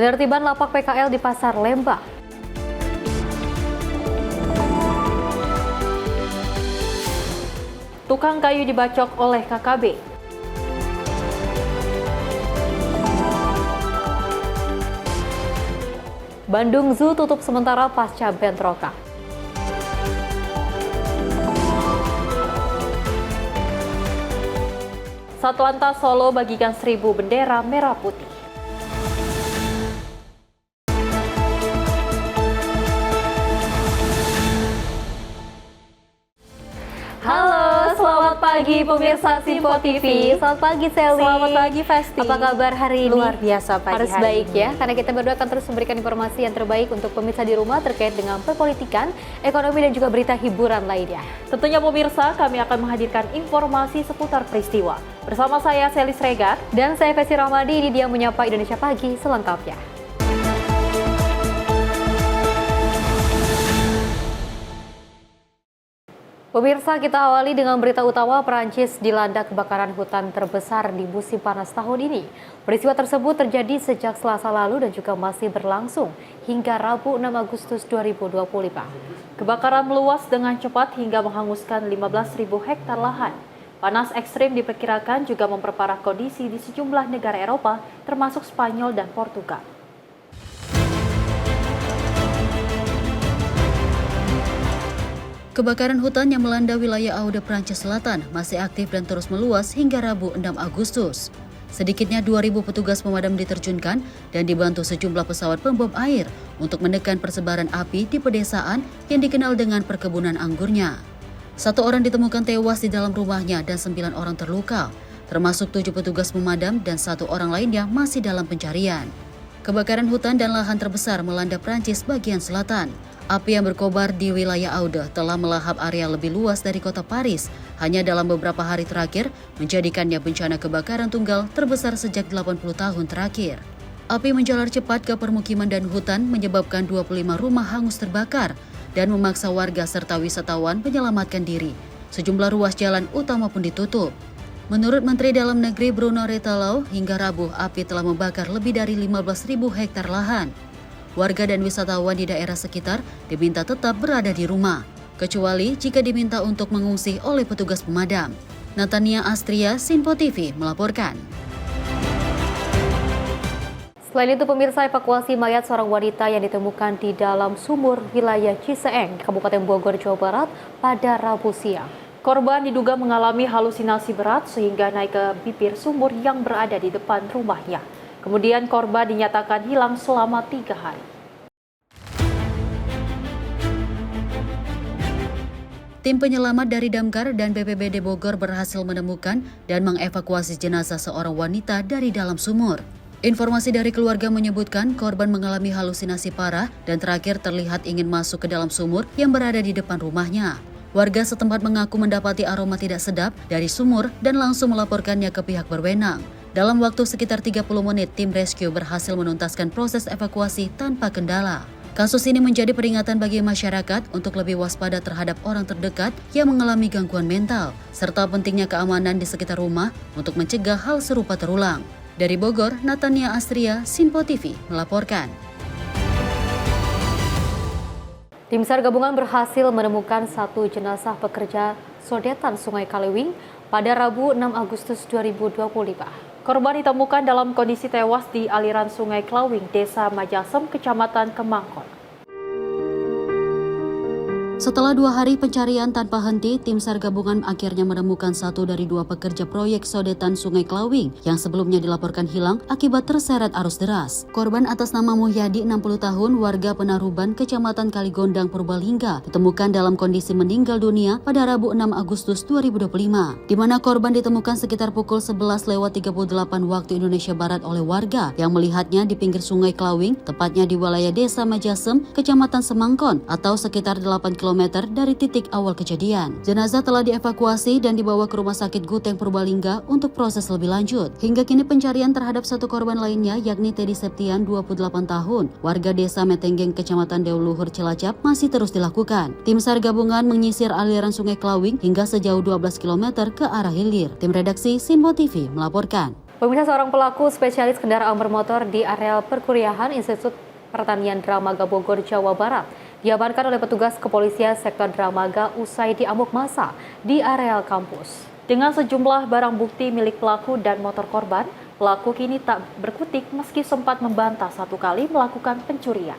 Penertiban lapak PKL di Pasar Lembang. Tukang kayu dibacok oleh KKB. Bandung Zoo tutup sementara pasca bentrokan. Satlantas Solo bagikan 1.000 bendera merah putih. Halo, selamat pagi pemirsa Simpo TV. Selamat pagi Sally. Selamat pagi Festi. Apa kabar hari ini? Luar biasa pagi Harus hari baik ini. ya, karena kita berdua akan terus memberikan informasi yang terbaik untuk pemirsa di rumah terkait dengan perpolitikan, ekonomi dan juga berita hiburan lainnya. Tentunya pemirsa, kami akan menghadirkan informasi seputar peristiwa. Bersama saya Sally Sregar Dan saya Festi Rahmadi, ini dia menyapa Indonesia Pagi selengkapnya. Pemirsa, kita awali dengan berita utama. Perancis dilanda kebakaran hutan terbesar di musim panas tahun ini. Peristiwa tersebut terjadi sejak Selasa lalu dan juga masih berlangsung hingga Rabu 6 Agustus 2025. Kebakaran meluas dengan cepat hingga menghanguskan 15.000 hektar lahan. Panas ekstrim diperkirakan juga memperparah kondisi di sejumlah negara Eropa, termasuk Spanyol dan Portugal. Kebakaran hutan yang melanda wilayah Aude, Prancis Selatan masih aktif dan terus meluas hingga Rabu 6 Agustus. Sedikitnya 2.000 petugas pemadam diterjunkan dan dibantu sejumlah pesawat pembom air untuk menekan persebaran api di pedesaan yang dikenal dengan perkebunan anggurnya. 1 orang ditemukan tewas di dalam rumahnya dan 9 orang terluka, termasuk 7 petugas pemadam dan 1 orang lainnya masih dalam pencarian. Kebakaran hutan dan lahan terbesar melanda Prancis bagian selatan. Api yang berkobar di wilayah Aude telah melahap area lebih luas dari kota Paris hanya dalam beberapa hari terakhir, menjadikannya bencana kebakaran tunggal terbesar sejak 80 tahun terakhir. Api menjalar cepat ke permukiman dan hutan menyebabkan 25 rumah hangus terbakar dan memaksa warga serta wisatawan menyelamatkan diri. Sejumlah ruas jalan utama pun ditutup. Menurut Menteri Dalam Negeri Bruno Retailleau, hingga Rabu api telah membakar lebih dari 15.000 hektar lahan. Warga dan wisatawan di daerah sekitar diminta tetap berada di rumah, kecuali jika diminta untuk mengungsi oleh petugas pemadam. Natania Astria, Simpo TV melaporkan. Selain itu, pemirsa, evakuasi mayat seorang wanita yang ditemukan di dalam sumur wilayah Ciseeng, Kabupaten Bogor, Jawa Barat pada Rabu siang. Korban diduga mengalami halusinasi berat sehingga naik ke bibir sumur yang berada di depan rumahnya. Kemudian korban dinyatakan hilang selama 3 hari. Tim penyelamat dari Damkar dan BPBD Bogor berhasil menemukan dan mengevakuasi jenazah seorang wanita dari dalam sumur. Informasi dari keluarga menyebutkan korban mengalami halusinasi parah dan terakhir terlihat ingin masuk ke dalam sumur yang berada di depan rumahnya. Warga setempat mengaku mendapati aroma tidak sedap dari sumur dan langsung melaporkannya ke pihak berwenang. Dalam waktu sekitar 30 menit, tim rescue berhasil menuntaskan proses evakuasi tanpa kendala. Kasus ini menjadi peringatan bagi masyarakat untuk lebih waspada terhadap orang terdekat yang mengalami gangguan mental, serta pentingnya keamanan di sekitar rumah untuk mencegah hal serupa terulang. Dari Bogor, Natania Astria, Simpo TV melaporkan. Tim SAR gabungan berhasil menemukan 1 jenazah pekerja sodetan Sungai Kalewing pada Rabu 6 Agustus 2025. Korban ditemukan dalam kondisi tewas di aliran Sungai Klawing, Desa Majasem, Kecamatan Kemangkon. Setelah 2 hari pencarian tanpa henti, tim SAR gabungan akhirnya menemukan 1 dari 2 pekerja proyek sodetan Sungai Klawing yang sebelumnya dilaporkan hilang akibat terseret arus deras. Korban atas nama Muhyadi, 60 tahun, warga Penaruban, Kecamatan Kaligondang, Purbalingga, ditemukan dalam kondisi meninggal dunia pada Rabu 6 Agustus 2025, di mana korban ditemukan sekitar pukul 11:38 waktu Indonesia Barat oleh warga yang melihatnya di pinggir Sungai Klawing, tepatnya di wilayah Desa Majasem, Kecamatan Semangkon, atau sekitar 8 km dari titik awal kejadian. Jenazah telah dievakuasi dan dibawa ke Rumah Sakit Guteng Purbalingga untuk proses lebih lanjut. Hingga kini pencarian terhadap 1 korban lainnya, yakni Teddy Septian, 28 tahun, warga Desa Metenggeng, Kecamatan Deuluhur, Cilacap, masih terus dilakukan. Tim SAR gabungan menyisir aliran Sungai Klawing hingga sejauh 12 km ke arah hilir. Tim redaksi Simpo TV melaporkan. Pemirsa, seorang pelaku spesialis kendaraan bermotor di areal perkuliahan Institut Pertanian Dramaga Bogor, Jawa Barat diamankan oleh petugas kepolisian sektor Dramaga usai diamuk massa di areal kampus. Dengan sejumlah barang bukti milik pelaku dan motor korban, pelaku kini tak berkutik meski sempat membantah 1 kali melakukan pencurian.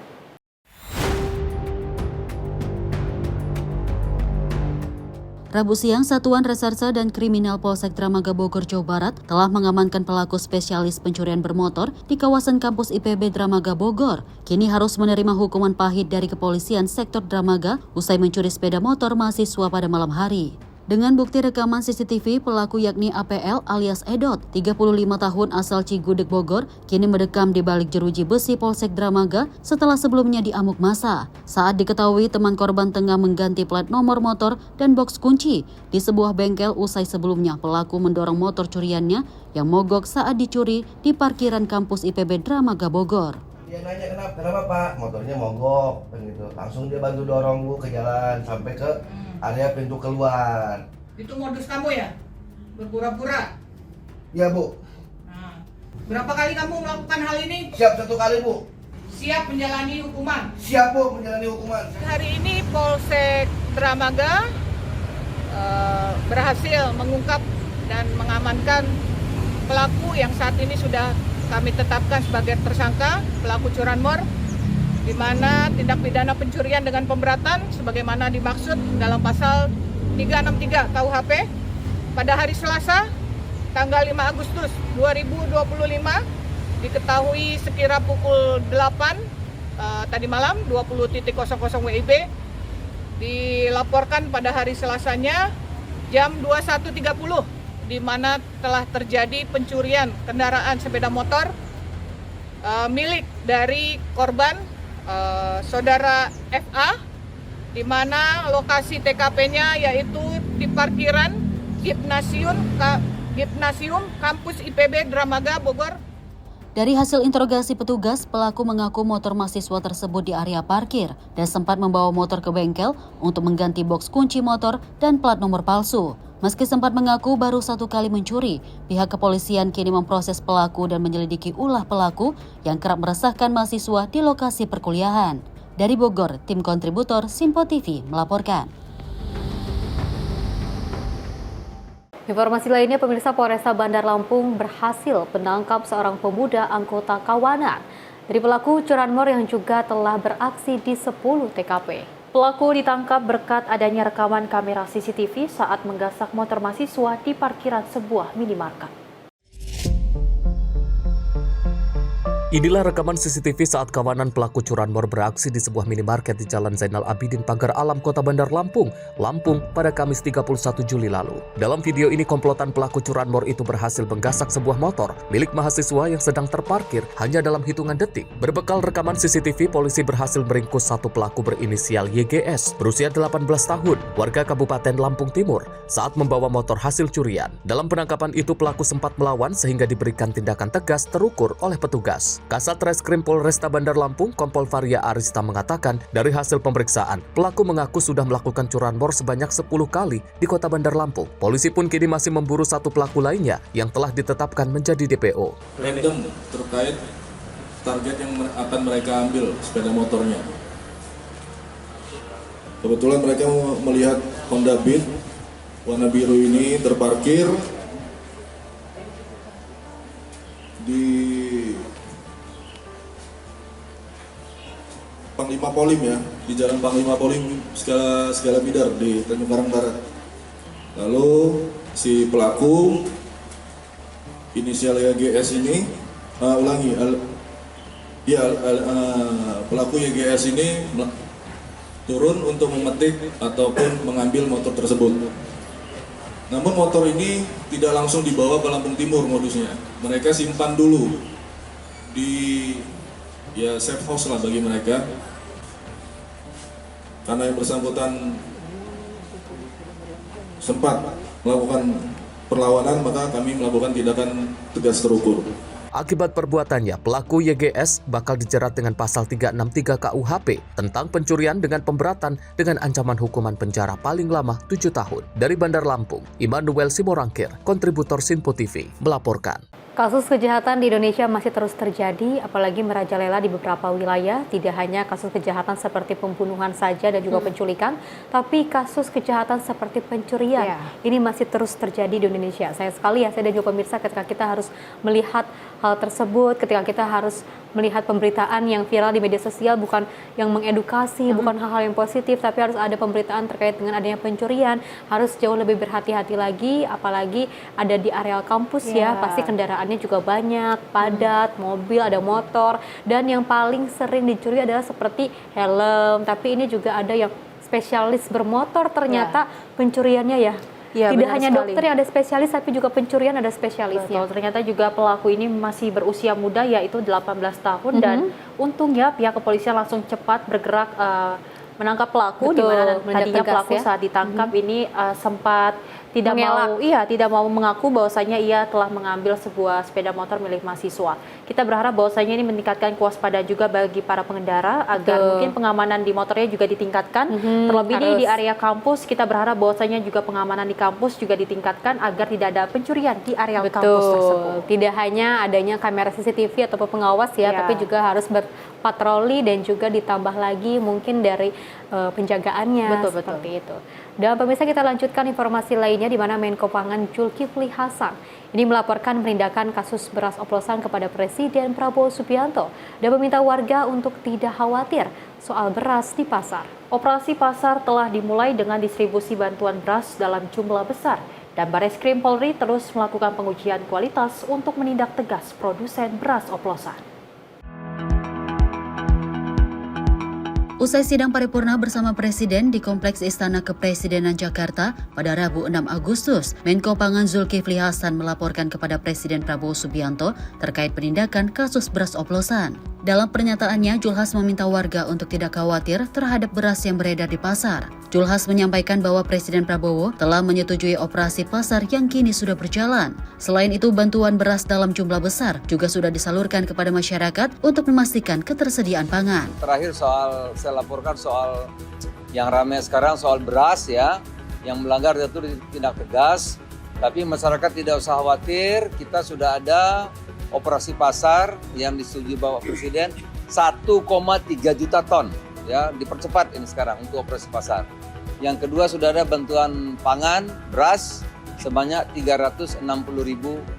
Rabu siang, Satuan Reserse dan Kriminal Polsek Dramaga Bogor, Jawa Barat telah mengamankan pelaku spesialis pencurian bermotor di kawasan kampus IPB Dramaga Bogor. Kini harus menerima hukuman pahit dari kepolisian sektor Dramaga usai mencuri sepeda motor mahasiswa pada malam hari. Dengan bukti rekaman CCTV, pelaku yakni APL alias Edot, 35 tahun asal Cigudeg Bogor, kini mendekam di balik jeruji besi Polsek Dramaga setelah sebelumnya diamuk massa. Saat diketahui teman korban tengah mengganti plat nomor motor dan boks kunci di sebuah bengkel usai sebelumnya pelaku mendorong motor curiannya yang mogok saat dicuri di parkiran kampus IPB Dramaga Bogor. Dia nanya kenapa Pak, motornya mogok, gitu. Langsung dia bantu dorong Bu ke jalan sampai ke area pintu keluar. Itu modus kamu ya? Berpura-pura? Iya Bu. Nah, berapa kali kamu melakukan hal ini? Siap 1 kali Bu. Siap menjalani hukuman? Siap Bu menjalani hukuman. Hari ini Polsek Dramaga berhasil mengungkap dan mengamankan pelaku yang saat ini sudah kami tetapkan sebagai tersangka, pelaku curanmor, di mana tindak pidana pencurian dengan pemberatan sebagaimana dimaksud dalam pasal 363 KUHP pada hari Selasa tanggal 5 Agustus 2025 diketahui sekira pukul 8 tadi malam 20.00 WIB dilaporkan pada hari Selasanya jam 21.30 di mana telah terjadi pencurian kendaraan sepeda motor milik dari korban saudara FA, di mana lokasi TKP-nya yaitu di parkiran Gimnasium Kampus IPB Dramaga Bogor. Dari hasil interogasi petugas, pelaku mengaku motor mahasiswa tersebut di area parkir dan sempat membawa motor ke bengkel untuk mengganti boks kunci motor dan plat nomor palsu. Meski sempat mengaku baru 1 kali mencuri, pihak kepolisian kini memproses pelaku dan menyelidiki ulah pelaku yang kerap meresahkan mahasiswa di lokasi perkuliahan. Dari Bogor, tim kontributor Simpo TV melaporkan. Informasi lainnya, pemirsa, Polresta Bandar Lampung berhasil menangkap seorang pemuda anggota kawanan dari pelaku curanmor yang juga telah beraksi di 10 TKP. Pelaku ditangkap berkat adanya rekaman kamera CCTV saat menggasak motor mahasiswa di parkiran sebuah minimarket. Inilah rekaman CCTV saat kawanan pelaku curanmor beraksi di sebuah minimarket di Jalan Zainal Abidin, Pagar Alam, Kota Bandar Lampung, pada Kamis 31 Juli lalu. Dalam video ini, komplotan pelaku curanmor itu berhasil menggasak sebuah motor milik mahasiswa yang sedang terparkir hanya dalam hitungan detik. Berbekal rekaman CCTV, polisi berhasil meringkus satu pelaku berinisial YGS, berusia 18 tahun, warga Kabupaten Lampung Timur, saat membawa motor hasil curian. Dalam penangkapan itu, pelaku sempat melawan sehingga diberikan tindakan tegas terukur oleh petugas. Kasat Reskrim Polresta Bandar Lampung, Kompol Varia Arista mengatakan, dari hasil pemeriksaan, pelaku mengaku sudah melakukan curanmor sebanyak 10 kali di Kota Bandar Lampung. Polisi pun kini masih memburu satu pelaku lainnya yang telah ditetapkan menjadi DPO. Random terkait target yang akan mereka ambil sepeda motornya. Kebetulan mereka melihat Honda Beat warna biru ini terparkir di Panglima Polim ya, di Jalan Panglima Polim Segala Bidar di Tanjung Karang Barat. Lalu si pelaku inisial YGS ini pelaku YGS ini turun untuk memetik ataupun mengambil motor tersebut. Namun motor ini tidak langsung dibawa ke Lampung Timur modusnya. Mereka simpan dulu di safe house lah bagi mereka. Karena yang bersangkutan sempat melakukan perlawanan, maka kami melakukan tindakan tegas terukur. Akibat perbuatannya, pelaku YGS bakal dijerat dengan pasal 363 KUHP tentang pencurian dengan pemberatan dengan ancaman hukuman penjara paling lama 7 tahun. Dari Bandar Lampung, Immanuel Simorangkir, kontributor Simpo TV, melaporkan. Kasus kejahatan di Indonesia masih terus terjadi, apalagi merajalela di beberapa wilayah. Tidak hanya kasus kejahatan seperti pembunuhan saja dan juga penculikan, tapi kasus kejahatan seperti pencurian ini masih terus terjadi di Indonesia. Saya dan juga pemirsa, ketika kita harus melihat hal tersebut, ketika kita harus melihat pemberitaan yang viral di media sosial, bukan yang mengedukasi, bukan hal-hal yang positif, tapi harus ada pemberitaan terkait dengan adanya pencurian, harus jauh lebih berhati-hati lagi, apalagi ada di areal kampus pasti kendaraannya juga banyak, padat, mobil, ada motor, dan yang paling sering dicuri adalah seperti helm, tapi ini juga ada yang spesialis bermotor ternyata pencuriannya tidak hanya dokter yang ada spesialis, tapi juga pencurian ada spesialisnya. Betul, ternyata juga pelaku ini masih berusia muda, yaitu 18 tahun, dan untungnya pihak kepolisian langsung cepat bergerak menangkap pelaku, di mana tadinya pelaku saat ditangkap ini sempat tidak mau mengaku bahwasanya ia telah mengambil sebuah sepeda motor milik mahasiswa. Kita berharap bahwasanya ini meningkatkan kewaspadaan juga bagi para pengendara agar mungkin pengamanan di motornya juga ditingkatkan. Terlebih di area kampus, kita berharap bahwasanya juga pengamanan di kampus juga ditingkatkan agar tidak ada pencurian di area kampus tersebut. Tidak hanya adanya kamera CCTV atau pengawas tapi juga harus berpatroli dan juga ditambah lagi mungkin dari penjagaannya seperti itu. Dan pemirsa, kita lanjutkan informasi lainnya di mana Menko Pangan Zulkifli Hasan ini melaporkan penindakan kasus beras oplosan kepada Presiden Prabowo Subianto dan meminta warga untuk tidak khawatir soal beras di pasar. Operasi pasar telah dimulai dengan distribusi bantuan beras dalam jumlah besar, dan Bareskrim Polri terus melakukan pengujian kualitas untuk menindak tegas produsen beras oplosan. Usai sidang paripurna bersama Presiden di Kompleks Istana Kepresidenan Jakarta pada Rabu 6 Agustus, Menko Pangan Zulkifli Hasan melaporkan kepada Presiden Prabowo Subianto terkait penindakan kasus beras oplosan. Dalam pernyataannya, Julhas meminta warga untuk tidak khawatir terhadap beras yang beredar di pasar. Julhas menyampaikan bahwa Presiden Prabowo telah menyetujui operasi pasar yang kini sudah berjalan. Selain itu, bantuan beras dalam jumlah besar juga sudah disalurkan kepada masyarakat untuk memastikan ketersediaan pangan. Terakhir saya laporkan soal yang ramai sekarang soal beras yang melanggar itu ditindak tegas. Tapi masyarakat tidak usah khawatir, kita sudah ada operasi pasar yang disetujui Bapak Presiden 1,3 juta ton dipercepat ini sekarang untuk operasi pasar. Yang kedua, sudah ada bantuan pangan beras sebanyak 360.000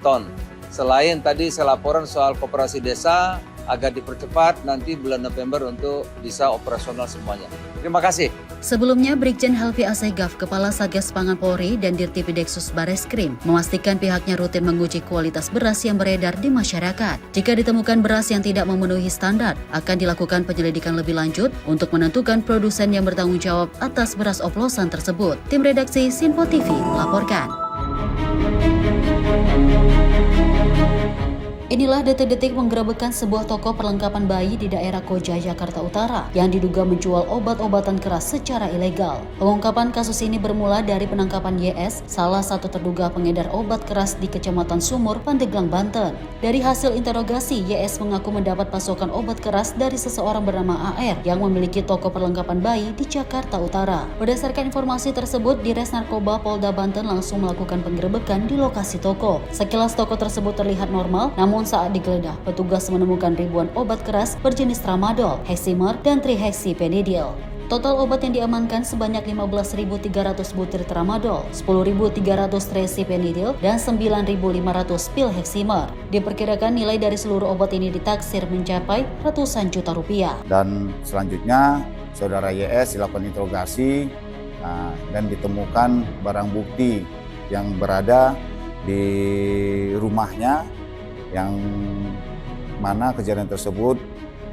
ton. Selain tadi saya laporan soal koperasi desa agar dipercepat nanti bulan November untuk bisa operasional semuanya. Terima kasih. Sebelumnya, Brigjen Helvi Asegaf, Kepala Satgas Pangan Polri dan Dirtipideksus Bareskrim, memastikan pihaknya rutin menguji kualitas beras yang beredar di masyarakat. Jika ditemukan beras yang tidak memenuhi standar, akan dilakukan penyelidikan lebih lanjut untuk menentukan produsen yang bertanggung jawab atas beras oplosan tersebut. Tim redaksi Sinpo TV melaporkan. Inilah detik-detik penggerebekan sebuah toko perlengkapan bayi di daerah Koja, Jakarta Utara yang diduga menjual obat-obatan keras secara ilegal. Pengungkapan kasus ini bermula dari penangkapan YS, salah satu terduga pengedar obat keras di Kecamatan Sumur, Pandeglang, Banten. Dari hasil interogasi, YS mengaku mendapat pasokan obat keras dari seseorang bernama AR yang memiliki toko perlengkapan bayi di Jakarta Utara. Berdasarkan informasi tersebut, Dires Narkoba Polda Banten langsung melakukan penggerebekan di lokasi toko. Sekilas toko tersebut terlihat normal, namun saat digeledah, petugas menemukan ribuan obat keras berjenis tramadol, heximer, dan trihexypenidil. Total obat yang diamankan sebanyak 15.300 butir tramadol, 10.300 trihexypenidil, dan 9.500 pil heximer. Diperkirakan nilai dari seluruh obat ini ditaksir mencapai ratusan juta rupiah. Dan selanjutnya, saudara YS dilakukan interogasi dan ditemukan barang bukti yang berada di rumahnya, yang mana kejadian tersebut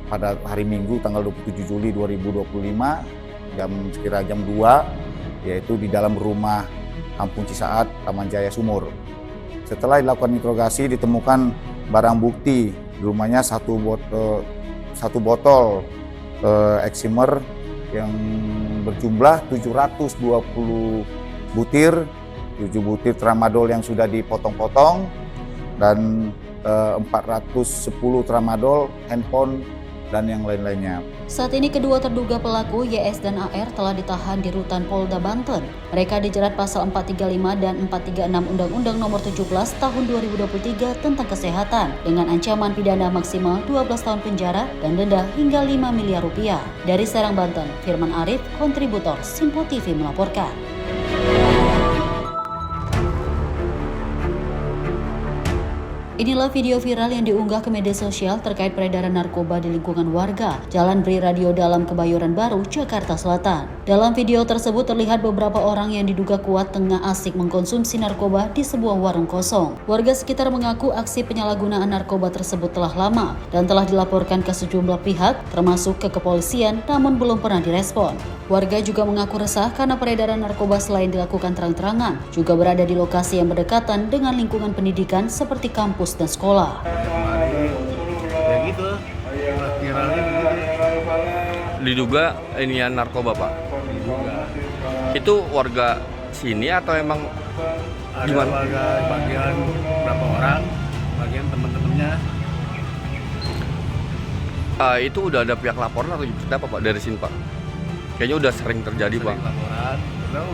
pada hari Minggu tanggal 27 Juli 2025 sekira jam 2, yaitu di dalam rumah Kampung Cisaat, Taman Jaya Sumur. Setelah dilakukan interogasi ditemukan barang bukti di rumahnya satu botol heximer yang berjumlah 720 butir, 7 butir tramadol yang sudah dipotong-potong, dan 410 tramadol, handphone dan yang lain-lainnya. Saat ini kedua terduga pelaku YS dan AR telah ditahan di rutan Polda Banten. Mereka dijerat pasal 435 dan 436 Undang-Undang Nomor 17 Tahun 2023 tentang kesehatan dengan ancaman pidana maksimal 12 tahun penjara dan denda hingga 5 miliar rupiah. Dari Serang, Banten, Firman Arif, kontributor Simpo TV melaporkan. Inilah video viral yang diunggah ke media sosial terkait peredaran narkoba di lingkungan warga, Jalan Bri Radio Dalam, Kebayoran Baru, Jakarta Selatan. Dalam video tersebut terlihat beberapa orang yang diduga kuat tengah asik mengkonsumsi narkoba di sebuah warung kosong. Warga sekitar mengaku aksi penyalahgunaan narkoba tersebut telah lama dan telah dilaporkan ke sejumlah pihak, termasuk ke kepolisian, namun belum pernah direspon. Warga juga mengaku resah karena peredaran narkoba selain dilakukan terang-terangan, juga berada di lokasi yang berdekatan dengan lingkungan pendidikan seperti kampus dan sekolah. Ya gitu, viralnya begitu. Diduga inian narkoba, Pak? Diduga. Itu warga sini atau emang Ada gimana? warga bagian berapa orang, bagian teman-temannya. Itu udah ada pihak laporan atau seperti apa, Pak, dari sini, Pak? Kayaknya udah sering terjadi, Pak. Laporan,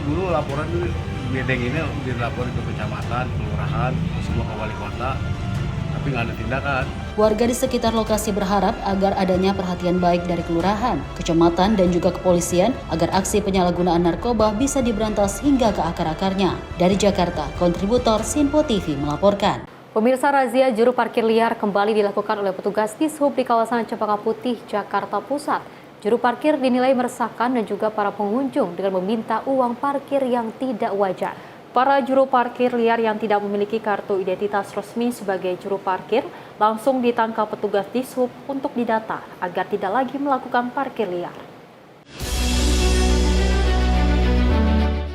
dulu laporan di Bedeng ini dilaporin ke kecamatan, kelurahan, semua ke wali kota, tapi nggak ada tindakan. Warga di sekitar lokasi berharap agar adanya perhatian baik dari kelurahan, kecamatan, dan juga kepolisian agar aksi penyalahgunaan narkoba bisa diberantas hingga ke akar-akarnya. Dari Jakarta, kontributor Simpo TV melaporkan. Pemirsa, razia juru parkir liar kembali dilakukan oleh petugas Dishub di kawasan Cempaka Putih, Jakarta Pusat. Juru parkir dinilai meresahkan dan juga para pengunjung dengan meminta uang parkir yang tidak wajar. Para juru parkir liar yang tidak memiliki kartu identitas resmi sebagai juru parkir langsung ditangkap petugas Dishub untuk didata agar tidak lagi melakukan parkir liar.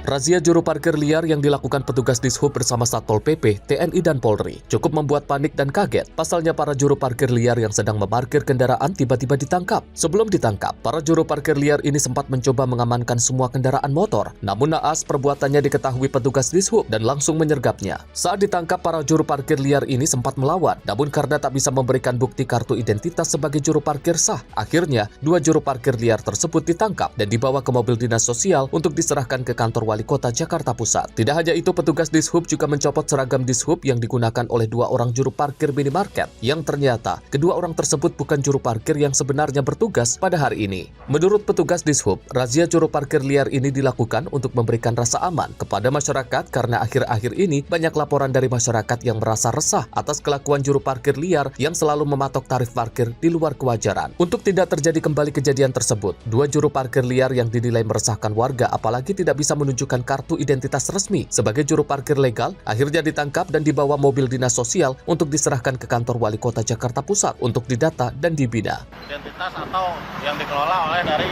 Razia juru parkir liar yang dilakukan petugas Dishub bersama Satpol PP, TNI, dan Polri cukup membuat panik dan kaget. Pasalnya para juru parkir liar yang sedang memarkir kendaraan tiba-tiba ditangkap. Sebelum ditangkap, para juru parkir liar ini sempat mencoba mengamankan semua kendaraan motor. Namun naas perbuatannya diketahui petugas Dishub dan langsung menyergapnya. Saat ditangkap, para juru parkir liar ini sempat melawan. Namun karena tak bisa memberikan bukti kartu identitas sebagai juru parkir sah, akhirnya dua juru parkir liar tersebut ditangkap dan dibawa ke mobil dinas sosial untuk diserahkan ke kantor Wali Kota Jakarta Pusat. Tidak hanya itu, petugas Dishub juga mencopot seragam Dishub yang digunakan oleh dua orang juru parkir minimarket yang ternyata kedua orang tersebut bukan juru parkir yang sebenarnya bertugas pada hari ini. Menurut petugas Dishub, razia juru parkir liar ini dilakukan untuk memberikan rasa aman kepada masyarakat karena akhir-akhir ini banyak laporan dari masyarakat yang merasa resah atas kelakuan juru parkir liar yang selalu mematok tarif parkir di luar kewajaran. Untuk tidak terjadi kembali kejadian tersebut, dua juru parkir liar yang dinilai meresahkan warga apalagi tidak bisa menunjukkan kartu identitas resmi sebagai juru parkir legal akhirnya ditangkap dan dibawa mobil dinas sosial untuk diserahkan ke kantor Wali Kota Jakarta Pusat untuk didata dan dibina. Identitas atau yang dikelola oleh dari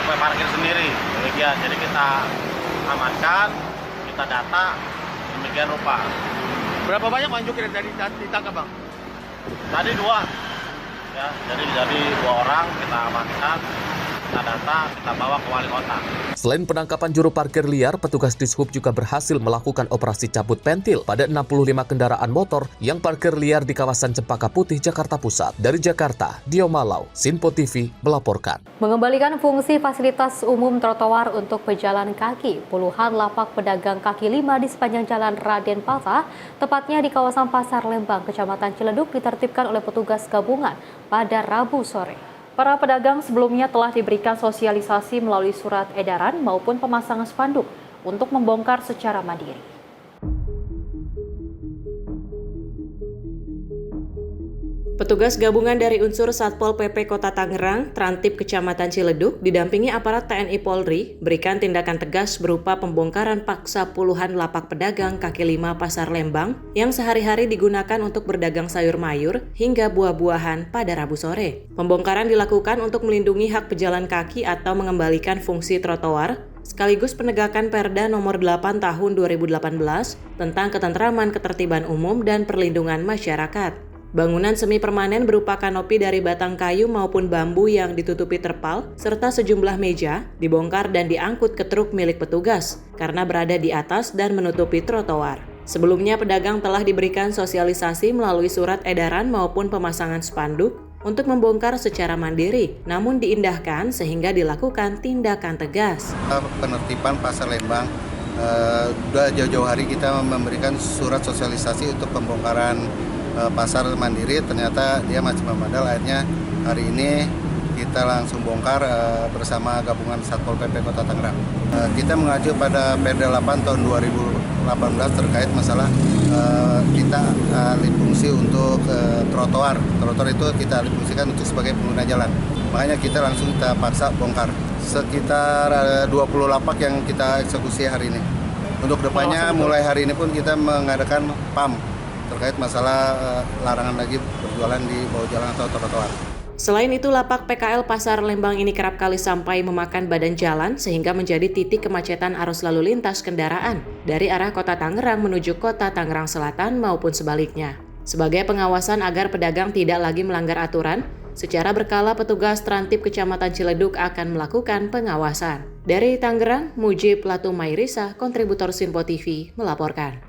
supaya parkir sendiri, demikian. Jadi kita amankan, kita data, demikian rupa. Berapa banyak pengunjung yang tadi ditangkap, Bang? Tadi dua, ya. Jadi dua orang kita amankan, kita data, kita bawa ke Wali Kota. Selain penangkapan juru parkir liar, petugas Dishub juga berhasil melakukan operasi cabut pentil pada 65 kendaraan motor yang parkir liar di kawasan Cempaka Putih, Jakarta Pusat. Dari Jakarta, Dio Malau, Simpo TV melaporkan. Mengembalikan fungsi fasilitas umum trotoar untuk pejalan kaki, puluhan lapak pedagang kaki lima di sepanjang Jalan Raden Patah, tepatnya di kawasan Pasar Lembang, Kecamatan Ciledug, ditertibkan oleh petugas gabungan pada Rabu sore. Para pedagang sebelumnya telah diberikan sosialisasi melalui surat edaran maupun pemasangan spanduk untuk membongkar secara mandiri. Petugas gabungan dari unsur Satpol PP Kota Tangerang, Trantip Kecamatan Ciledug, didampingi aparat TNI Polri, berikan tindakan tegas berupa pembongkaran paksa puluhan lapak pedagang kaki lima Pasar Lembang yang sehari-hari digunakan untuk berdagang sayur mayur hingga buah-buahan pada Rabu sore. Pembongkaran dilakukan untuk melindungi hak pejalan kaki atau mengembalikan fungsi trotoar, sekaligus penegakan Perda Nomor 8 Tahun 2018 tentang ketentraman ketertiban umum dan perlindungan masyarakat. Bangunan semi permanen berupa kanopi dari batang kayu maupun bambu yang ditutupi terpal, serta sejumlah meja, dibongkar dan diangkut ke truk milik petugas karena berada di atas dan menutupi trotoar. Sebelumnya pedagang telah diberikan sosialisasi melalui surat edaran maupun pemasangan spanduk untuk membongkar secara mandiri, namun diindahkan sehingga dilakukan tindakan tegas. Penertiban Pasar Lembang, sudah jauh-jauh hari kita memberikan surat sosialisasi untuk pembongkaran pasar mandiri, ternyata dia masih membandel. Akhirnya hari ini kita langsung bongkar bersama gabungan Satpol PP Kota Tangerang. Kita mengacu pada Perda 8 tahun 2018 terkait masalah kita alih fungsi untuk trotoar. Trotoar itu kita alih fungsikan untuk sebagai pengguna jalan. Makanya kita langsung kita paksa bongkar. Sekitar 20 lapak yang kita eksekusi hari ini. Untuk depannya mulai hari ini pun kita mengadakan PAM terkait masalah larangan lagi berjualan di bawah jalan atau trotoar. Selain itu, lapak PKL Pasar Lembang ini kerap kali sampai memakan badan jalan sehingga menjadi titik kemacetan arus lalu lintas kendaraan dari arah Kota Tangerang menuju Kota Tangerang Selatan maupun sebaliknya. Sebagai pengawasan agar pedagang tidak lagi melanggar aturan, secara berkala petugas Trantip Kecamatan Ciledug akan melakukan pengawasan. Dari Tangerang, Mujib Latumairisa, kontributor Sinpo TV, melaporkan.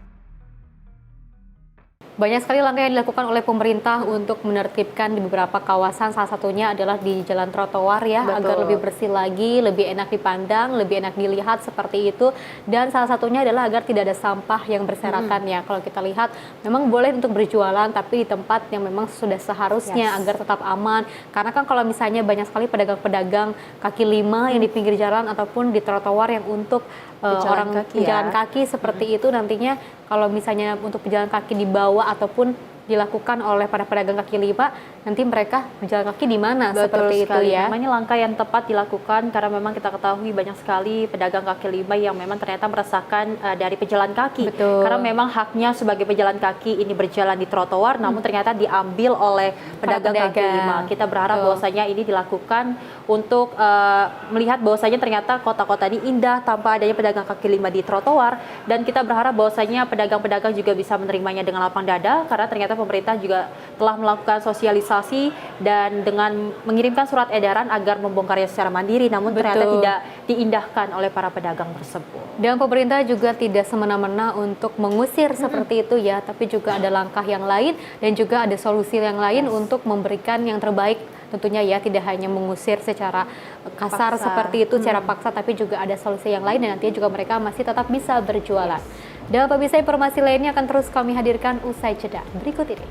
Banyak sekali langkah yang dilakukan oleh pemerintah untuk menertibkan di beberapa kawasan, salah satunya adalah di jalan trotoar ya. Betul. Agar lebih bersih lagi, lebih enak dipandang, lebih enak dilihat seperti itu. Dan salah satunya adalah agar tidak ada sampah yang berserakan ya. Kalau kita lihat memang boleh untuk berjualan tapi di tempat yang memang sudah seharusnya agar tetap aman. Karena kan kalau misalnya banyak sekali pedagang-pedagang kaki lima yang di pinggir jalan ataupun di trotoar yang untuk orang pejalan kaki seperti itu, nantinya kalau misalnya untuk pejalan kaki dibawa ataupun dilakukan oleh para pedagang kaki lima, nanti mereka berjalan kaki di mana? Seperti sekali. itu ya. Namanya langkah yang tepat dilakukan karena memang kita ketahui banyak sekali pedagang kaki lima yang memang ternyata merasakan dari pejalan kaki. Betul. Karena memang haknya sebagai pejalan kaki ini berjalan di trotoar, namun ternyata diambil oleh pedagang kaki lima. Kita berharap bahwasanya ini dilakukan untuk melihat bahwasanya ternyata kota-kota ini indah tanpa adanya pedagang kaki lima di trotoar, dan kita berharap bahwasanya pedagang-pedagang juga bisa menerimanya dengan lapang dada karena ternyata pemerintah juga telah melakukan sosialisasi dan dengan mengirimkan surat edaran agar membongkarnya secara mandiri, namun ternyata tidak diindahkan oleh para pedagang tersebut. Dan pemerintah juga tidak semena-mena untuk mengusir seperti itu ya, tapi juga ada langkah yang lain dan juga ada solusi yang lain untuk memberikan yang terbaik. Tentunya ya, tidak hanya mengusir secara kasar seperti itu, secara paksa, tapi juga ada solusi yang lain dan nantinya juga mereka masih tetap bisa berjualan. Dan pemirsa, informasi lainnya akan terus kami hadirkan usai jeda berikut ini.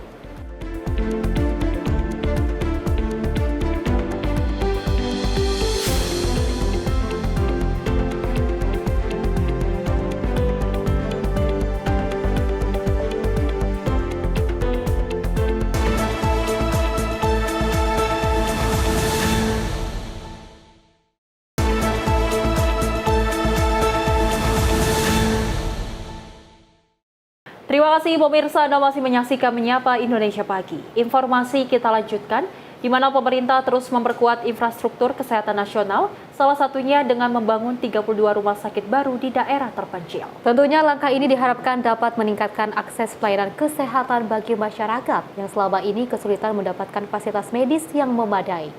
Terima kasih pemirsa, Anda masih menyaksikan Menyapa Indonesia Pagi. Informasi kita lanjutkan, di mana pemerintah terus memperkuat infrastruktur kesehatan nasional, salah satunya dengan membangun 32 rumah sakit baru di daerah terpencil. Tentunya langkah ini diharapkan dapat meningkatkan akses pelayanan kesehatan bagi masyarakat yang selama ini kesulitan mendapatkan fasilitas medis yang memadai.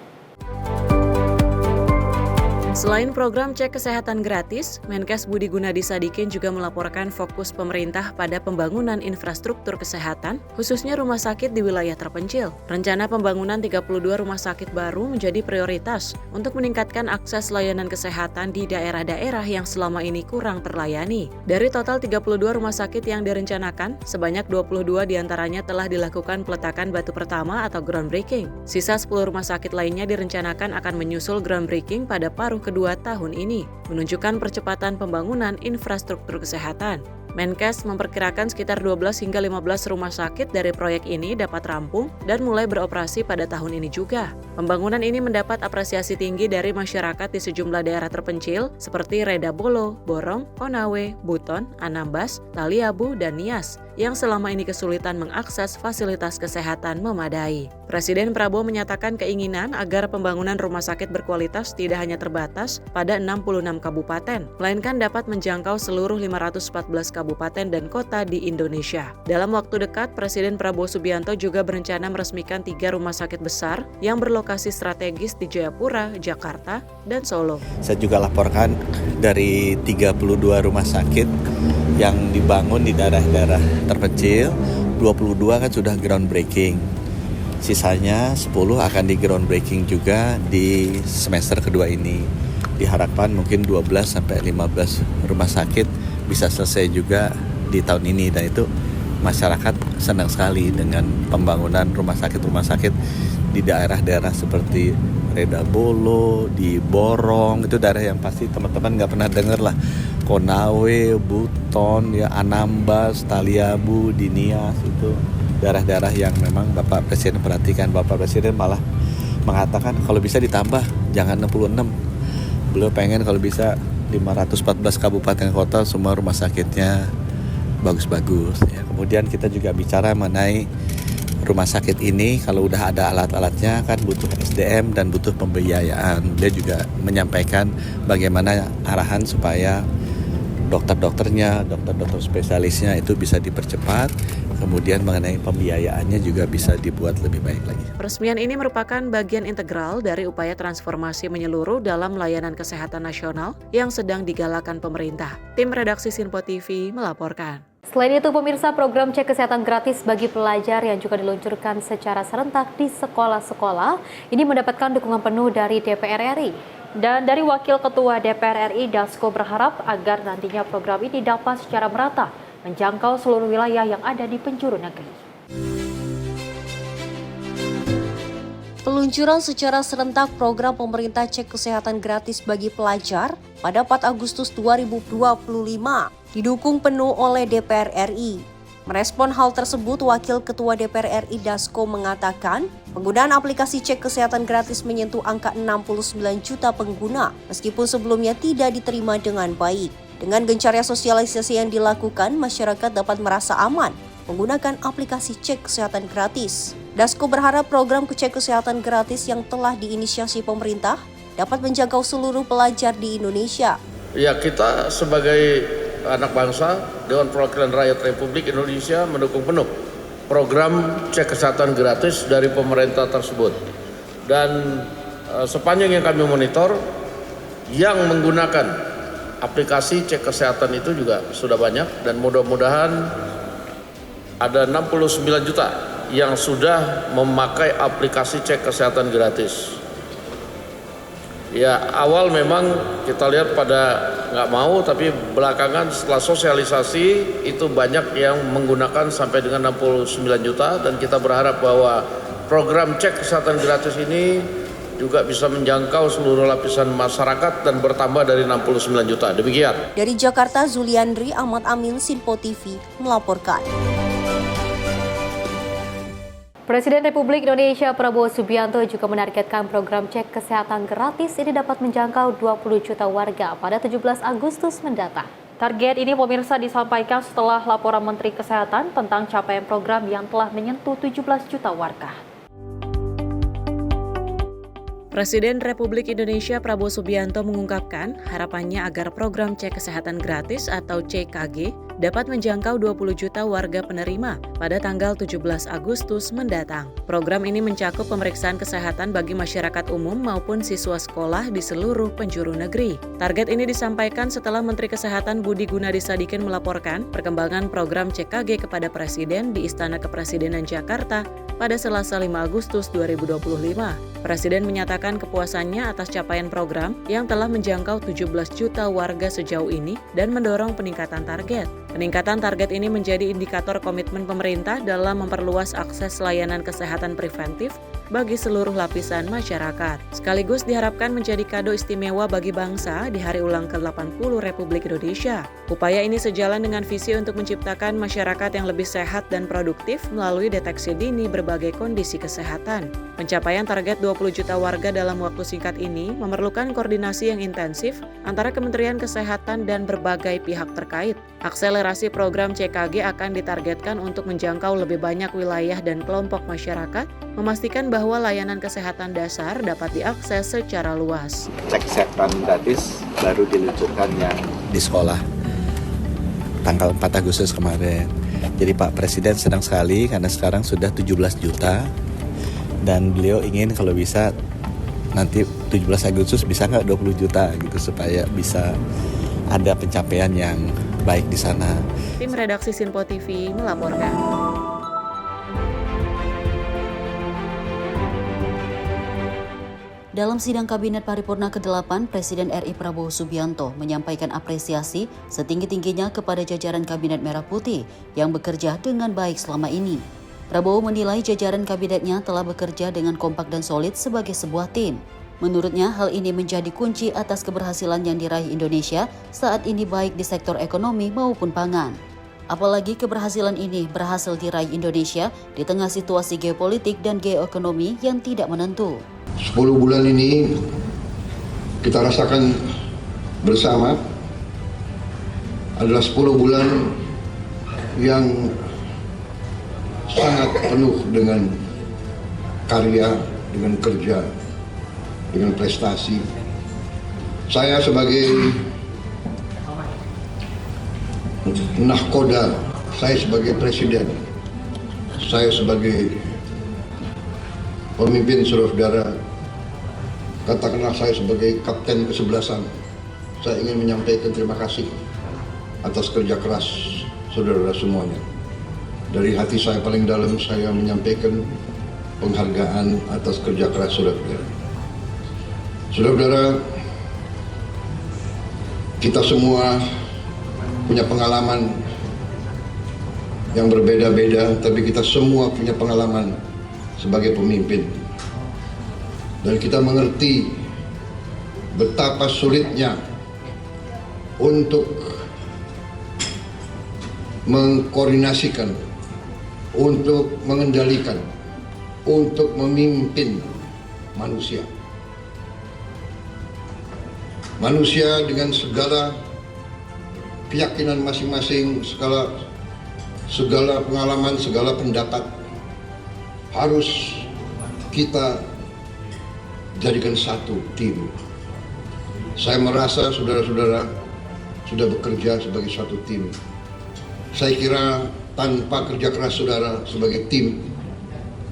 Selain program cek kesehatan gratis, Menkes Budi Gunadi Sadikin juga melaporkan fokus pemerintah pada pembangunan infrastruktur kesehatan, khususnya rumah sakit di wilayah terpencil. Rencana pembangunan 32 rumah sakit baru menjadi prioritas untuk meningkatkan akses layanan kesehatan di daerah-daerah yang selama ini kurang terlayani. Dari total 32 rumah sakit yang direncanakan, sebanyak 22 diantaranya telah dilakukan peletakan batu pertama atau groundbreaking. Sisa 10 rumah sakit lainnya direncanakan akan menyusul groundbreaking pada paruh kedua tahun ini, menunjukkan percepatan pembangunan infrastruktur kesehatan. Menkes memperkirakan sekitar 12 hingga 15 rumah sakit dari proyek ini dapat rampung dan mulai beroperasi pada tahun ini juga. Pembangunan ini mendapat apresiasi tinggi dari masyarakat di sejumlah daerah terpencil seperti Redabolo, Borong, Konawe, Buton, Anambas, Taliabu, dan Nias yang selama ini kesulitan mengakses fasilitas kesehatan memadai. Presiden Prabowo menyatakan keinginan agar pembangunan rumah sakit berkualitas tidak hanya terbatas pada 66 kabupaten, melainkan dapat menjangkau seluruh 514 kabupaten dan kota di Indonesia. Dalam waktu dekat, Presiden Prabowo Subianto juga berencana meresmikan 3 rumah sakit besar yang berlokasi strategis di Jayapura, Jakarta, dan Solo. Saya juga laporkan dari 32 rumah sakit yang dibangun di daerah-daerah terpencil, 22 kan sudah groundbreaking. Sisanya 10 akan di groundbreaking juga di semester kedua ini. Diharapkan mungkin 12 sampai 15 rumah sakit bisa selesai juga di tahun ini, dan itu masyarakat senang sekali dengan pembangunan rumah sakit di daerah-daerah seperti Redabolo, di Borong, itu daerah yang pasti teman-teman nggak pernah dengar lah. Konawe, Buton, ya Anambas, Taliabu, Dinias, itu daerah-daerah yang memang Bapak Presiden perhatikan. Bapak Presiden malah mengatakan kalau bisa ditambah, jangan 66. Beliau pengen kalau bisa 514 kabupaten kota semua rumah sakitnya bagus-bagus. Ya. Kemudian kita juga bicara mengenai rumah sakit ini, kalau udah ada alat-alatnya kan butuh SDM dan butuh pembiayaan. Dia juga menyampaikan bagaimana arahan supaya dokter-dokternya, dokter-dokter spesialisnya itu bisa dipercepat, kemudian mengenai pembiayaannya juga bisa dibuat lebih baik lagi. Peresmian ini merupakan bagian integral dari upaya transformasi menyeluruh dalam layanan kesehatan nasional yang sedang digalakan pemerintah. Tim redaksi Sinpo TV melaporkan. Selain itu, pemirsa, program cek kesehatan gratis bagi pelajar yang juga diluncurkan secara serentak di sekolah-sekolah ini mendapatkan dukungan penuh dari DPR RI. Dan dari Wakil Ketua DPR RI, Dasko berharap agar nantinya program ini dapat secara merata menjangkau seluruh wilayah yang ada di penjuru negeri. Peluncuran secara serentak program pemerintah cek kesehatan gratis bagi pelajar pada 4 Agustus 2025 didukung penuh oleh DPR RI. Merespon hal tersebut, Wakil Ketua DPR RI Dasko mengatakan, penggunaan aplikasi cek kesehatan gratis menyentuh angka 69 juta pengguna, meskipun sebelumnya tidak diterima dengan baik. Dengan gencarnya sosialisasi yang dilakukan, masyarakat dapat merasa aman menggunakan aplikasi cek kesehatan gratis. Dasko berharap program cek kesehatan gratis yang telah diinisiasi pemerintah dapat menjangkau seluruh pelajar di Indonesia. Ya, kita sebagai anak bangsa, Dewan Perwakilan Rakyat Republik Indonesia mendukung penuh program cek kesehatan gratis dari pemerintah tersebut. Dan sepanjang yang kami monitor, yang menggunakan aplikasi cek kesehatan itu juga sudah banyak, dan mudah-mudahan ada 69 juta yang sudah memakai aplikasi cek kesehatan gratis. Ya, awal memang kita lihat pada nggak mau, tapi belakangan setelah sosialisasi itu banyak yang menggunakan sampai dengan 69 juta, dan kita berharap bahwa program cek kesehatan gratis ini juga bisa menjangkau seluruh lapisan masyarakat dan bertambah dari 69 juta. Demikian. Dari Jakarta, Zuliandri Ahmad Amin, Sinpo TV melaporkan. Presiden Republik Indonesia Prabowo Subianto juga menargetkan program cek kesehatan gratis ini dapat menjangkau 20 juta warga pada 17 Agustus mendatang. Target ini pemirsa disampaikan setelah laporan Menteri Kesehatan tentang capaian program yang telah menyentuh 17 juta warga. Presiden Republik Indonesia Prabowo Subianto mengungkapkan harapannya agar program cek kesehatan gratis atau CKG dapat menjangkau 20 juta warga penerima pada tanggal 17 Agustus mendatang. Program ini mencakup pemeriksaan kesehatan bagi masyarakat umum maupun siswa sekolah di seluruh penjuru negeri. Target ini disampaikan setelah Menteri Kesehatan Budi Gunadi Sadikin melaporkan perkembangan program CKG kepada Presiden di Istana Kepresidenan Jakarta pada Selasa 5 Agustus 2025. Presiden menyatakan kepuasannya atas capaian program yang telah menjangkau 17 juta warga sejauh ini dan mendorong peningkatan target. Peningkatan target ini menjadi indikator komitmen pemerintah dalam memperluas akses layanan kesehatan preventif bagi seluruh lapisan masyarakat. Sekaligus diharapkan menjadi kado istimewa bagi bangsa di hari ulang ke-80 Republik Indonesia. Upaya ini sejalan dengan visi untuk menciptakan masyarakat yang lebih sehat dan produktif melalui deteksi dini berbagai kondisi kesehatan. Pencapaian target 20 juta warga dalam waktu singkat ini memerlukan koordinasi yang intensif antara Kementerian Kesehatan dan berbagai pihak terkait. Akselerasi program CKG akan ditargetkan untuk menjangkau lebih banyak wilayah dan kelompok masyarakat, memastikan bahwa layanan kesehatan dasar dapat diakses secara luas. Cek kesehatan gratis baru diluncurkan yang di sekolah tanggal 4 Agustus kemarin. Jadi Pak Presiden senang sekali karena sekarang sudah 17 juta dan beliau ingin kalau bisa nanti 17 Agustus bisa nggak 20 juta gitu supaya bisa ada pencapaian yang baik di sana. Tim redaksi Sinpo TV melaporkan. Dalam sidang Kabinet Paripurna ke-8, Presiden RI Prabowo Subianto menyampaikan apresiasi setinggi-tingginya kepada jajaran Kabinet Merah Putih yang bekerja dengan baik selama ini. Prabowo menilai jajaran kabinetnya telah bekerja dengan kompak dan solid sebagai sebuah tim. Menurutnya, hal ini menjadi kunci atas keberhasilan yang diraih Indonesia saat ini baik di sektor ekonomi maupun pangan. Apalagi keberhasilan ini berhasil diraih Indonesia di tengah situasi geopolitik dan geoekonomi yang tidak menentu. 10 bulan ini kita rasakan bersama adalah 10 bulan yang sangat penuh dengan karya, dengan kerja, dengan prestasi. Saya sebagai nahkoda, saya sebagai presiden, saya sebagai pemimpin saudara-saudara, katakanlah saya sebagai kapten kesebelasan, saya ingin menyampaikan terima kasih atas kerja keras saudara-saudara semuanya. Dari hati saya paling dalam saya menyampaikan penghargaan atas kerja keras saudara-saudara. Saudara-saudara, kita semua punya pengalaman yang berbeda-beda, tapi kita semua punya pengalaman sebagai pemimpin. Dan kita mengerti betapa sulitnya untuk mengkoordinasikan, untuk mengendalikan, untuk memimpin manusia. Manusia dengan segala keyakinan masing-masing, segala pengalaman, segala pendapat harus kita jadikan satu tim. Saya merasa saudara-saudara sudah bekerja sebagai satu tim. Saya kira tanpa kerja keras saudara sebagai tim,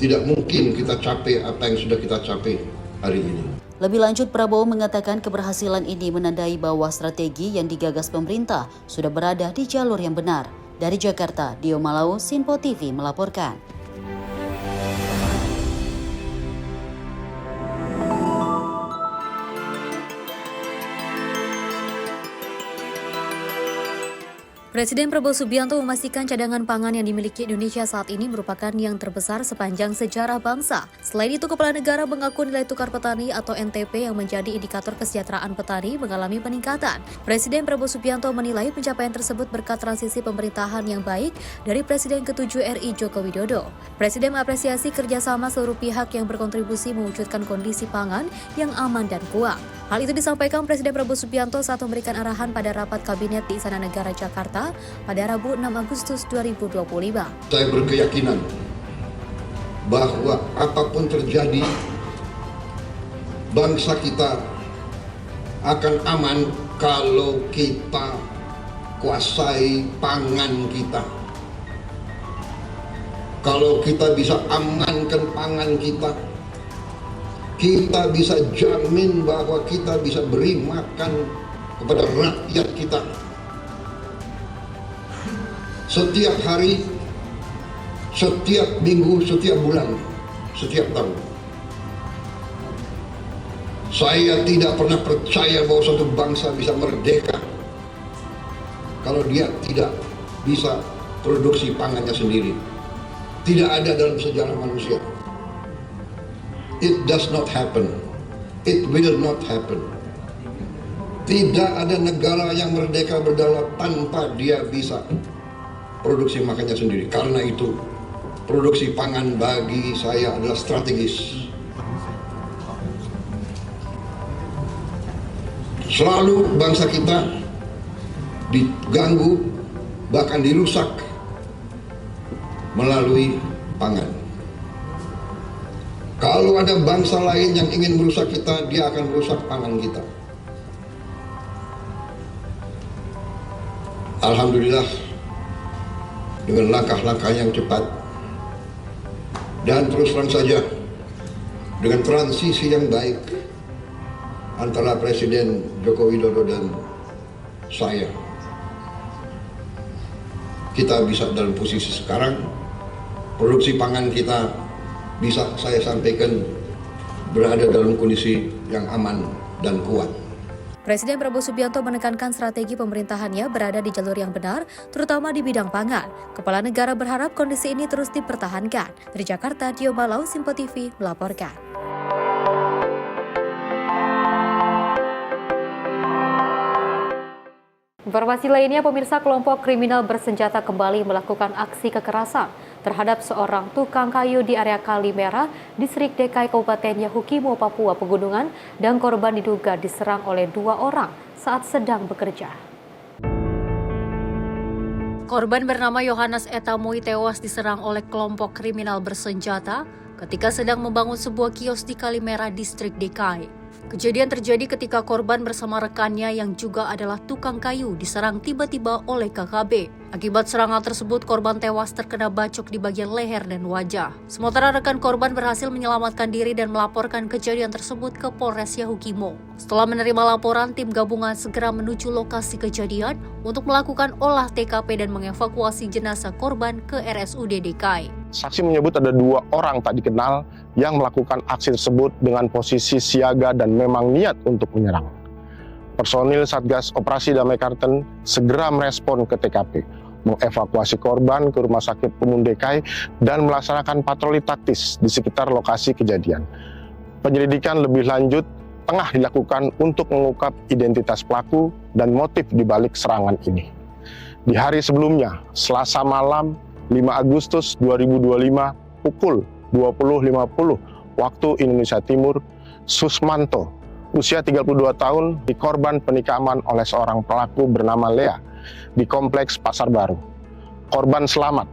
tidak mungkin kita capai apa yang sudah kita capai hari ini. Lebih lanjut, Prabowo mengatakan keberhasilan ini menandai bahwa strategi yang digagas pemerintah sudah berada di jalur yang benar. Dari Jakarta, Dio Malau, Sinpo TV melaporkan. Presiden Prabowo Subianto memastikan cadangan pangan yang dimiliki Indonesia saat ini merupakan yang terbesar sepanjang sejarah bangsa. Selain itu, Kepala Negara mengaku nilai tukar petani atau NTP yang menjadi indikator kesejahteraan petani mengalami peningkatan. Presiden Prabowo Subianto menilai pencapaian tersebut berkat transisi pemerintahan yang baik dari Presiden ke-7 RI Joko Widodo. Presiden mengapresiasi kerjasama seluruh pihak yang berkontribusi mewujudkan kondisi pangan yang aman dan kuat. Hal itu disampaikan Presiden Prabowo Subianto saat memberikan arahan pada rapat kabinet di Istana Negara Jakarta pada Rabu 6 Agustus 2025. Saya berkeyakinan bahwa apapun terjadi, bangsa kita akan aman kalau kita kuasai pangan kita. Kalau kita bisa amankan pangan kita bisa jamin bahwa kita bisa beri makan kepada rakyat kita. Setiap hari, setiap minggu, setiap bulan, setiap tahun. Saya tidak pernah percaya bahwa suatu bangsa bisa merdeka kalau dia tidak bisa produksi pangannya sendiri. Tidak ada dalam sejarah manusia. It does not happen. It will not happen. Tidak ada negara yang merdeka berdaulat tanpa dia bisa produksi makannya sendiri. Karena itu, produksi pangan bagi saya adalah strategis. Selalu bangsa kita diganggu, bahkan dirusak melalui pangan. Kalau ada bangsa lain yang ingin merusak kita, dia akan merusak pangan kita. Alhamdulillah, dengan langkah-langkah yang cepat dan terus terang saja dengan transisi yang baik antara Presiden Joko Widodo dan saya, kita bisa dalam posisi sekarang. Produksi pangan kita bisa saya sampaikan berada dalam kondisi yang aman dan kuat. Presiden Prabowo Subianto menekankan strategi pemerintahannya berada di jalur yang benar, terutama di bidang pangan. Kepala negara berharap kondisi ini terus dipertahankan. Dari Jakarta, Dio Malau, Simpo TV melaporkan. Informasi lainnya, pemirsa, kelompok kriminal bersenjata kembali melakukan aksi kekerasan terhadap seorang tukang kayu di area Kali Merah, Distrik DKI Kabupaten Yahukimo, Papua Pegunungan, dan korban diduga diserang oleh 2 orang saat sedang bekerja. Korban bernama Yohanes Etamui tewas diserang oleh kelompok kriminal bersenjata ketika sedang membangun sebuah kios di Kali Merah, Distrik DKI. Kejadian terjadi ketika korban bersama rekannya yang juga adalah tukang kayu diserang tiba-tiba oleh KKB. Akibat serangan tersebut, korban tewas terkena bacok di bagian leher dan wajah. Sementara rekan korban berhasil menyelamatkan diri dan melaporkan kejadian tersebut ke Polres Yahukimo. Setelah menerima laporan, tim gabungan segera menuju lokasi kejadian untuk melakukan olah TKP dan mengevakuasi jenazah korban ke RSUD DKI. Saksi menyebut ada 2 orang tak dikenal yang melakukan aksi tersebut dengan posisi siaga dan memang niat untuk menyerang. Personil Satgas Operasi Damai Karten segera merespon ke TKP, mengevakuasi korban ke Rumah Sakit Umum DKI dan melaksanakan patroli taktis di sekitar lokasi kejadian. Penyelidikan lebih lanjut tengah dilakukan untuk mengungkap identitas pelaku dan motif dibalik serangan ini. Di hari sebelumnya, Selasa malam 5 Agustus 2025 pukul 20.50 waktu Indonesia Timur, Susmanto, usia 32 tahun, dikorban penikaman oleh seorang pelaku bernama Lea di Kompleks Pasar Baru. Korban selamat,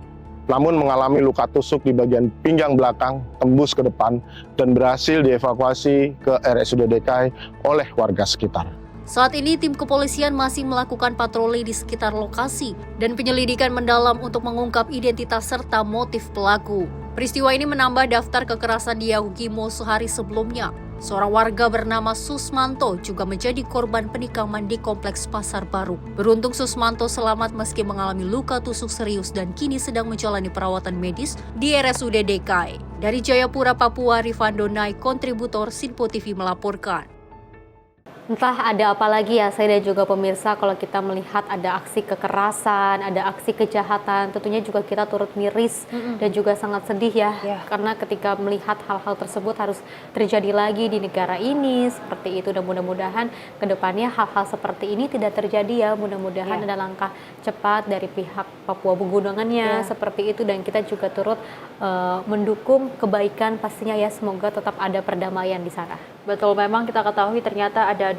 namun mengalami luka tusuk di bagian pinggang belakang, tembus ke depan, dan berhasil dievakuasi ke RSUD DKI oleh warga sekitar. Saat ini tim kepolisian masih melakukan patroli di sekitar lokasi dan penyelidikan mendalam untuk mengungkap identitas serta motif pelaku. Peristiwa ini menambah daftar kekerasan di Yahukimo sehari sebelumnya. Seorang warga bernama Susmanto juga menjadi korban penikaman di Kompleks Pasar Baru. Beruntung Susmanto selamat meski mengalami luka tusuk serius dan kini sedang menjalani perawatan medis di RSUD DKI. Dari Jayapura, Papua, Rifando Nai, kontributor Simpo TV melaporkan. Entah ada apa lagi ya, saya dan juga pemirsa, kalau kita melihat ada aksi kekerasan, ada aksi kejahatan, tentunya juga kita turut miris dan juga sangat sedih ya. Karena ketika melihat hal-hal tersebut harus terjadi lagi di negara ini, seperti itu. Dan mudah-mudahan ke depannya hal-hal seperti ini tidak terjadi ya. Mudah-mudahan ada langkah cepat dari pihak Papua Pegunungannya, seperti itu. Dan kita juga turut mendukung kebaikan pastinya ya, semoga tetap ada perdamaian di sana. Betul, memang kita ketahui ternyata ada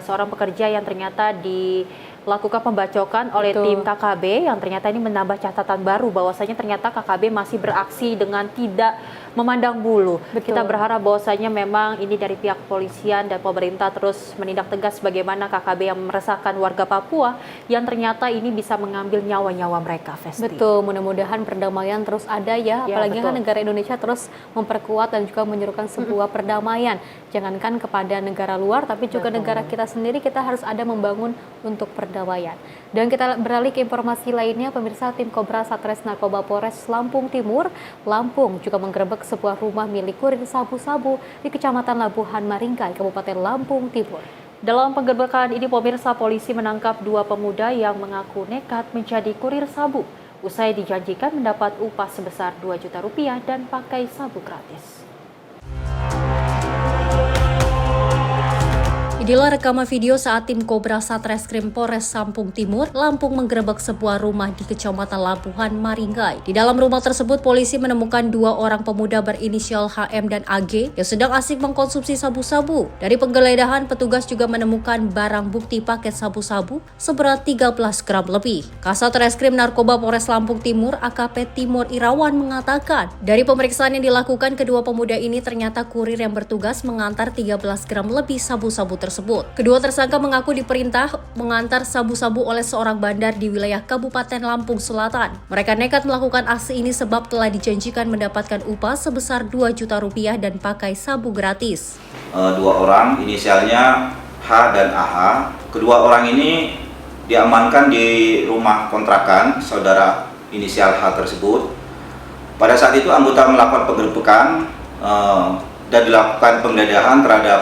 seorang pekerja yang ternyata dilakukan pembacokan oleh tim KKB, yang ternyata ini menambah catatan baru bahwasanya ternyata KKB masih beraksi dengan tidak memandang bulu. Kita berharap bahwasanya memang ini dari pihak kepolisian dan pemerintah terus menindak tegas bagaimana KKB yang meresahkan warga Papua yang ternyata ini bisa mengambil nyawa-nyawa mereka. Festi. Betul, mudah-mudahan perdamaian terus ada ya, apalagi kan negara Indonesia terus memperkuat dan juga menyerukan sebuah perdamaian. Jangankan kepada negara luar, tapi juga negara kita sendiri, kita harus ada membangun untuk perdamaian. Dan kita beralih ke informasi lainnya, pemirsa, tim Kobra Satres Narkoba Polres Lampung Timur, Lampung juga menggerebek sebuah rumah milik kurir sabu-sabu di Kecamatan Labuhan Maringkai, Kabupaten Lampung Timur. Dalam penggerbekan ini, pemirsa, polisi menangkap 2 pemuda yang mengaku nekat menjadi kurir sabu, usai dijanjikan mendapat upah sebesar Rp2 juta dan pakai sabu gratis. Inilah rekaman video saat tim Kobra Satreskrim Polres Lampung Timur, Lampung menggerebek sebuah rumah di Kecamatan Labuhan Maringkai. Di dalam rumah tersebut, polisi menemukan 2 orang pemuda berinisial HM dan AG yang sedang asik mengkonsumsi sabu-sabu. Dari penggeledahan, petugas juga menemukan barang bukti paket sabu-sabu seberat 13 gram lebih. Kasat Reskrim Narkoba Polres Lampung Timur, AKP Timur Irawan, mengatakan dari pemeriksaan yang dilakukan, kedua pemuda ini ternyata kurir yang bertugas mengantar 13 gram lebih sabu-sabu tersebut. Kedua tersangka mengaku diperintah mengantar sabu-sabu oleh seorang bandar di wilayah Kabupaten Lampung Selatan. Mereka nekat melakukan aksi ini sebab telah dijanjikan mendapatkan upah sebesar Rp2 juta dan pakai sabu gratis. 2 orang, inisialnya H dan AH. Kedua orang ini diamankan di rumah kontrakan saudara inisial H tersebut. Pada saat itu anggota melakukan penggerbekan dan dilakukan penggeledahan terhadap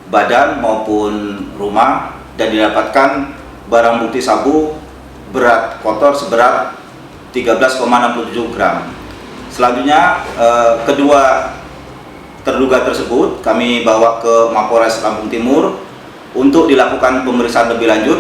badan maupun rumah dan didapatkan barang bukti sabu berat kotor seberat 13,67 gram. Selanjutnya kedua terduga tersebut kami bawa ke Mapolres Lampung Timur untuk dilakukan pemeriksaan lebih lanjut.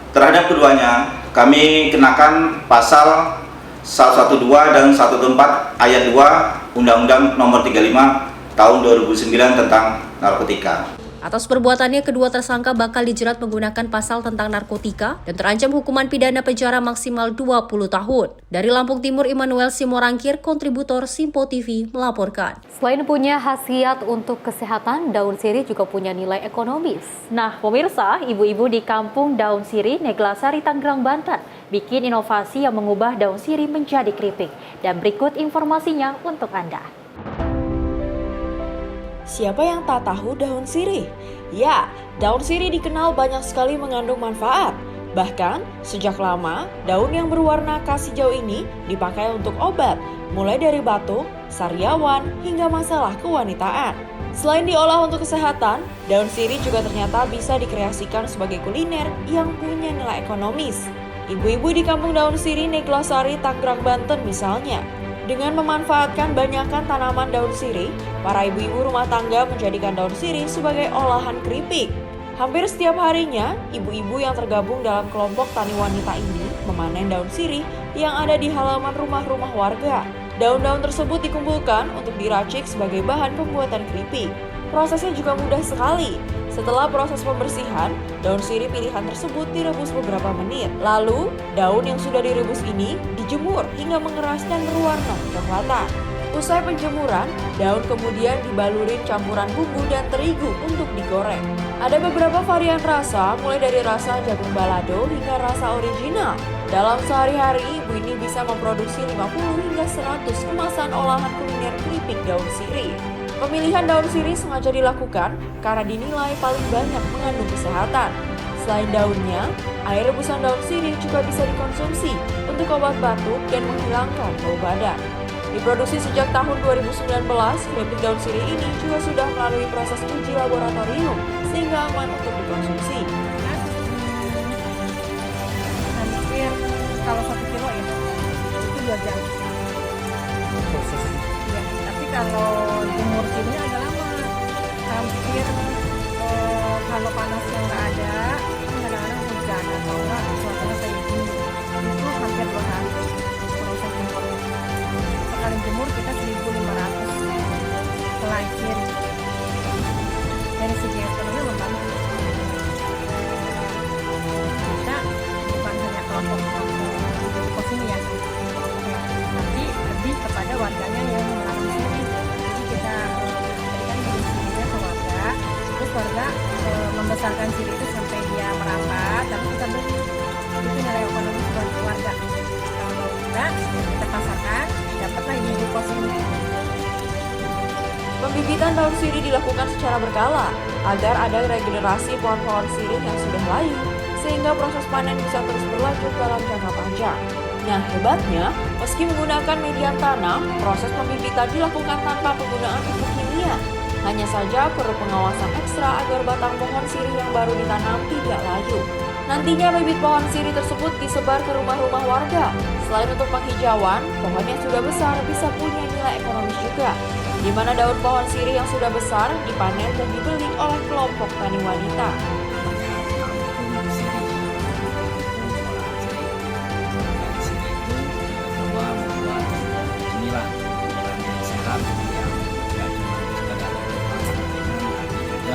Terhadap keduanya kami kenakan pasal 112 dan 114 ayat 2 Undang-Undang Nomor 35 Tahun 2009 tentang narkotika. Atas perbuatannya, kedua tersangka bakal dijerat menggunakan pasal tentang narkotika dan terancam hukuman pidana penjara maksimal 20 tahun. Dari Lampung Timur, Immanuel Simorangkir, kontributor Simpo TV, melaporkan. Selain punya khasiat untuk kesehatan, daun sirih juga punya nilai ekonomis. Nah, pemirsa, ibu-ibu di Kampung Daun Sirih, Neglasari, Tangerang, Banten, bikin inovasi yang mengubah daun sirih menjadi keripik. Dan berikut informasinya untuk Anda. Siapa yang tak tahu daun sirih? Ya, daun sirih dikenal banyak sekali mengandung manfaat. Bahkan, sejak lama, daun yang berwarna kasih hijau ini dipakai untuk obat, mulai dari batuk, sariawan, hingga masalah kewanitaan. Selain diolah untuk kesehatan, daun sirih juga ternyata bisa dikreasikan sebagai kuliner yang punya nilai ekonomis. Ibu-ibu di Kampung Daun Sirih, Neglasari, Tangerang, Banten misalnya, dengan memanfaatkan banyakan tanaman daun sirih, para ibu-ibu rumah tangga menjadikan daun sirih sebagai olahan keripik. Hampir setiap harinya, ibu-ibu yang tergabung dalam kelompok tani wanita ini memanen daun sirih yang ada di halaman rumah-rumah warga. Daun-daun tersebut dikumpulkan untuk diracik sebagai bahan pembuatan keripik. Prosesnya juga mudah sekali. Setelah proses pembersihan, daun sirih pilihan tersebut direbus beberapa menit. Lalu, daun yang sudah direbus ini dijemur hingga mengeras dan berwarna kecoklatan. Usai penjemuran, daun kemudian dibalurin campuran bumbu dan terigu untuk digoreng. Ada beberapa varian rasa, mulai dari rasa jagung balado hingga rasa original. Dalam sehari-hari, ibu ini bisa memproduksi 50 hingga 100 kemasan olahan kuliner keripik daun sirih. Pemilihan daun sirih sengaja dilakukan karena dinilai paling banyak mengandung kesehatan. Selain daunnya, air rebusan daun sirih juga bisa dikonsumsi untuk obat batuk dan menghilangkan bau badan. Diproduksi sejak tahun 2019, keripik daun sirih ini juga sudah melalui proses uji laboratorium sehingga aman untuk dikonsumsi. Hampir kalau 1 kilo ya, itu 2 jam. Ya, tapi kalau jemur ini agak lama. Hampir kalau panasnya nggak ada, kadang-kadang hujan atau enggak suasana kayak gini, itu hampir 2 hari proses jemur. Sekali jemur kita 1.500 helai sirih. Dari segi ekonomi membantu. Kita bukan hanya kelompok kos ini ya, tapi lebih kepada warganya yang menanam sirih. Jadi kita berikan sirihnya ke warga, terus warga membesarkan sirih itu sampai dia merapat, tapi kita beli. Itu nilai ekonomi buat warga. Kalau kita pasarkan, dapatlah ibu kos ini. Pembibitan daun sirih dilakukan secara berkala agar ada regenerasi pohon-pohon sirih yang sudah layu, sehingga proses panen bisa terus berlanjut dalam jangka panjang. Nah, hebatnya, meski menggunakan median tanam, proses pembibitan dilakukan tanpa penggunaan pupuk kimia. Hanya saja perlu pengawasan ekstra agar batang pohon sirih yang baru ditanam tidak layu. Nantinya bibit pohon sirih tersebut disebar ke rumah-rumah warga. Selain untuk penghijauan, pohon yang sudah besar bisa punya nilai ekonomis juga, di mana daun pohon sirih yang sudah besar dipanen dan dibeli oleh kelompok tani wanita.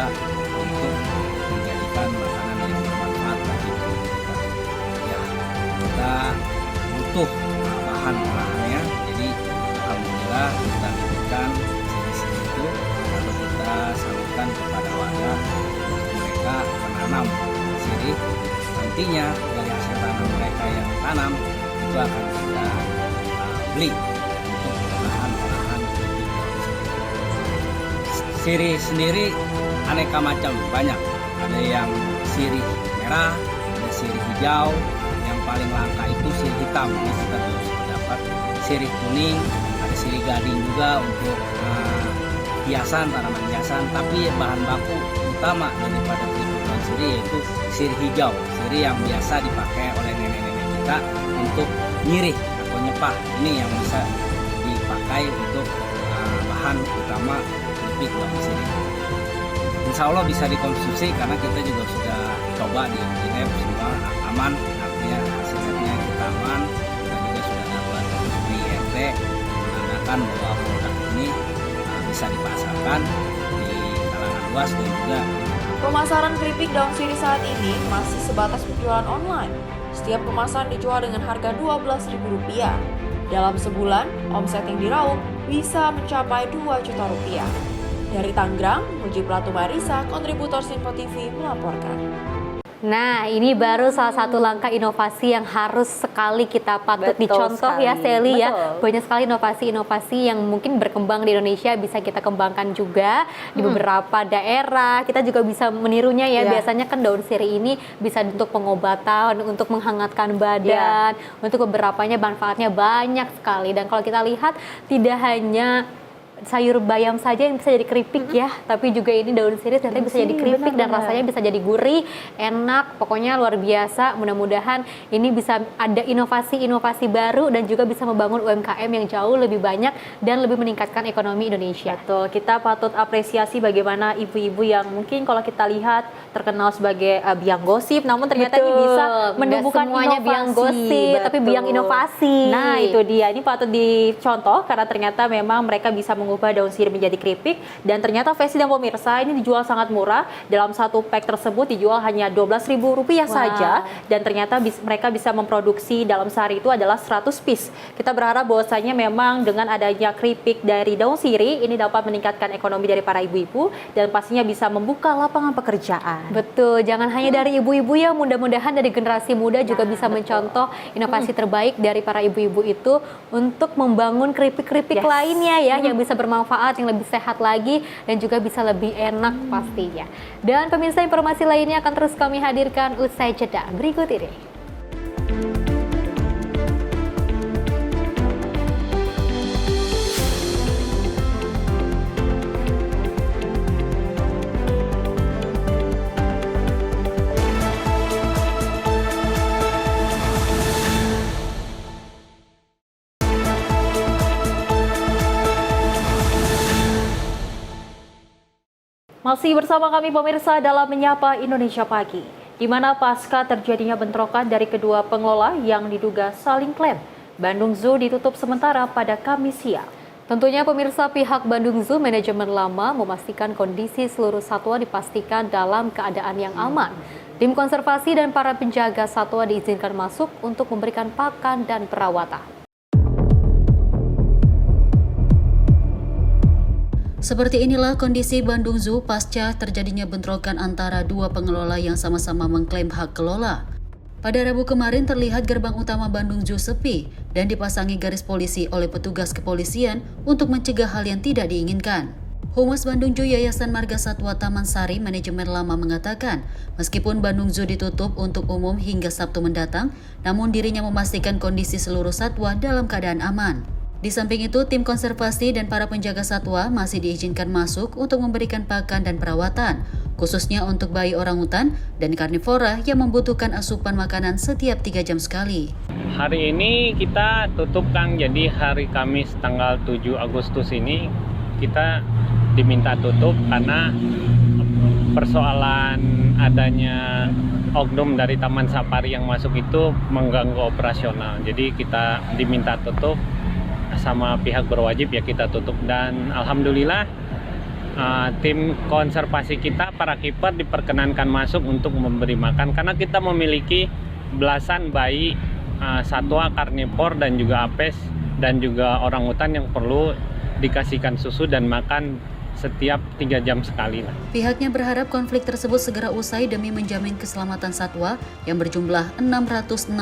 Untuk menjadikan makanan yang bermanfaat bagi tubuh kita. Ya, kita butuh bahan-bahannya. Jadi alhamdulillah kita berikan sirih itu, lalu kita salurkan kepada warga untuk mereka menanam sirih. Nantinya dari hasil tanam mereka yang tanam itu akan kita beli untuk bahan olahan sirih sendiri. Aneka macam, banyak. Ada yang sirih merah, ada sirih hijau, yang paling langka itu sirih hitam. Ini kita terus dapat sirih kuning, ada sirih gading juga untuk hiasan, tanaman hiasan. Tapi bahan baku utama daripada keripik daun sirih yaitu sirih hijau, sirih yang biasa dipakai oleh nenek-nenek kita untuk nyirih atau nyepah. Ini yang bisa dipakai untuk bahan utama keripik daun sirih. Insya Allah bisa dikonsumsi karena kita juga sudah coba di lab semua aman, artinya hasilnya kita aman. Kita juga sudah dapat di IRT menandakan bahwa produk ini bisa dipasarkan di kalangan luas dan juga Pemasaran keripik daun sirih saat ini masih sebatas penjualan online. Setiap kemasan dijual dengan harga Rp12.000. Dalam sebulan, omset yang diraup bisa mencapai Rp2 juta. Dari Tangerang, Muji Platu Marisa, kontributor Sinpo TV melaporkan. Nah, ini baru salah satu langkah inovasi yang harus sekali kita patut Betul dicontoh sekali. ya, Sally ya. Betul. Banyak sekali inovasi-inovasi yang mungkin berkembang di Indonesia bisa kita kembangkan juga di beberapa daerah. Kita juga bisa menirunya ya. Biasanya kan daun sirih ini bisa untuk pengobatan, untuk menghangatkan badan, untuk beberapanya manfaatnya banyak sekali. Dan kalau kita lihat tidak hanya sayur bayam saja yang bisa jadi keripik ya, tapi juga ini daun sirih ternyata bisa jadi keripik dan rasanya bisa jadi gurih, enak, pokoknya luar biasa. Mudah-mudahan ini bisa ada inovasi-inovasi baru dan juga bisa membangun UMKM yang jauh lebih banyak dan lebih meningkatkan ekonomi Indonesia. Betul, kita patut apresiasi bagaimana ibu-ibu yang mungkin kalau kita lihat terkenal sebagai biang gosip, namun ternyata ini bisa menumbuhkan semuanya inovasi. biang gosip, tapi biang inovasi. Nah, itu dia. Ini patut dicontoh karena ternyata memang mereka bisa mengubah daun sirih menjadi keripik dan ternyata Festi dan pemirsa ini dijual sangat murah. Dalam satu pack tersebut dijual hanya Rp12.000 saja dan ternyata mereka bisa memproduksi dalam sehari itu adalah 100 piece. Kita berharap bahwasanya memang dengan adanya keripik dari daun sirih ini dapat meningkatkan ekonomi dari para ibu-ibu dan pastinya bisa membuka lapangan pekerjaan. Betul, jangan hanya dari ibu-ibu ya, mudah-mudahan dari generasi muda juga bisa mencontoh inovasi terbaik dari para ibu-ibu itu untuk membangun keripik-keripik lainnya ya, yang bisa bermanfaat, yang lebih sehat lagi dan juga bisa lebih enak pastinya. Dan pemirsa, informasi lainnya akan terus kami hadirkan usai jeda berikut ini. Masih bersama kami pemirsa dalam Menyapa Indonesia Pagi, di mana pasca terjadinya bentrokan dari kedua pengelola yang diduga saling klaim, Bandung Zoo ditutup sementara pada Kamis siang. Tentunya pemirsa, pihak Bandung Zoo manajemen lama memastikan kondisi seluruh satwa dipastikan dalam keadaan yang aman. Tim konservasi dan para penjaga satwa diizinkan masuk untuk memberikan pakan dan perawatan. Seperti inilah kondisi Bandung Zoo pasca terjadinya bentrokan antara dua pengelola yang sama-sama mengklaim hak kelola. Pada Rabu kemarin terlihat gerbang utama Bandung Zoo sepi dan dipasangi garis polisi oleh petugas kepolisian untuk mencegah hal yang tidak diinginkan. Humas Bandung Zoo Yayasan Marga Satwa Taman Sari manajemen lama mengatakan, meskipun Bandung Zoo ditutup untuk umum hingga Sabtu mendatang, namun dirinya memastikan kondisi seluruh satwa dalam keadaan aman. Di samping itu, tim konservasi dan para penjaga satwa masih diizinkan masuk untuk memberikan pakan dan perawatan, khususnya untuk bayi orangutan dan karnivora yang membutuhkan asupan makanan setiap 3 jam sekali. Hari ini kita tutup, Kang, jadi hari Kamis tanggal 7 Agustus ini kita diminta tutup karena persoalan adanya oknum dari Taman Safari yang masuk itu mengganggu operasional. Jadi kita diminta tutup sama pihak berwajib, ya kita tutup. Dan alhamdulillah tim konservasi kita, para kiper diperkenankan masuk untuk memberi makan karena kita memiliki belasan bayi satwa karnivor dan juga apes dan juga orangutan yang perlu dikasihkan susu dan makan setiap 3 jam sekali. Pihaknya berharap konflik tersebut segera usai demi menjamin keselamatan satwa yang berjumlah 666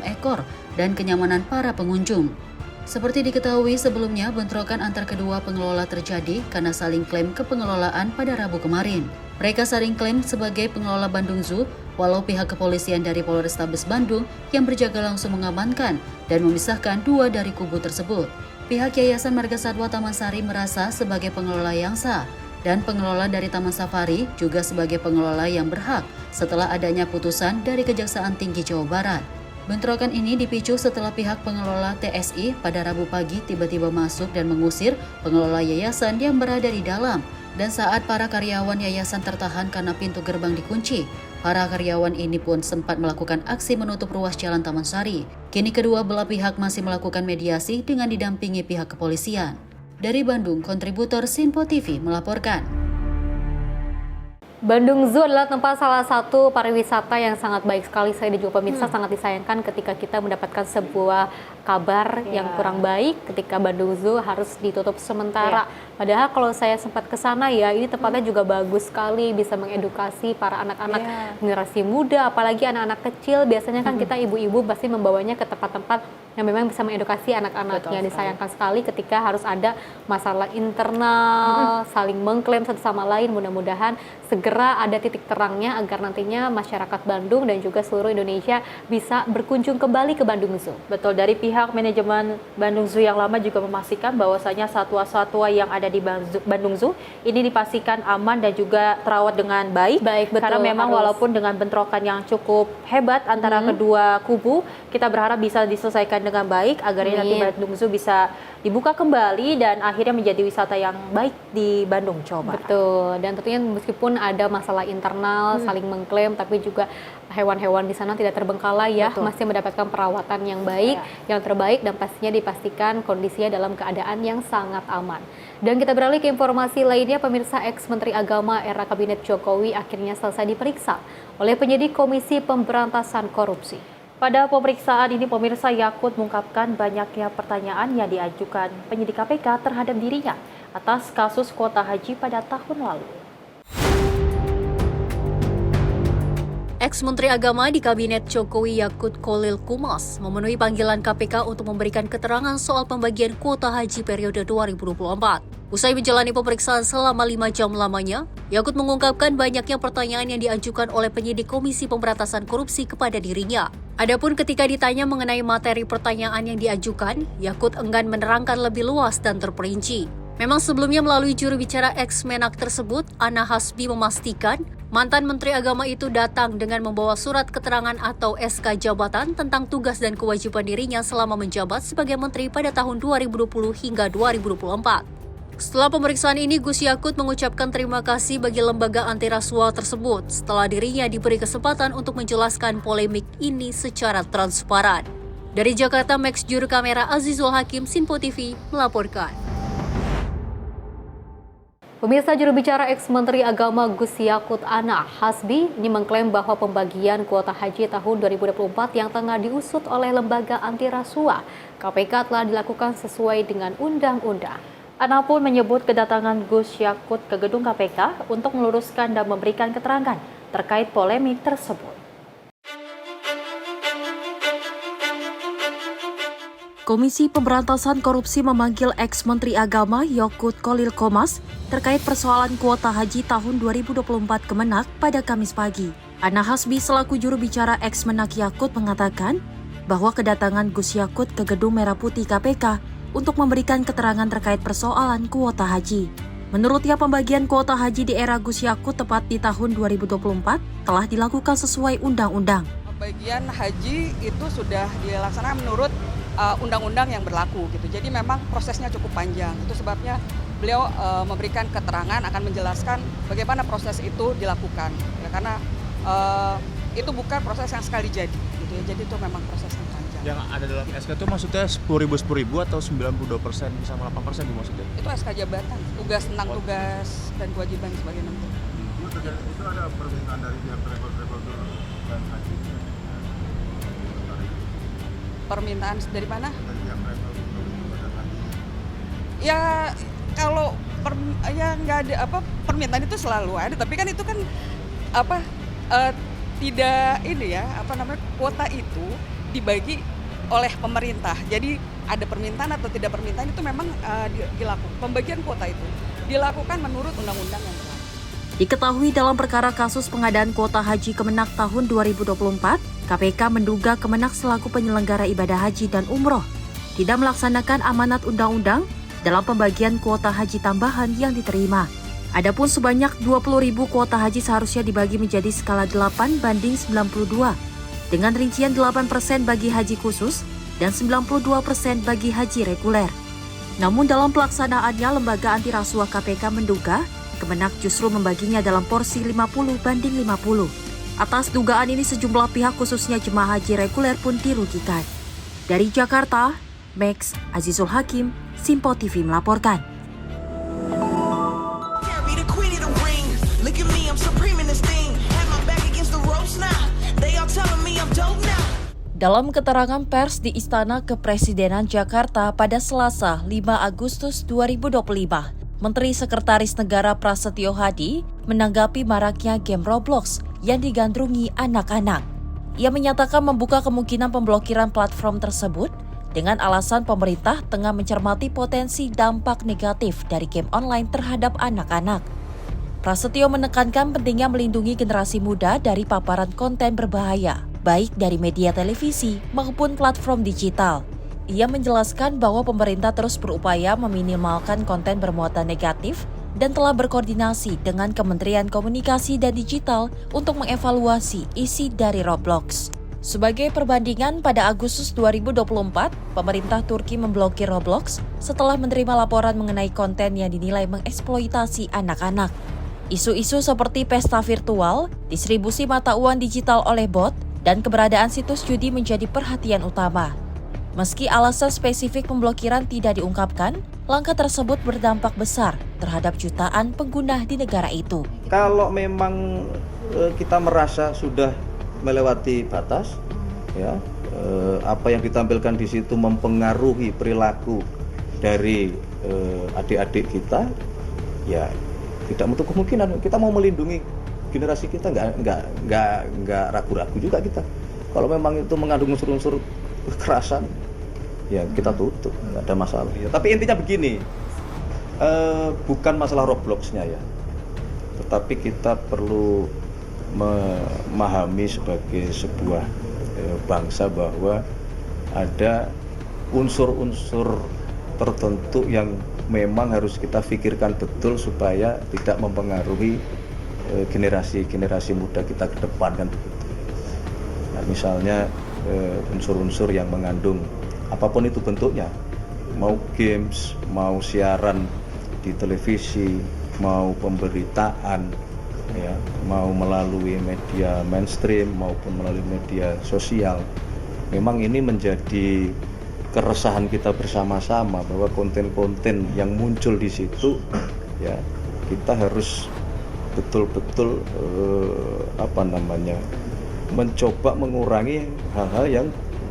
ekor dan kenyamanan para pengunjung. Seperti diketahui sebelumnya, bentrokan antar kedua pengelola terjadi karena saling klaim kepengelolaan pada Rabu kemarin. Mereka saling klaim sebagai pengelola Bandung Zoo, walau pihak kepolisian dari Polrestabes Bandung yang berjaga langsung mengamankan dan memisahkan dua dari kubu tersebut. Pihak Yayasan Marga Satwa Taman Sari merasa sebagai pengelola yang sah, dan pengelola dari Taman Safari juga sebagai pengelola yang berhak setelah adanya putusan dari Kejaksaan Tinggi Jawa Barat. Bentrokan ini dipicu setelah pihak pengelola TSI pada Rabu pagi tiba-tiba masuk dan mengusir pengelola yayasan yang berada di dalam. Dan saat para karyawan yayasan tertahan karena pintu gerbang dikunci, para karyawan ini pun sempat melakukan aksi menutup ruas Jalan Taman Sari. Kini kedua belah pihak masih melakukan mediasi dengan didampingi pihak kepolisian. Dari Bandung, kontributor Sinpo TV melaporkan. Bandung Zoo adalah tempat salah satu pariwisata yang sangat baik sekali. Saya dan juga pemirsa sangat disayangkan ketika kita mendapatkan sebuah kabar yang kurang baik ketika Bandung Zoo harus ditutup sementara. Padahal kalau saya sempat ke sana ya, ini tempatnya juga bagus sekali, bisa mengedukasi para anak-anak generasi muda, apalagi anak-anak kecil. Biasanya kan kita ibu-ibu pasti membawanya ke tempat-tempat yang memang bisa mengedukasi anak-anaknya. Disayangkan sekali ketika harus ada masalah internal, saling mengklaim satu sama lain. Mudah-mudahan segera ada titik terangnya agar nantinya masyarakat Bandung dan juga seluruh Indonesia bisa berkunjung kembali ke Bandung Zoo. Betul, dari pihak manajemen Bandung Zoo yang lama juga memastikan bahwasanya satwa-satwa yang ada di Bandung Zoo ini dipastikan aman dan juga terawat dengan baik. Betul, karena memang walaupun dengan bentrokan yang cukup hebat antara kedua kubu, kita berharap bisa diselesaikan dengan baik agar ini nanti Bandung Zoo bisa dibuka kembali dan akhirnya menjadi wisata yang baik di Bandung, Jawa Barat. Betul, dan tentunya meskipun ada masalah internal, saling mengklaim, tapi juga hewan-hewan di sana tidak terbengkalai ya, masih mendapatkan perawatan yang baik, yang terbaik, dan pastinya dipastikan kondisinya dalam keadaan yang sangat aman. Dan kita beralih ke informasi lainnya, pemirsa, ex-Menteri Agama era Kabinet Jokowi akhirnya selesai diperiksa oleh penyidik Komisi Pemberantasan Korupsi. Pada pemeriksaan ini, pemirsa, Yakut mengungkapkan banyaknya pertanyaan yang diajukan penyidik KPK terhadap dirinya atas kasus kuota haji pada tahun lalu. Ex-Menteri Agama di Kabinet Jokowi Yakut Khalil Qumas memenuhi panggilan KPK untuk memberikan keterangan soal pembagian kuota haji periode 2024. Usai menjalani pemeriksaan selama 5 jam lamanya, Yakut mengungkapkan banyaknya pertanyaan yang diajukan oleh penyidik Komisi Pemberantasan Korupsi kepada dirinya. Adapun ketika ditanya mengenai materi pertanyaan yang diajukan, Yakut enggan menerangkan lebih luas dan terperinci. Memang sebelumnya melalui juru bicara ex-Menak tersebut, Ana Hasbi memastikan mantan Menteri Agama itu datang dengan membawa surat keterangan atau SK jabatan tentang tugas dan kewajiban dirinya selama menjabat sebagai menteri pada tahun 2020 hingga 2024. Setelah pemeriksaan ini, Gus Yakut mengucapkan terima kasih bagi lembaga anti rasuah tersebut setelah dirinya diberi kesempatan untuk menjelaskan polemik ini secara transparan. Dari Jakarta, Max Juru Kamera Azizul Hakim, Sinpo TV melaporkan. Pemirsa, juru bicara ex-Menteri Agama Gus Yakut Ana Hasbi ini mengklaim bahwa pembagian kuota haji tahun 2024 yang tengah diusut oleh lembaga anti rasuah KPK telah dilakukan sesuai dengan undang-undang. Ana pun menyebut kedatangan Gus Yakut ke gedung KPK untuk meluruskan dan memberikan keterangan terkait polemik tersebut. Komisi Pemberantasan Korupsi memanggil ex-Menteri Agama Yakut Khalil Qumas terkait persoalan kuota haji tahun 2024 Kemenak pada Kamis pagi. Ana Hasbi selaku juru bicara ex-Menak Yakut mengatakan bahwa kedatangan Gus Yakut ke Gedung Merah Putih KPK untuk memberikan keterangan terkait persoalan kuota haji. Menurutnya, pembagian kuota haji di era Gus Yakut tepat di tahun 2024 telah dilakukan sesuai undang-undang. Pembagian haji itu sudah dilaksanakan menurut undang-undang yang berlaku gitu. Jadi memang prosesnya cukup panjang. Itu sebabnya beliau memberikan keterangan akan menjelaskan bagaimana proses itu dilakukan. Ya, karena itu bukan proses yang sekali jadi gitu ya. Jadi itu memang proses yang panjang. Yang ada dalam SK itu maksudnya 10.000 atau 92% sama 8% maksudnya? Itu SK jabatan, tugas tentang tugas dan kewajiban sebagai menteri. Itu ada permintaan dari pihak travel dan haji. Permintaan dari mana? Ya kalau ya nggak ada permintaan itu selalu ada, tapi kan itu kan tidak ini ya kuota itu dibagi oleh pemerintah. Jadi ada permintaan atau tidak permintaan itu memang dilakukan. Pembagian kuota itu dilakukan menurut undang-undang yang berlaku. Diketahui dalam perkara kasus pengadaan kuota haji Kemenak tahun 2024, KPK menduga Kemenak selaku penyelenggara ibadah haji dan umroh tidak melaksanakan amanat undang-undang dalam pembagian kuota haji tambahan yang diterima. Adapun sebanyak 20.000 kuota haji seharusnya dibagi menjadi skala 8 banding 92, dengan rincian 8% bagi haji khusus dan 92% bagi haji reguler. Namun dalam pelaksanaannya, Lembaga Anti Rasuah KPK menduga Kemenak justru membaginya dalam porsi 50 banding 50. Atas dugaan ini sejumlah pihak khususnya jemaah haji reguler pun dirugikan. Dari Jakarta, Max Azizul Hakim, Simpo TV melaporkan. Dalam keterangan pers di Istana Kepresidenan Jakarta pada Selasa 5 Agustus 2025, Menteri Sekretaris Negara Prasetyo Hadi menanggapi maraknya game Roblox yang digandrungi anak-anak. Ia menyatakan membuka kemungkinan pemblokiran platform tersebut dengan alasan pemerintah tengah mencermati potensi dampak negatif dari game online terhadap anak-anak. Prasetyo menekankan pentingnya melindungi generasi muda dari paparan konten berbahaya, baik dari media televisi maupun platform digital. Ia menjelaskan bahwa pemerintah terus berupaya meminimalkan konten bermuatan negatif dan telah berkoordinasi dengan Kementerian Komunikasi dan Digital untuk mengevaluasi isi dari Roblox. Sebagai perbandingan, pada Agustus 2024, pemerintah Turki memblokir Roblox setelah menerima laporan mengenai konten yang dinilai mengeksploitasi anak-anak. Isu-isu seperti pesta virtual, distribusi mata uang digital oleh bot, dan keberadaan situs judi menjadi perhatian utama. Meski alasan spesifik pemblokiran tidak diungkapkan, langkah tersebut berdampak besar terhadap jutaan pengguna di negara itu. Kalau memang kita merasa sudah melewati batas, ya, apa yang ditampilkan di situ mempengaruhi perilaku dari adik-adik kita, ya tidak menutup kemungkinan kita mau melindungi generasi kita, nggak ragu-ragu juga kita. Kalau memang itu mengandung unsur-unsur kekerasan, ya kita tutup, nggak ada masalah. Ya, tapi intinya begini, bukan masalah Roblox-nya ya, tetapi kita perlu memahami sebagai sebuah bangsa bahwa ada unsur-unsur tertentu yang memang harus kita pikirkan betul supaya tidak mempengaruhi generasi muda kita ke depan, kan begitu. Nah, misalnya unsur-unsur yang mengandung apapun itu bentuknya, mau games, mau siaran di televisi, mau pemberitaan, ya, mau melalui media mainstream maupun melalui media sosial. Memang ini menjadi keresahan kita bersama-sama bahwa konten-konten yang muncul di situ, ya, kita harus betul-betul mencoba mengurangi hal-hal yang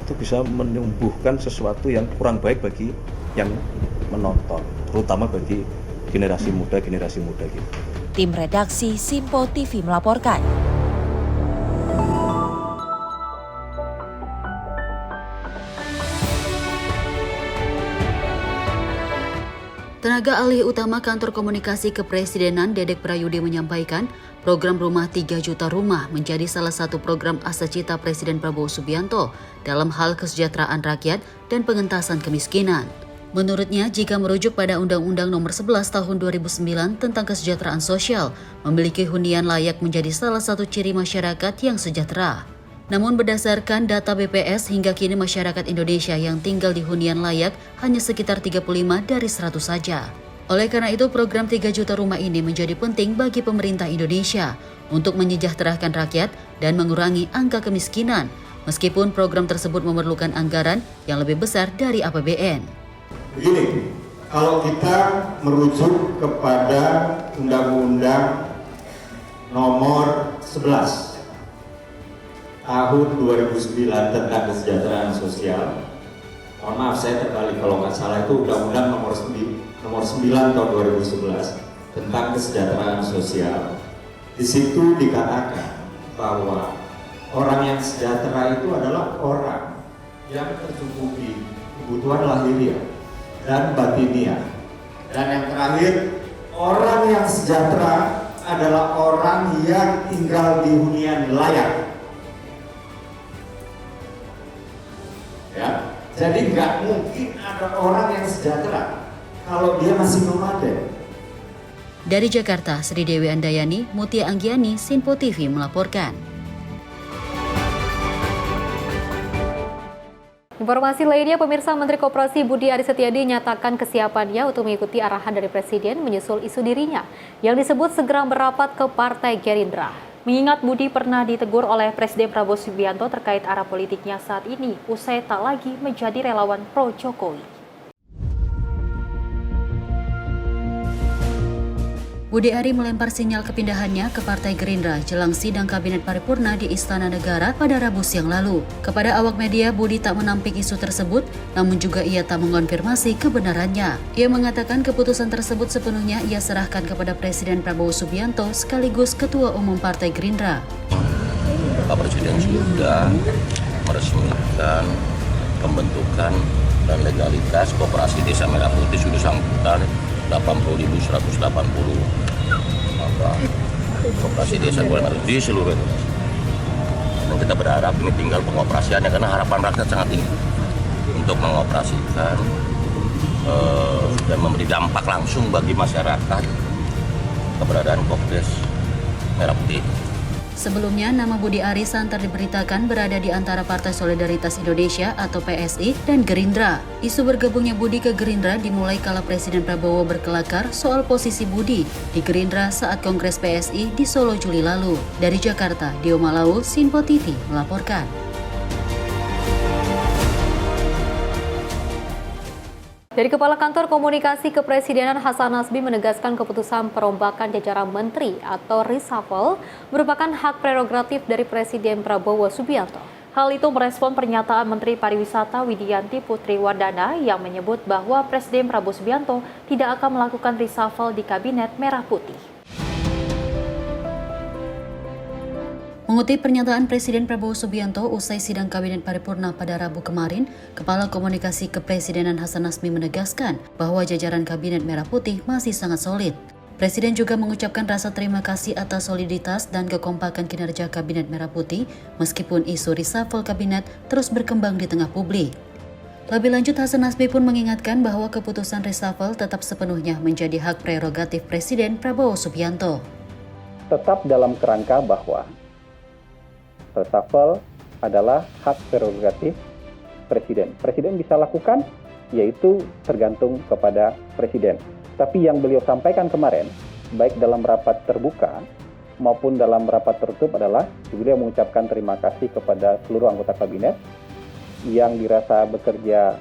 itu bisa menumbuhkan sesuatu yang kurang baik bagi yang menonton, terutama bagi generasi muda gitu. Tim redaksi Simpo TV melaporkan. Tenaga ahli utama Kantor Komunikasi Kepresidenan Dedek Prayudi menyampaikan, program Rumah 3 Juta Rumah menjadi salah satu program asa cita Presiden Prabowo Subianto dalam hal kesejahteraan rakyat dan pengentasan kemiskinan. Menurutnya, jika merujuk pada Undang-Undang Nomor 11 Tahun 2009 tentang kesejahteraan sosial, memiliki hunian layak menjadi salah satu ciri masyarakat yang sejahtera. Namun berdasarkan data BPS, hingga kini masyarakat Indonesia yang tinggal di hunian layak hanya sekitar 35 dari 100 saja. Oleh karena itu, program 3 juta rumah ini menjadi penting bagi pemerintah Indonesia untuk menyejahterakan rakyat dan mengurangi angka kemiskinan, meskipun program tersebut memerlukan anggaran yang lebih besar dari APBN. Begini, kalau kita merujuk kepada Undang-Undang Nomor 11 Tahun 2009 tentang kesejahteraan sosial, mohon maaf saya terbalik kalau nggak salah, itu Undang-Undang Nomor 9 Tahun 2011 tentang kesejahteraan sosial. Di situ dikatakan bahwa orang yang sejahtera itu adalah orang yang tercukupi kebutuhan lahiriah dan batiniah. Dan yang terakhir, orang yang sejahtera adalah orang yang tinggal di hunian layak. Ya, jadi nggak mungkin ada orang yang sejahtera kalau dia masih nomaden. Dari Jakarta, Sri Dewi Andayani, Mutia Anggiani, Sinpo TV melaporkan. Informasi lainnya, pemirsa, Menteri Koperasi Budi Aris Setiadi nyatakan kesiapannya untuk mengikuti arahan dari Presiden menyusul isu dirinya yang disebut segera merapat ke Partai Gerindra. Mengingat Budi pernah ditegur oleh Presiden Prabowo Subianto terkait arah politiknya saat ini, usai tak lagi menjadi relawan pro Jokowi. Budi Ari melempar sinyal kepindahannya ke Partai Gerindra jelang sidang Kabinet Paripurna di Istana Negara pada Rabu siang lalu. Kepada awak media, Budi tak menampik isu tersebut, namun juga ia tak mengonfirmasi kebenarannya. Ia mengatakan keputusan tersebut sepenuhnya ia serahkan kepada Presiden Prabowo Subianto sekaligus Ketua Umum Partai Gerindra. Pak Presiden sudah meresmikan pembentukan dan legalitas Koperasi Desa Merah Putih sudah sambutan 80.180 koperasi desa di seluruh Indonesia. Dan kita berharap ini tinggal pengoperasiannya karena harapan rakyat sangat tinggi untuk mengoperasikan dan memberi dampak langsung bagi masyarakat keberadaan Kopdes Merah Putih. Sebelumnya, nama Budi Ari santer diberitakan berada di antara Partai Solidaritas Indonesia atau PSI dan Gerindra. Isu bergabungnya Budi ke Gerindra dimulai kala Presiden Prabowo berkelakar soal posisi Budi di Gerindra saat Kongres PSI di Solo Juli lalu. Dari Jakarta, Dio Malau, Sinpo TV melaporkan. Dari Kepala Kantor Komunikasi Kepresidenan Hasan Nasbi menegaskan keputusan perombakan jajaran menteri atau reshuffle merupakan hak prerogatif dari Presiden Prabowo Subianto. Hal itu merespon pernyataan Menteri Pariwisata Widianti Putri Wardana yang menyebut bahwa Presiden Prabowo Subianto tidak akan melakukan reshuffle di Kabinet Merah Putih. Mengutip pernyataan Presiden Prabowo Subianto usai sidang Kabinet Paripurna pada Rabu kemarin, Kepala Komunikasi Kepresidenan Hasan Nasbi menegaskan bahwa jajaran Kabinet Merah Putih masih sangat solid. Presiden juga mengucapkan rasa terima kasih atas soliditas dan kekompakan kinerja Kabinet Merah Putih meskipun isu reshuffle kabinet terus berkembang di tengah publik. Lebih lanjut, Hasan Nasbi pun mengingatkan bahwa keputusan reshuffle tetap sepenuhnya menjadi hak prerogatif Presiden Prabowo Subianto. Tetap dalam kerangka bahwa reshuffle adalah hak prerogatif Presiden. Presiden bisa lakukan, yaitu tergantung kepada Presiden. Tapi yang beliau sampaikan kemarin, baik dalam rapat terbuka maupun dalam rapat tertutup adalah beliau mengucapkan terima kasih kepada seluruh anggota kabinet yang dirasa bekerja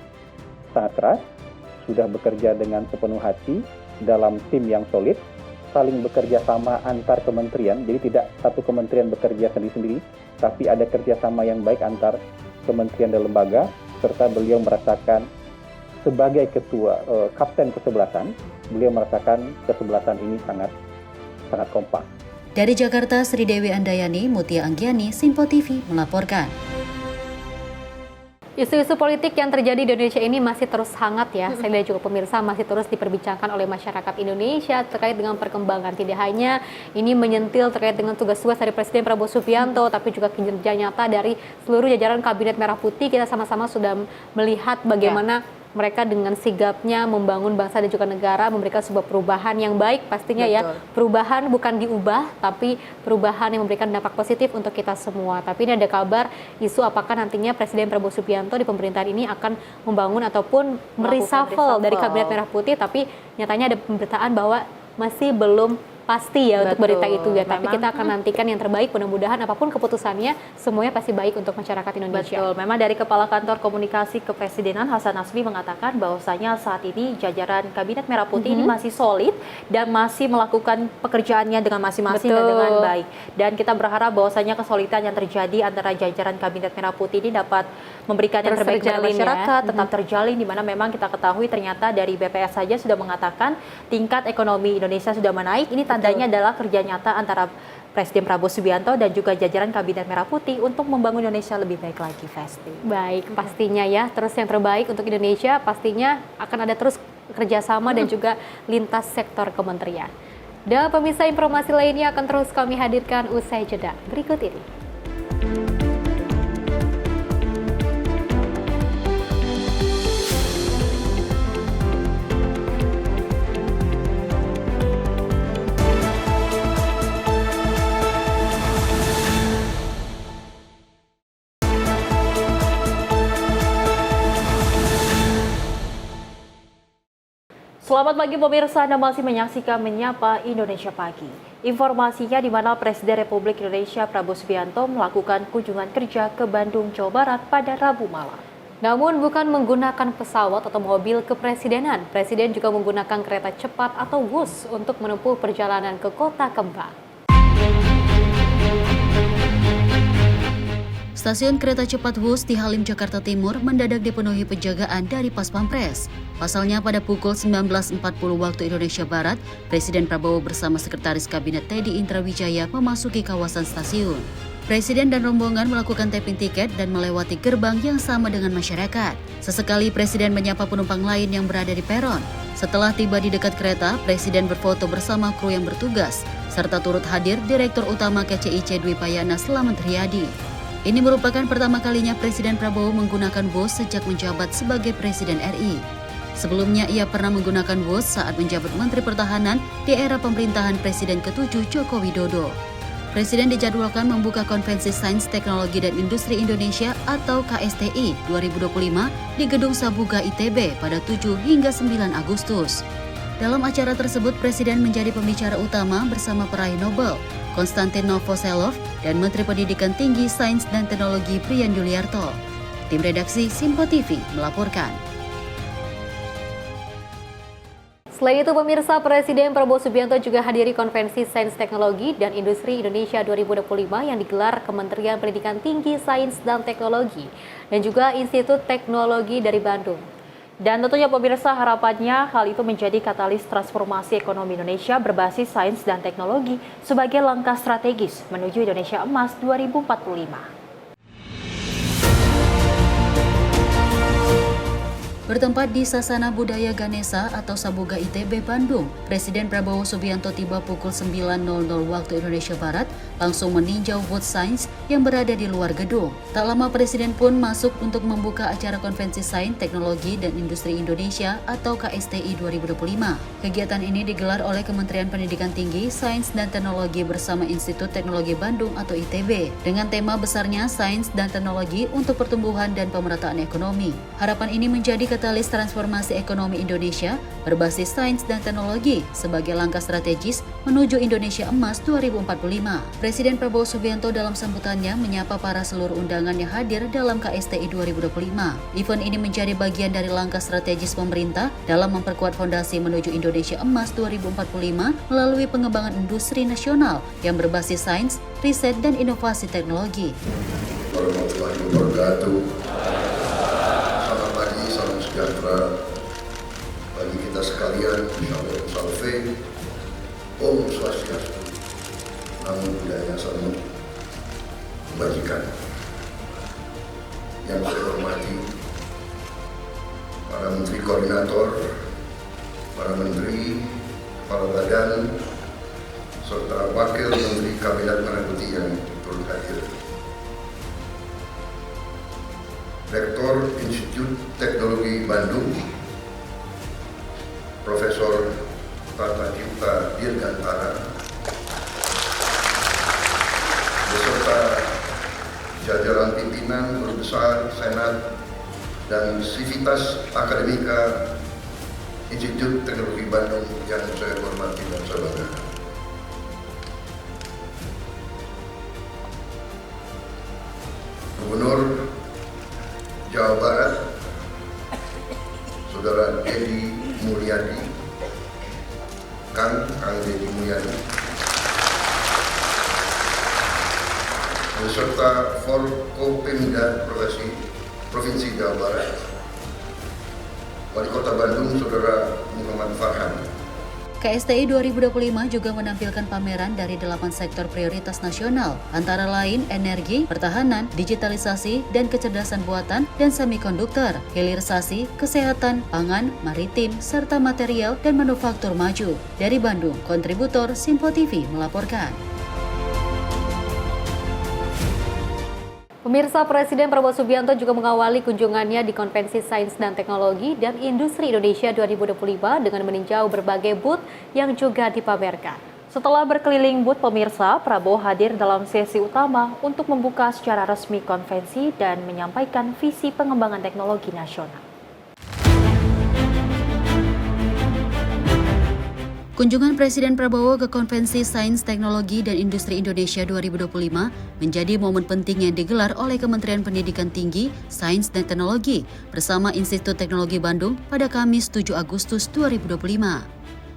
sangat keras, sudah bekerja dengan sepenuh hati dalam tim yang solid, saling bekerja sama antar kementerian, jadi tidak satu kementerian bekerja sendiri-sendiri, tapi ada kerjasama yang baik antar kementerian dan lembaga, serta beliau merasakan sebagai ketua kapten kesebelasan, beliau merasakan kesebelasan ini sangat kompak. Dari Jakarta, Sri Dewi Andayani, Mutia Anggiani, Sinpo TV melaporkan. Isu-isu politik yang terjadi di Indonesia ini masih terus hangat ya. Saya dan juga pemirsa masih terus diperbincangkan oleh masyarakat Indonesia terkait dengan perkembangan. Tidak hanya ini menyentil terkait dengan tugas-tugas dari Presiden Prabowo Subianto, tapi juga kinerja nyata dari seluruh jajaran Kabinet Merah Putih. Kita sama-sama sudah melihat bagaimana mereka dengan sigapnya membangun bangsa dan juga negara, memberikan sebuah perubahan yang baik pastinya. Betul. Ya. Perubahan bukan diubah, tapi perubahan yang memberikan dampak positif untuk kita semua. Tapi ini ada kabar isu apakah nantinya Presiden Prabowo Subianto di pemerintahan ini akan membangun ataupun mereshuffle dari Kabinet Merah Putih, tapi nyatanya ada pemberitaan bahwa masih belum pasti ya. Betul. Untuk berita itu ya. Tapi kita akan nantikan yang terbaik, mudah-mudahan apapun keputusannya semuanya pasti baik untuk masyarakat Indonesia. Betul. Memang dari Kepala Kantor Komunikasi Kepresidenan Hasan Nasbi mengatakan bahwasanya saat ini jajaran Kabinet Merah Putih ini masih solid dan masih melakukan pekerjaannya dengan masing-masing dan dengan baik. Dan kita berharap bahwasanya kesulitan yang terjadi antara jajaran Kabinet Merah Putih ini dapat memberikan yang terbaik kepada masyarakat, tetap terjalin, di mana memang kita ketahui ternyata dari BPS saja sudah mengatakan tingkat ekonomi Indonesia sudah menaik. Ini tandanya adalah kerja nyata antara Presiden Prabowo Subianto dan juga jajaran Kabinet Merah Putih untuk membangun Indonesia lebih baik lagi, Festi. Baik, pastinya ya, terus yang terbaik untuk Indonesia pastinya akan ada terus kerjasama dan juga lintas sektor kementerian. Dan pemirsa, informasi lainnya akan terus kami hadirkan usai jeda berikut ini. Selamat pagi pemirsa, Anda masih menyaksikan Menyapa Indonesia Pagi. Informasinya di mana Presiden Republik Indonesia Prabowo Subianto melakukan kunjungan kerja ke Bandung, Jawa Barat pada Rabu malam. Namun bukan menggunakan pesawat atau mobil kepresidenan, Presiden juga menggunakan kereta cepat atau WUS untuk menempuh perjalanan ke Kota Kembang. Stasiun kereta cepat WUS di Halim, Jakarta Timur mendadak dipenuhi penjagaan dari Pas Pampres. Pasalnya pada pukul 19.40 waktu Indonesia Barat, Presiden Prabowo bersama Sekretaris Kabinet Teddy Indrawijaya memasuki kawasan stasiun. Presiden dan rombongan melakukan tapping tiket dan melewati gerbang yang sama dengan masyarakat. Sesekali Presiden menyapa penumpang lain yang berada di peron. Setelah tiba di dekat kereta, Presiden berfoto bersama kru yang bertugas, serta turut hadir Direktur Utama KCIC Dwi Payana Slamet Riyadi. Ini merupakan pertama kalinya Presiden Prabowo menggunakan WUS sejak menjabat sebagai Presiden RI. Sebelumnya ia pernah menggunakan WUS saat menjabat Menteri Pertahanan di era pemerintahan Presiden ke-7 Joko Widodo. Presiden dijadwalkan membuka Konvensi Sains, Teknologi dan Industri Indonesia atau KSTI 2025 di Gedung Sabuga ITB pada 7 hingga 9 Agustus. Dalam acara tersebut, Presiden menjadi pembicara utama bersama peraih Nobel, Konstantin Novoselov, dan Menteri Pendidikan Tinggi, Sains dan Teknologi Brian Yuliarto. Tim redaksi Simpo TV melaporkan. Selain itu, pemirsa, Presiden Prabowo Subianto juga hadiri Konvensi Sains Teknologi dan Industri Indonesia 2025 yang digelar Kementerian Pendidikan Tinggi, Sains dan Teknologi dan juga Institut Teknologi dari Bandung. Dan tentunya pemirsa, harapannya hal itu menjadi katalis transformasi ekonomi Indonesia berbasis sains dan teknologi sebagai langkah strategis menuju Indonesia Emas 2045. Bertempat di Sasana Budaya Ganesa atau Sabuga ITB Bandung, Presiden Prabowo Subianto tiba pukul 9.00 waktu Indonesia Barat, langsung meninjau booth sains yang berada di luar gedung. Tak lama Presiden pun masuk untuk membuka acara Konvensi Sains, Teknologi dan Industri Indonesia atau KSTI 2025. Kegiatan ini digelar oleh Kementerian Pendidikan Tinggi, Sains dan Teknologi bersama Institut Teknologi Bandung atau ITB, dengan tema besarnya Sains dan Teknologi untuk Pertumbuhan dan Pemerataan Ekonomi. Harapan ini menjadi katalis transformasi ekonomi Indonesia berbasis sains dan teknologi sebagai langkah strategis menuju Indonesia Emas 2045. Presiden Prabowo Subianto dalam sambutannya menyapa para seluruh undangan yang hadir dalam KSTI 2025. Event ini menjadi bagian dari langkah strategis pemerintah dalam memperkuat fondasi menuju Indonesia Emas 2045 melalui pengembangan industri nasional yang berbasis sains, riset, dan inovasi teknologi. Warahmatullahi wabarakatuh. Sejahtera bagi kita sekalian, Salam Salve, Om Swastiastu, Namo Buddhaya, Salam Kebajikan. Yang saya hormati para Menteri Koordinator, para Menteri, para Badan, serta Wakil Menteri Kabinet Merah Putih yang turut hadir. Rektor Institut Teknologi Bandung, Profesor Tata Cipta Dirgantara, beserta jajaran pimpinan, guru besar, senat, dan sivitas akademika Institut Teknologi Bandung yang saya hormati dan saya banggakan. Gubernur Jawa Barat, Saudara Deddy Mulyadi, Kang Deddy Mulyadi, beserta Forkopimda Provinsi Jawa Barat, Wali Kota Bandung, Saudara Muhammad Farhan. KSTI 2025 juga menampilkan pameran dari 8 sektor prioritas nasional, antara lain energi, pertahanan, digitalisasi, dan kecerdasan buatan, dan semikonduktor, hilirisasi, kesehatan, pangan, maritim, serta material dan manufaktur maju. Dari Bandung, kontributor Simpo TV melaporkan. Pemirsa, Presiden Prabowo Subianto juga mengawali kunjungannya di Konvensi Sains dan Teknologi dan Industri Indonesia 2025 dengan meninjau berbagai booth yang juga dipamerkan. Setelah berkeliling booth, pemirsa, Prabowo hadir dalam sesi utama untuk membuka secara resmi konvensi dan menyampaikan visi pengembangan teknologi nasional. Kunjungan Presiden Prabowo ke Konvensi Sains, Teknologi, dan Industri Indonesia 2025 menjadi momen penting yang digelar oleh Kementerian Pendidikan Tinggi, Sains, dan Teknologi bersama Institut Teknologi Bandung pada Kamis 7 Agustus 2025.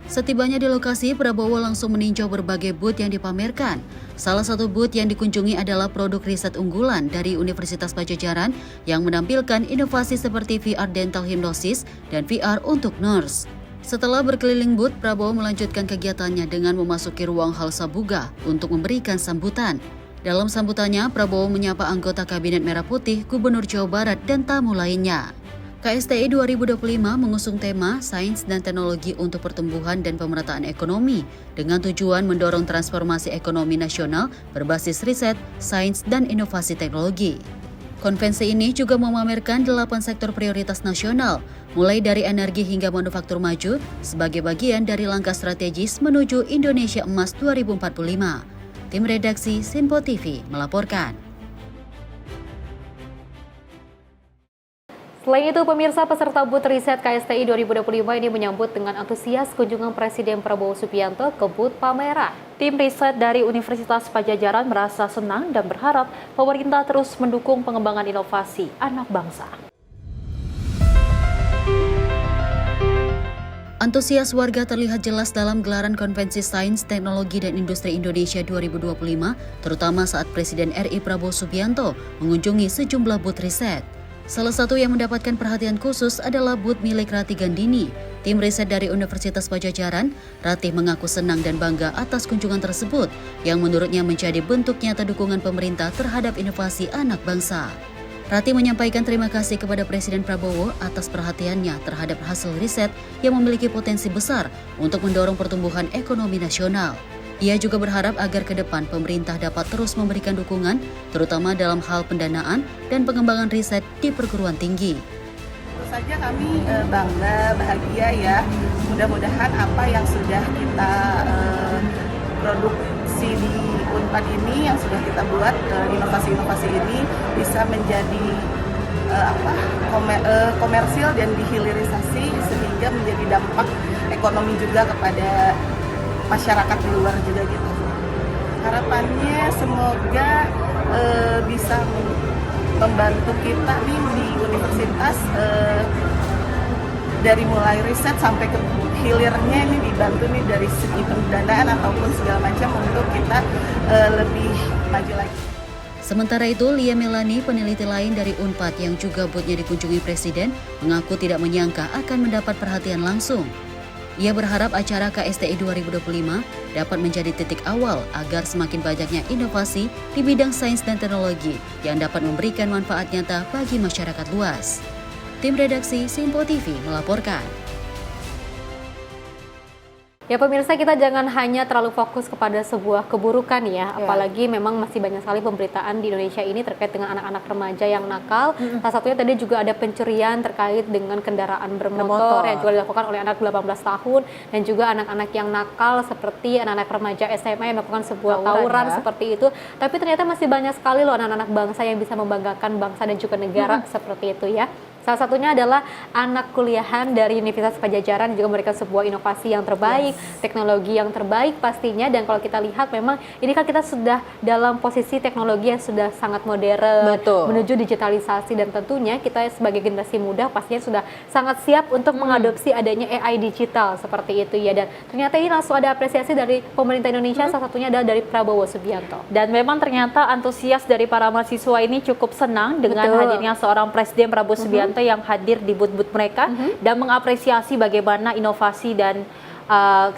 Setibanya di lokasi, Prabowo langsung meninjau berbagai booth yang dipamerkan. Salah satu booth yang dikunjungi adalah produk riset unggulan dari Universitas Padjadjaran yang menampilkan inovasi seperti VR dental hipnosis dan VR untuk nurse. Setelah berkeliling booth, Prabowo melanjutkan kegiatannya dengan memasuki ruang Hal Sabuga untuk memberikan sambutan. Dalam sambutannya, Prabowo menyapa anggota Kabinet Merah Putih, Gubernur Jawa Barat, dan tamu lainnya. KSTI 2025 mengusung tema Sains dan Teknologi untuk Pertumbuhan dan Pemerataan Ekonomi dengan tujuan mendorong transformasi ekonomi nasional berbasis riset, sains, dan inovasi teknologi. Konvensi ini juga memamerkan 8 sektor prioritas nasional, mulai dari energi hingga manufaktur maju, sebagai bagian dari langkah strategis menuju Indonesia Emas 2045. Tim redaksi Simpo TV melaporkan. Selain itu, pemirsa, peserta booth riset KSTI 2025 ini menyambut dengan antusias kunjungan Presiden Prabowo Subianto ke booth pameran. Tim riset dari Universitas Padjadjaran merasa senang dan berharap pemerintah terus mendukung pengembangan inovasi anak bangsa. Antusias warga terlihat jelas dalam gelaran Konvensi Sains, Teknologi, dan Industri Indonesia 2025, terutama saat Presiden RI Prabowo Subianto mengunjungi sejumlah booth riset. Salah satu yang mendapatkan perhatian khusus adalah booth milik Ratih Gandini. Tim riset dari Universitas Padjadjaran, Ratih mengaku senang dan bangga atas kunjungan tersebut, yang menurutnya menjadi bentuk nyata dukungan pemerintah terhadap inovasi anak bangsa. Ratih menyampaikan terima kasih kepada Presiden Prabowo atas perhatiannya terhadap hasil riset yang memiliki potensi besar untuk mendorong pertumbuhan ekonomi nasional. Ia juga berharap agar ke depan pemerintah dapat terus memberikan dukungan, terutama dalam hal pendanaan dan pengembangan riset di perguruan tinggi. Tentu saja kami bangga, bahagia ya. Mudah-mudahan apa yang sudah kita produksi di Unpad ini, yang sudah kita buat, inovasi-inovasi ini bisa menjadi komersil dan dihilirisasi sehingga menjadi dampak ekonomi juga kepada masyarakat di luar juga gitu. Harapannya semoga bisa membantu kita nih di universitas dari mulai riset sampai ke hilirnya ini dibantu nih dari segi pendanaan ataupun segala macam untuk kita lebih maju lagi. Sementara itu, Lia Melani, peneliti lain dari Unpad yang juga booth-nya dikunjungi Presiden, mengaku tidak menyangka akan mendapat perhatian langsung. Ia berharap acara KSTI 2025 dapat menjadi titik awal agar semakin banyaknya inovasi di bidang sains dan teknologi yang dapat memberikan manfaat nyata bagi masyarakat luas. Tim redaksi Simpo TV melaporkan. Ya pemirsa, kita jangan hanya terlalu fokus kepada sebuah keburukan ya, apalagi memang masih banyak sekali pemberitaan di Indonesia ini terkait dengan anak-anak remaja yang nakal. Salah satunya tadi juga ada pencurian terkait dengan kendaraan bermotor yang juga dilakukan oleh anak 18 tahun dan juga anak-anak yang nakal seperti anak-anak remaja SMA yang melakukan sebuah tawuran seperti itu. Tapi ternyata masih banyak sekali loh anak-anak bangsa yang bisa membanggakan bangsa dan juga negara seperti itu ya. Salah satunya adalah anak kuliahan dari Universitas Padjadjaran juga memberikan sebuah inovasi yang terbaik, teknologi yang terbaik pastinya. Dan kalau kita lihat memang ini kan kita sudah dalam posisi teknologi yang sudah sangat modern, menuju digitalisasi, dan tentunya kita sebagai generasi muda pastinya sudah sangat siap untuk mengadopsi adanya AI digital seperti itu ya. Dan ternyata ini langsung ada apresiasi dari pemerintah Indonesia, salah satunya adalah dari Prabowo Subianto. Dan memang ternyata antusias dari para mahasiswa ini cukup senang dengan hadirnya seorang Presiden Prabowo Subianto yang hadir di booth-booth mereka dan mengapresiasi bagaimana inovasi dan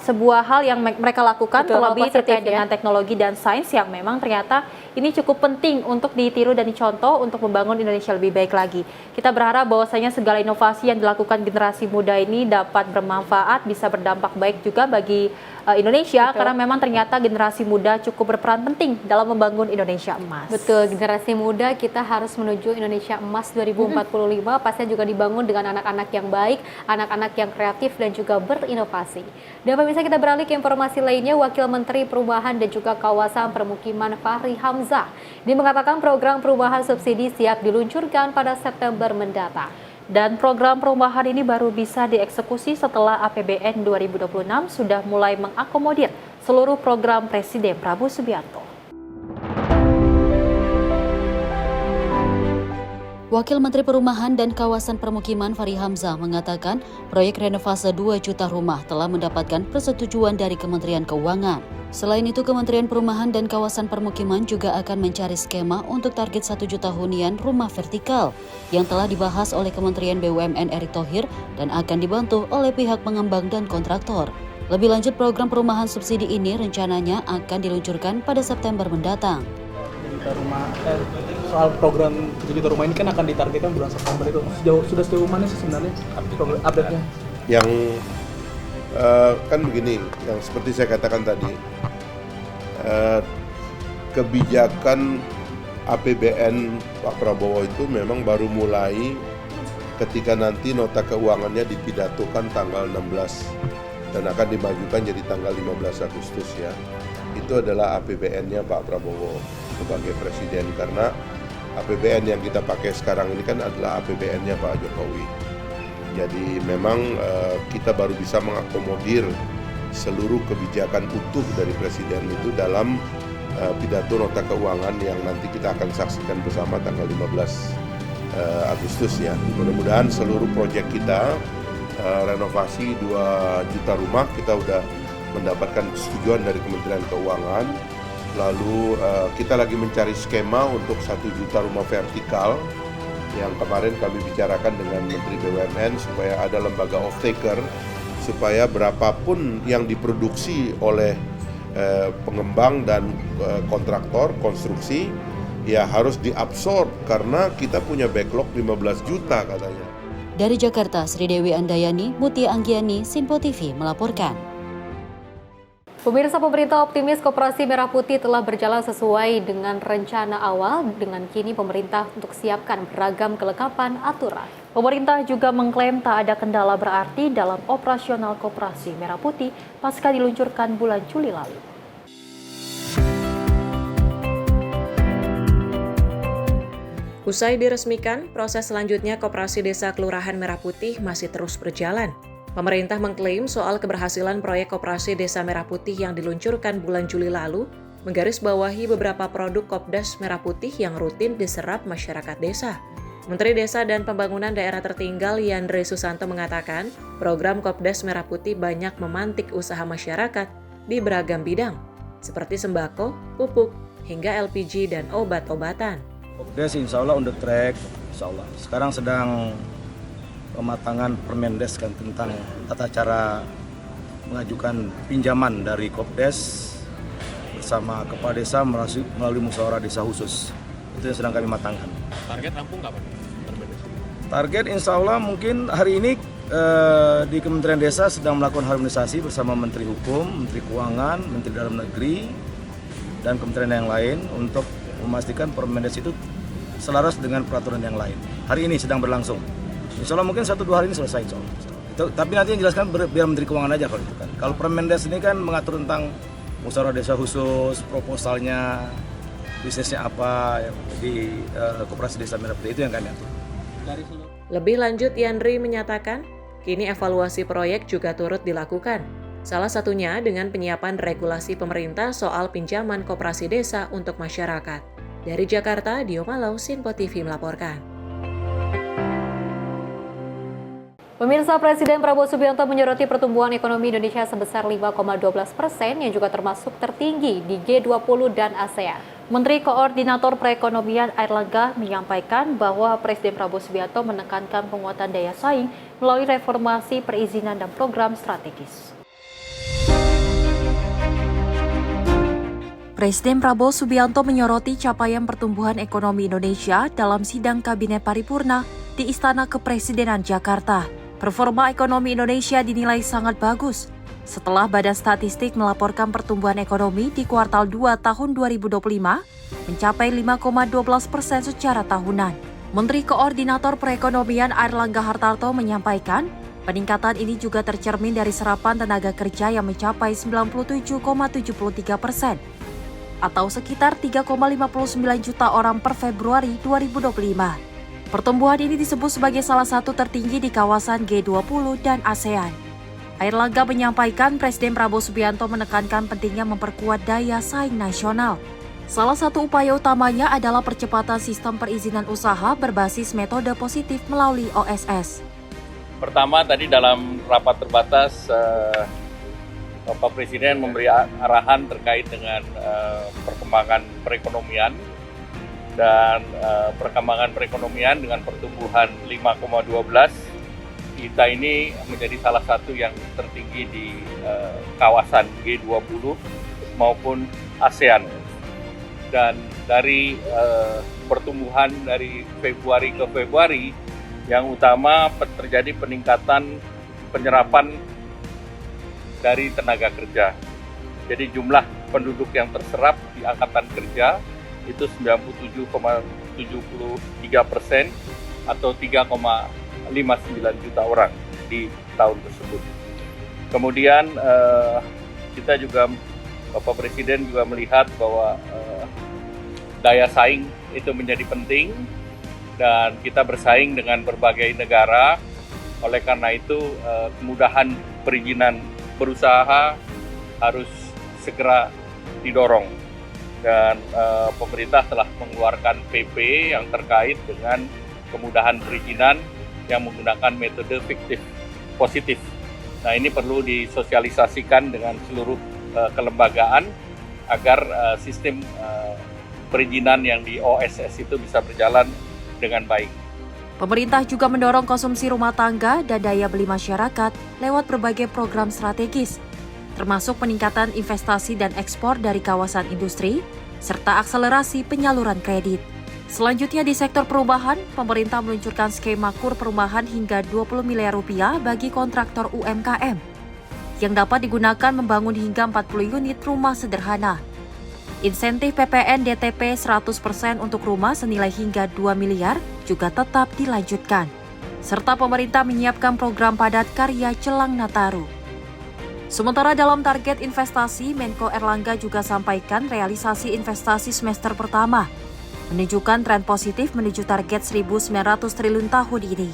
sebuah hal yang mereka lakukan, terlebih terkait dengan teknologi dan sains yang memang ternyata ini cukup penting untuk ditiru dan dicontoh untuk membangun Indonesia lebih baik lagi. Kita berharap bahwasanya segala inovasi yang dilakukan generasi muda ini dapat bermanfaat, bisa berdampak baik juga bagi Indonesia, karena memang ternyata generasi muda cukup berperan penting dalam membangun Indonesia Emas. Betul, generasi muda kita harus menuju Indonesia Emas 2045, pastinya juga dibangun dengan anak-anak yang baik, anak-anak yang kreatif dan juga berinovasi. Dan pemirsa, kita beralih ke informasi lainnya. Wakil Menteri Perumahan dan juga Kawasan Permukiman Fahri Hamzah dia mengatakan program perumahan subsidi siap diluncurkan pada September mendatang. Dan program perumahan ini baru bisa dieksekusi setelah APBN 2026 sudah mulai mengakomodir seluruh program Presiden Prabowo Subianto. Wakil Menteri Perumahan dan Kawasan Permukiman Fahri Hamzah mengatakan proyek renovasi 2 juta rumah telah mendapatkan persetujuan dari Kementerian Keuangan. Selain itu, Kementerian Perumahan dan Kawasan Permukiman juga akan mencari skema untuk target 1 juta hunian rumah vertikal yang telah dibahas oleh Kementerian BUMN Erick Thohir dan akan dibantu oleh pihak pengembang dan kontraktor. Lebih lanjut, program perumahan subsidi ini rencananya akan diluncurkan pada September mendatang. Soal program 7 juta rumah ini kan akan ditargetkan bulan September itu. Sudah sejauh mana sih sebenarnya update-nya? Yang kan begini, yang seperti saya katakan tadi, kebijakan APBN Pak Prabowo itu memang baru mulai ketika nanti nota keuangannya dipidatokan tanggal 16 dan akan dimajukan jadi tanggal 15 Agustus ya. Itu adalah APBN-nya Pak Prabowo sebagai presiden, karena APBN yang kita pakai sekarang ini kan adalah APBN-nya Pak Jokowi. Jadi memang kita baru bisa mengakomodir seluruh kebijakan utuh dari presiden itu dalam pidato nota keuangan yang nanti kita akan saksikan bersama tanggal 15 Agustus ya. Mudah-mudahan seluruh proyek kita renovasi 2 juta rumah kita udah mendapatkan persetujuan dari Kementerian Keuangan. Lalu kita lagi mencari skema untuk 1 juta rumah vertikal yang kemarin kami bicarakan dengan Menteri BUMN supaya ada lembaga off-taker, supaya berapapun yang diproduksi oleh pengembang dan kontraktor konstruksi ya harus diabsorb karena kita punya backlog 15 juta katanya. Dari Jakarta, Sri Dewi Andayani, Mutia Anggiani, Sinpo TV melaporkan. Pemirsa, pemerintah optimis Koperasi Merah Putih telah berjalan sesuai dengan rencana awal, dengan kini pemerintah untuk siapkan beragam kelengkapan aturan. Pemerintah juga mengklaim tak ada kendala berarti dalam operasional Koperasi Merah Putih pasca diluncurkan bulan Juli lalu. Usai diresmikan, proses selanjutnya Koperasi Desa Kelurahan Merah Putih masih terus berjalan. Pemerintah mengklaim soal keberhasilan proyek Koperasi Desa Merah Putih yang diluncurkan bulan Juli lalu, menggarisbawahi beberapa produk Kopdas Merah Putih yang rutin diserap masyarakat desa. Menteri Desa dan Pembangunan Daerah Tertinggal Yandre Susanto mengatakan, program Kopdas Merah Putih banyak memantik usaha masyarakat di beragam bidang, seperti sembako, pupuk, hingga LPG dan obat-obatan. Kopdas insya Allah on the track, insya Allah. Sekarang sedang pematangan Permendes kan tentang tata cara mengajukan pinjaman dari Kopdes bersama kepala desa melalui musyawarah desa khusus. Itu yang sedang kami matangkan. Target rampung kapan? Target insya Allah mungkin hari ini di Kementerian Desa sedang melakukan harmonisasi bersama Menteri Hukum, Menteri Keuangan, Menteri Dalam Negeri, dan kementerian yang lain untuk memastikan Permendes itu selaras dengan peraturan yang lain. Hari ini sedang berlangsung. Insya Allah mungkin 1-2 hari ini selesai insya Allah. Tapi nanti yang jelaskan biar Menteri Keuangan aja kalau itu kan. Kalau Permendes ini kan mengatur tentang musyawarah desa khusus, proposalnya, bisnisnya apa di Koperasi Desa Merah Putih, itu yang kami atur. Lebih lanjut, Yandri menyatakan, kini evaluasi proyek juga turut dilakukan. Salah satunya dengan penyiapan regulasi pemerintah soal pinjaman koperasi desa untuk masyarakat. Dari Jakarta, Dio Malau, Sinpo TV melaporkan. Pemirsa, Presiden Prabowo Subianto menyoroti pertumbuhan ekonomi Indonesia sebesar 5,12% yang juga termasuk tertinggi di G20 dan ASEAN. Menteri Koordinator Perekonomian Airlangga menyampaikan bahwa Presiden Prabowo Subianto menekankan penguatan daya saing melalui reformasi perizinan dan program strategis. Presiden Prabowo Subianto menyoroti capaian pertumbuhan ekonomi Indonesia dalam sidang Kabinet Paripurna di Istana Kepresidenan Jakarta. Performa ekonomi Indonesia dinilai sangat bagus setelah Badan Statistik melaporkan pertumbuhan ekonomi di kuartal 2 tahun 2025 mencapai 5,12% secara tahunan. Menteri Koordinator Perekonomian Airlangga Hartarto menyampaikan, peningkatan ini juga tercermin dari serapan tenaga kerja yang mencapai 97,73% atau sekitar 3,59 juta orang per Februari 2025. Pertumbuhan ini disebut sebagai salah satu tertinggi di kawasan G20 dan ASEAN. Airlangga menyampaikan Presiden Prabowo Subianto menekankan pentingnya memperkuat daya saing nasional. Salah satu upaya utamanya adalah percepatan sistem perizinan usaha berbasis metode positif melalui OSS. Pertama, tadi dalam rapat terbatas, Bapak Presiden memberi arahan terkait dengan perkembangan perekonomian dan perkembangan perekonomian dengan pertumbuhan 5,12. Kita ini menjadi salah satu yang tertinggi di kawasan G20 maupun ASEAN. Dan dari pertumbuhan dari Februari ke Februari, yang utama terjadi peningkatan penyerapan dari tenaga kerja. Jadi jumlah penduduk yang terserap di angkatan kerja itu 97,73% atau 3,59 juta orang di tahun tersebut. Kemudian kita juga, Bapak Presiden juga melihat bahwa daya saing itu menjadi penting dan kita bersaing dengan berbagai negara. Oleh karena itu kemudahan perizinan berusaha harus segera didorong dan pemerintah telah mengeluarkan PP yang terkait dengan kemudahan perizinan yang menggunakan metode fiktif positif. Nah, ini perlu disosialisasikan dengan seluruh kelembagaan agar sistem perizinan yang di OSS itu bisa berjalan dengan baik. Pemerintah juga mendorong konsumsi rumah tangga dan daya beli masyarakat lewat berbagai program strategis, termasuk peningkatan investasi dan ekspor dari kawasan industri, serta akselerasi penyaluran kredit. Selanjutnya di sektor perumahan, pemerintah meluncurkan skema KUR perumahan hingga 20 miliar rupiah bagi kontraktor UMKM, yang dapat digunakan membangun hingga 40 unit rumah sederhana. Insentif PPN DTP 100% untuk rumah senilai hingga 2 miliar juga tetap dilanjutkan. Serta pemerintah menyiapkan program padat karya jelang Nataru. Sementara dalam target investasi, Menko Airlangga juga sampaikan realisasi investasi semester pertama, menunjukkan tren positif menuju target 1.900 triliun tahun ini.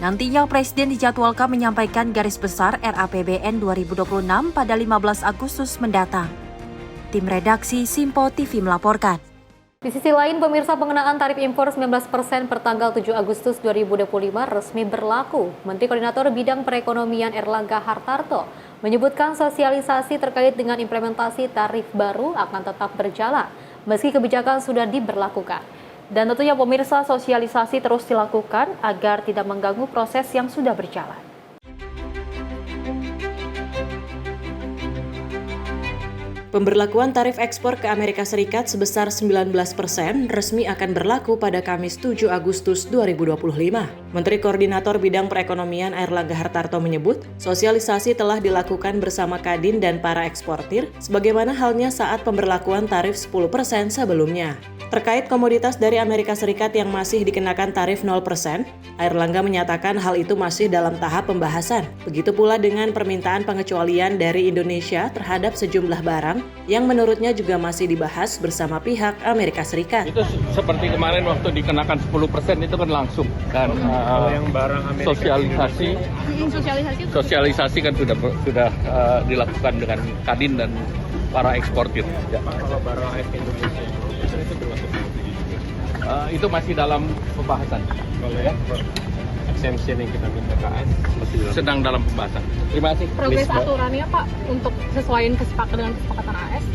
Nantinya Presiden dijadwalkan menyampaikan garis besar RAPBN 2026 pada 15 Agustus mendatang. Tim redaksi Simpo TV melaporkan. Di sisi lain, pemirsa, pengenaan tarif impor 19% per tanggal 7 Agustus 2025 resmi berlaku. Menteri Koordinator Bidang Perekonomian Airlangga Hartarto menyebutkan sosialisasi terkait dengan implementasi tarif baru akan tetap berjalan, meski kebijakan sudah diberlakukan. Dan tentunya pemirsa, sosialisasi terus dilakukan agar tidak mengganggu proses yang sudah berjalan. Pemberlakuan tarif ekspor ke Amerika Serikat sebesar 19% resmi akan berlaku pada Kamis 7 Agustus 2025. Menteri Koordinator Bidang Perekonomian Airlangga Hartarto menyebut, sosialisasi telah dilakukan bersama Kadin dan para eksportir, sebagaimana halnya saat pemberlakuan tarif 10% sebelumnya. Terkait komoditas dari Amerika Serikat yang masih dikenakan tarif 0%, Airlangga menyatakan hal itu masih dalam tahap pembahasan. Begitu pula dengan permintaan pengecualian dari Indonesia terhadap sejumlah barang yang menurutnya juga masih dibahas bersama pihak Amerika Serikat. Itu seperti kemarin waktu dikenakan 10% itu kan langsung kan yang barang Amerika sosialisasi kan sudah dilakukan dengan Kadin dan para eksportir. Ya. Kalau barang Indonesia itu termasuk itu masih dalam pembahasan. Kalau ya exemption yang kita minta KS masih sedang dalam pembahasan. Terima kasih. Progres aturannya Pak untuk sesuaiin dengan kesepakatan AS?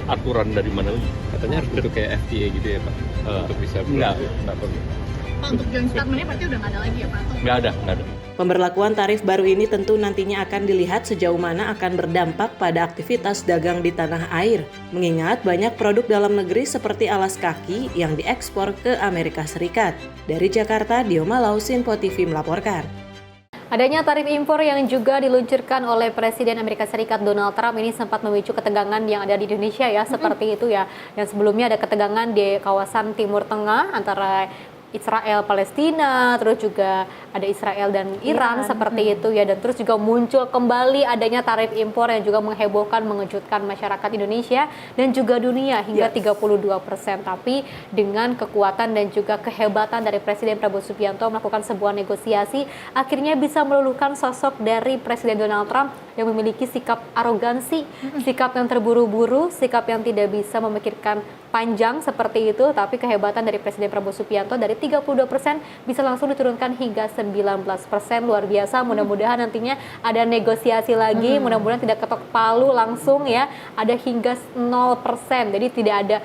Aturan dari mana? Katanya harus bentuk kayak FTA gitu ya Pak? Untuk bisa enggak perlu. Pak, untuk joint statement-nya berarti udah nggak ada lagi ya Pak? Nggak ada. Pemberlakuan tarif baru ini tentu nantinya akan dilihat sejauh mana akan berdampak pada aktivitas dagang di tanah air. Mengingat banyak produk dalam negeri seperti alas kaki yang diekspor ke Amerika Serikat. Dari Jakarta, Dio Malau, Simpo TV melaporkan. Adanya tarif impor yang juga diluncurkan oleh Presiden Amerika Serikat Donald Trump ini sempat memicu ketegangan yang ada di Indonesia ya, seperti itu ya. Dan sebelumnya ada ketegangan di kawasan Timur Tengah antara Israel Palestina, terus juga ada Israel dan Iran seperti itu ya, dan terus juga muncul kembali adanya tarif impor yang juga menghebohkan, mengejutkan masyarakat Indonesia dan juga dunia hingga 32%. Tapi dengan kekuatan dan juga kehebatan dari Presiden Prabowo Subianto melakukan sebuah negosiasi, akhirnya bisa meluluhkan sosok dari Presiden Donald Trump yang memiliki sikap arogansi, sikap yang terburu-buru, sikap yang tidak bisa memikirkan panjang seperti itu. Tapi kehebatan dari Presiden Prabowo Subianto dari 32% bisa langsung diturunkan hingga 19%. Luar biasa. Mudah-mudahan nantinya ada negosiasi lagi, mudah-mudahan tidak ketok palu langsung ya, ada hingga 0%. Jadi tidak ada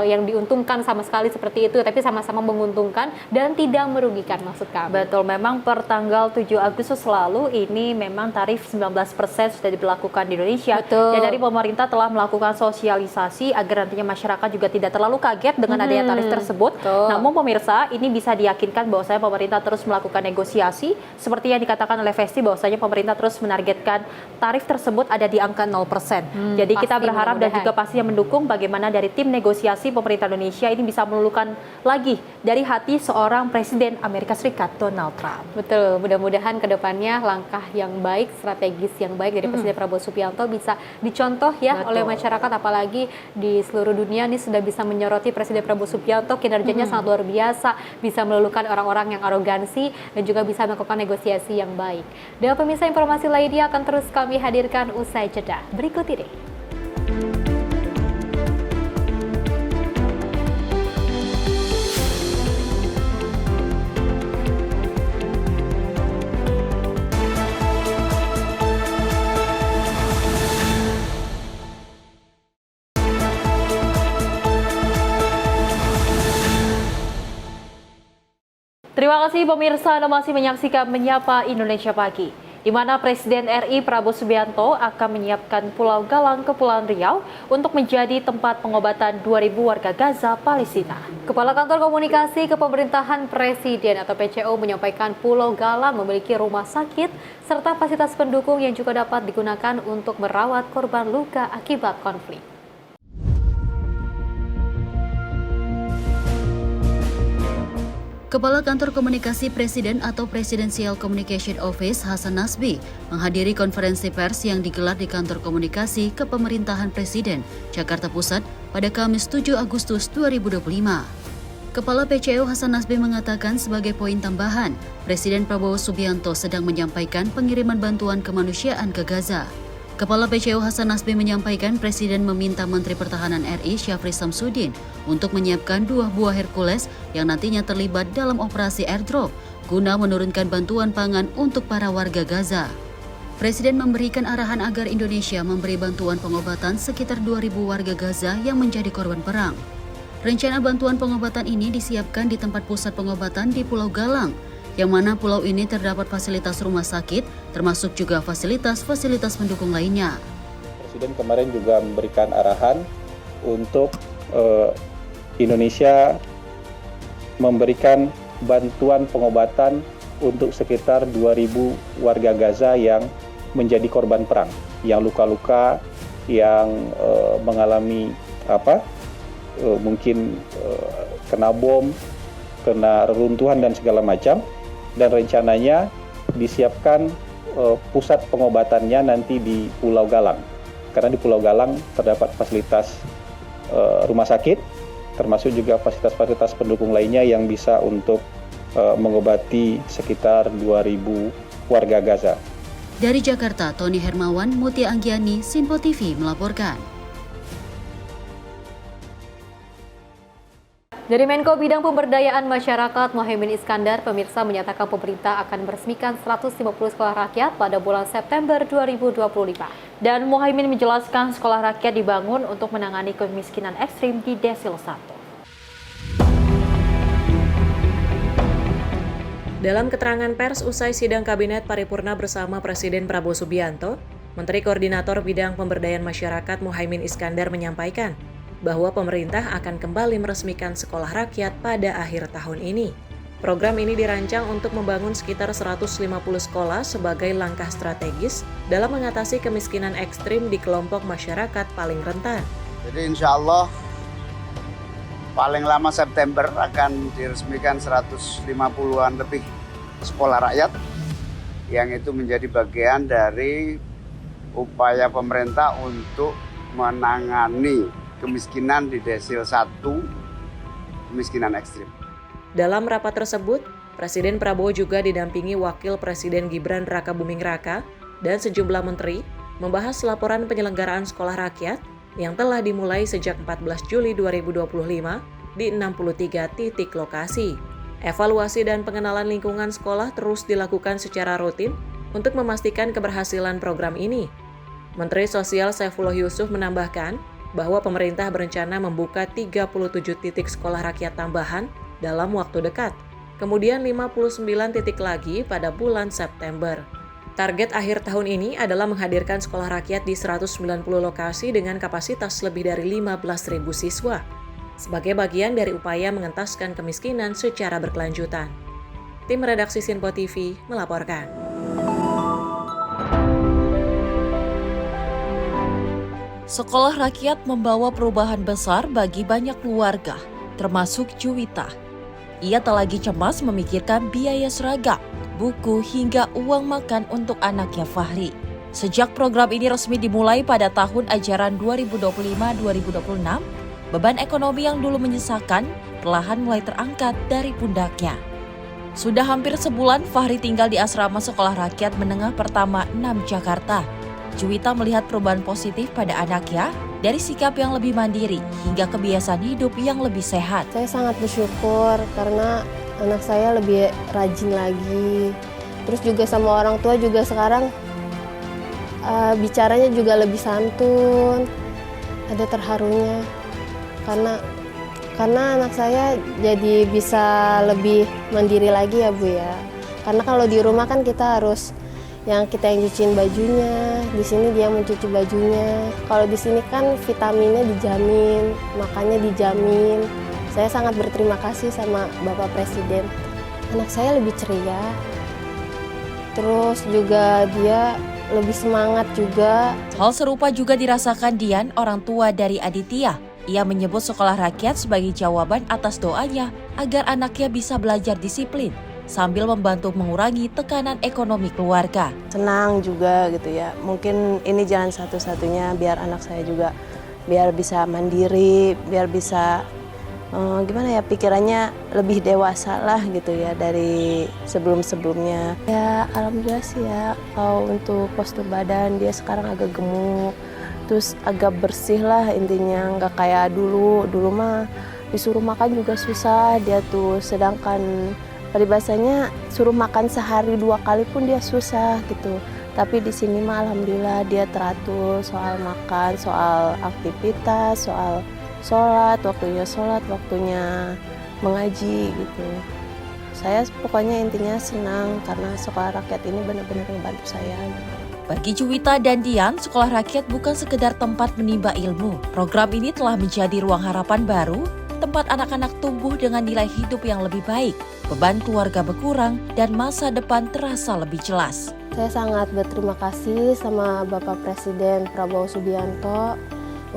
yang diuntungkan sama sekali seperti itu, tapi sama-sama menguntungkan dan tidak merugikan maksud kami. Betul, memang per tanggal 7 Agustus lalu ini memang tarif 19% sudah diberlakukan di Indonesia. Betul. Dan dari pemerintah telah melakukan sosialisasi agar nantinya masyarakat juga tidak terlalu kaget dengan adanya tarif tersebut. Betul. Namun pemirsa, ini bisa diyakinkan bahwasanya pemerintah terus melakukan negosiasi seperti yang dikatakan oleh Festi, bahwasanya pemerintah terus menargetkan tarif tersebut ada di angka 0%. Jadi kita berharap dan juga pastinya mendukung bagaimana dari tim negosiasi pemerintah Indonesia ini bisa meluluhkan lagi dari hati seorang Presiden Amerika Serikat Donald Trump. Betul, mudah-mudahan ke depannya langkah yang baik, strategis yang baik dari Presiden Prabowo Subianto bisa dicontoh ya oleh masyarakat, apalagi di seluruh dunia ini sudah bisa menyoroti Presiden Prabowo Subianto, kinerjanya sangat luar biasa, bisa meluluhkan orang-orang yang arogansi dan juga bisa melakukan negosiasi yang baik. Dan pemirsa, informasi lainnya akan terus kami hadirkan usai jeda berikut ini. Terima kasih pemirsa, Anda masih menyaksikan Menyapa Indonesia Pagi, di mana Presiden RI Prabowo Subianto akan menyiapkan Pulau Galang, Kepulauan Riau untuk menjadi tempat pengobatan 2.000 warga Gaza, Palestina. Kepala Kantor Komunikasi Kepemerintahan Presiden atau PCO menyampaikan Pulau Galang memiliki rumah sakit serta fasilitas pendukung yang juga dapat digunakan untuk merawat korban luka akibat konflik. Kepala Kantor Komunikasi Presiden atau Presidential Communication Office Hasan Nasbi menghadiri konferensi pers yang digelar di Kantor Komunikasi Kepemerintahan Presiden, Jakarta Pusat pada Kamis 7 Agustus 2025. Kepala PCO Hasan Nasbi mengatakan sebagai poin tambahan, Presiden Prabowo Subianto sedang menyampaikan pengiriman bantuan kemanusiaan ke Gaza. Kepala PCO Hasan Nasbi menyampaikan Presiden meminta Menteri Pertahanan RI Syafri Samsudin untuk menyiapkan 2 buah Hercules yang nantinya terlibat dalam operasi airdrop guna menurunkan bantuan pangan untuk para warga Gaza. Presiden memberikan arahan agar Indonesia memberi bantuan pengobatan sekitar 2.000 warga Gaza yang menjadi korban perang. Rencana bantuan pengobatan ini disiapkan di tempat pusat pengobatan di Pulau Galang, yang mana pulau ini terdapat fasilitas rumah sakit, termasuk juga fasilitas-fasilitas pendukung lainnya. Presiden kemarin juga memberikan arahan untuk Indonesia memberikan bantuan pengobatan untuk sekitar 2.000 warga Gaza yang menjadi korban perang, yang luka-luka, yang mengalami mungkin kena bom, kena reruntuhan dan segala macam. Dan rencananya disiapkan pusat pengobatannya nanti di Pulau Galang. Karena di Pulau Galang terdapat fasilitas rumah sakit, termasuk juga fasilitas-fasilitas pendukung lainnya yang bisa untuk mengobati sekitar 2.000 warga Gaza. Dari Jakarta, Tony Hermawan, Mutia Anggiani, Sinpo TV melaporkan. Dari Menko Bidang Pemberdayaan Masyarakat Muhaimin Iskandar, pemirsa menyatakan pemerintah akan meresmikan 150 sekolah rakyat pada bulan September 2025. Dan Muhaimin menjelaskan sekolah rakyat dibangun untuk menangani kemiskinan ekstrim di Desil 1. Dalam keterangan pers usai sidang Kabinet Paripurna bersama Presiden Prabowo Subianto, Menteri Koordinator Bidang Pemberdayaan Masyarakat Muhaimin Iskandar menyampaikan bahwa pemerintah akan kembali meresmikan sekolah rakyat pada akhir tahun ini. Program ini dirancang untuk membangun sekitar 150 sekolah sebagai langkah strategis dalam mengatasi kemiskinan ekstrim di kelompok masyarakat paling rentan. Jadi insya Allah paling lama September akan diresmikan 150-an lebih sekolah rakyat yang itu menjadi bagian dari upaya pemerintah untuk menangani kemiskinan di desil 1, kemiskinan ekstrim. Dalam rapat tersebut, Presiden Prabowo juga didampingi Wakil Presiden Gibran Rakabuming Raka dan sejumlah menteri membahas laporan penyelenggaraan sekolah rakyat yang telah dimulai sejak 14 Juli 2025 di 63 titik lokasi. Evaluasi dan pengenalan lingkungan sekolah terus dilakukan secara rutin untuk memastikan keberhasilan program ini. Menteri Sosial Saifullah Yusuf menambahkan bahwa pemerintah berencana membuka 37 titik sekolah rakyat tambahan dalam waktu dekat, kemudian 59 titik lagi pada bulan September. Target akhir tahun ini adalah menghadirkan sekolah rakyat di 190 lokasi dengan kapasitas lebih dari 15.000 siswa, sebagai bagian dari upaya mengentaskan kemiskinan secara berkelanjutan. Tim redaksi Sinpo TV melaporkan. Sekolah rakyat membawa perubahan besar bagi banyak keluarga, termasuk Juwita. Ia tak lagi cemas memikirkan biaya seragam, buku, hingga uang makan untuk anaknya Fahri. Sejak program ini resmi dimulai pada tahun ajaran 2025-2026, beban ekonomi yang dulu menyesakan perlahan mulai terangkat dari pundaknya. Sudah hampir sebulan Fahri tinggal di asrama sekolah rakyat menengah pertama 6 Jakarta. Juwita melihat perubahan positif pada anaknya dari sikap yang lebih mandiri hingga kebiasaan hidup yang lebih sehat. Saya sangat bersyukur karena anak saya lebih rajin lagi. Terus juga sama orang tua juga sekarang bicaranya juga lebih santun, ada terharunya. Karena anak saya jadi bisa lebih mandiri lagi ya Bu ya. Karena kalau di rumah kan kita harus yang nyuciin bajunya, di sini dia mencuci bajunya. Kalau di sini kan vitaminnya dijamin, makannya dijamin. Saya sangat berterima kasih sama Bapak Presiden. Anak saya lebih ceria, terus juga dia lebih semangat juga. Hal serupa juga dirasakan Dian, orang tua dari Aditya. Ia menyebut sekolah rakyat sebagai jawaban atas doanya agar anaknya bisa belajar disiplin sambil membantu mengurangi tekanan ekonomi keluarga. Senang juga gitu ya, mungkin ini jalan satu-satunya biar anak saya juga biar bisa mandiri, biar bisa pikirannya lebih dewasa lah gitu ya dari sebelum-sebelumnya. Ya alhamdulillah sih ya, kalau untuk postur badan dia sekarang agak gemuk, terus agak bersih lah intinya, nggak kayak dulu mah disuruh makan juga susah dia tuh, sedangkan peribahasanya suruh makan sehari 2 kali pun dia susah gitu. Tapi di sini mah alhamdulillah dia teratur soal makan, soal aktivitas, soal sholat, waktunya mengaji gitu. Saya pokoknya intinya senang karena sekolah rakyat ini benar-benar membantu saya. Bagi Juwita dan Dian, sekolah rakyat bukan sekedar tempat menimba ilmu. Program ini telah menjadi ruang harapan baru, tempat anak-anak tumbuh dengan nilai hidup yang lebih baik, beban keluarga berkurang, dan masa depan terasa lebih jelas. Saya sangat berterima kasih sama Bapak Presiden Prabowo Subianto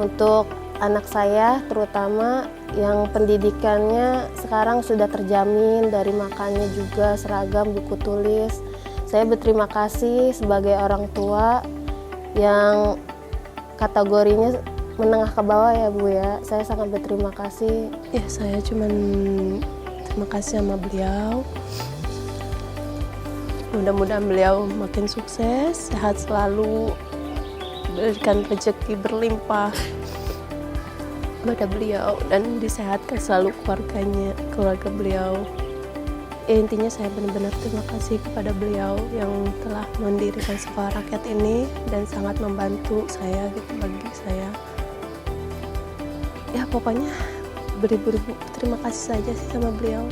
untuk anak saya, terutama yang pendidikannya sekarang sudah terjamin, dari makannya juga, seragam, buku tulis. Saya berterima kasih sebagai orang tua yang kategorinya menengah ke bawah ya Bu ya. Saya sangat berterima kasih. Ya saya cuman terima kasih sama beliau. Mudah-mudahan beliau makin sukses, sehat selalu, berikan rezeki berlimpah pada beliau dan disehatkan selalu keluarga beliau. Ya, intinya saya benar-benar terima kasih kepada beliau yang telah mendirikan sekolah rakyat ini dan sangat membantu saya gitu, bagi saya. Ya pokoknya beribu-ribu terima kasih saja sih sama beliau.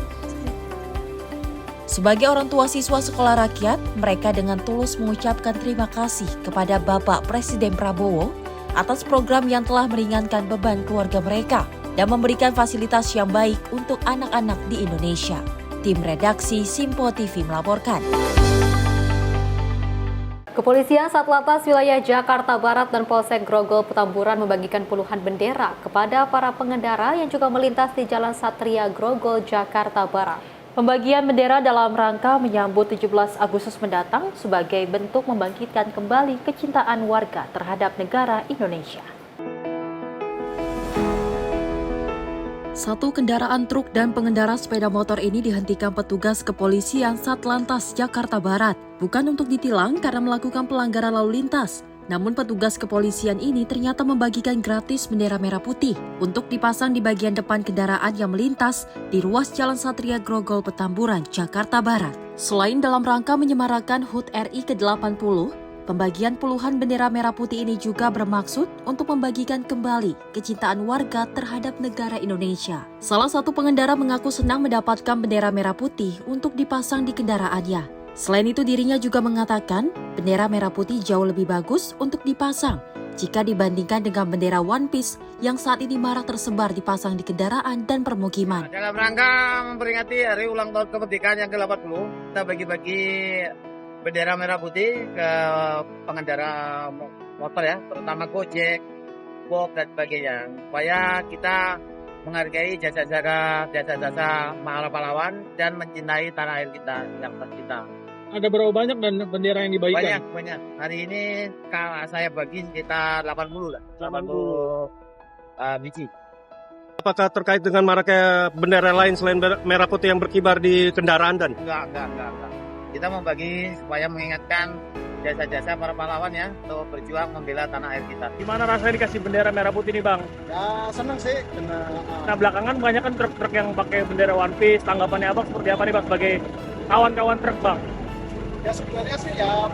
Sebagai orang tua siswa sekolah rakyat, mereka dengan tulus mengucapkan terima kasih kepada Bapak Presiden Prabowo atas program yang telah meringankan beban keluarga mereka dan memberikan fasilitas yang baik untuk anak-anak di Indonesia. Tim redaksi Sinpo TV melaporkan. Kepolisian Satlantas Wilayah Jakarta Barat dan Polsek Grogol Petamburan membagikan puluhan bendera kepada para pengendara yang juga melintas di Jalan Satria Grogol, Jakarta Barat. Pembagian bendera dalam rangka menyambut 17 Agustus mendatang sebagai bentuk membangkitkan kembali kecintaan warga terhadap negara Indonesia. Satu kendaraan truk dan pengendara sepeda motor ini dihentikan petugas kepolisian Satlantas Jakarta Barat. Bukan untuk ditilang karena melakukan pelanggaran lalu lintas. Namun petugas kepolisian ini ternyata membagikan gratis bendera merah putih untuk dipasang di bagian depan kendaraan yang melintas di ruas Jalan Satria Grogol Petamburan, Jakarta Barat. Selain dalam rangka menyemarakan HUT RI ke-80, pembagian puluhan bendera merah putih ini juga bermaksud untuk membagikan kembali kecintaan warga terhadap negara Indonesia. Salah satu pengendara mengaku senang mendapatkan bendera merah putih untuk dipasang di kendaraannya. Selain itu dirinya juga mengatakan bendera merah putih jauh lebih bagus untuk dipasang jika dibandingkan dengan bendera One Piece yang saat ini marak tersebar dipasang di kendaraan dan permukiman. Dalam rangka memperingati hari ulang tahun kemerdekaan yang ke-80, kita bagi-bagi bendera merah putih ke pengendara motor ya, terutama Gojek, Bob dan sebagainya. Supaya kita menghargai jasa-jasa pahlawan dan mencintai tanah air kita, bangsa kita. Ada berapa banyak dan bendera yang dibagikan? Banyak. Hari ini saya bagi sekitar 80 lah. 80 biji. Apakah terkait dengan maraknya bendera lain selain merah putih yang berkibar di kendaraan dan? Enggak. Kita membagi supaya mengingatkan jasa-jasa para pahlawan ya untuk berjuang membela tanah air kita. Gimana rasanya dikasih bendera merah putih nih Bang? Ya senang sih. Nah belakangan banyak kan truk-truk yang pakai bendera One Piece. Tanggapannya Abang seperti apa nih Bang sebagai kawan-kawan truk Bang? Ya sebenarnya sih ya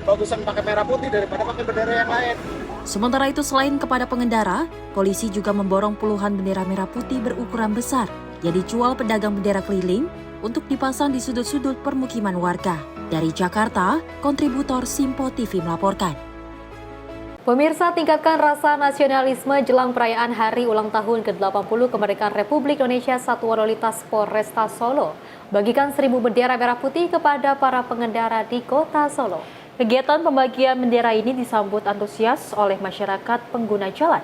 bagusan pakai merah putih daripada pakai bendera yang lain. Sementara itu selain kepada pengendara, polisi juga memborong puluhan bendera merah putih berukuran besar yang dijual pedagang bendera keliling untuk dipasang di sudut-sudut permukiman warga. Dari Jakarta, kontributor Simpo TV melaporkan. Pemirsa, tingkatkan rasa nasionalisme jelang perayaan Hari Ulang Tahun ke-80 Kemerdekaan Republik Indonesia Satuan Lalu Lintas Polresta Solo. Bagikan 1000 bendera merah putih kepada para pengendara di kota Solo. Kegiatan pembagian bendera ini disambut antusias oleh masyarakat pengguna jalan.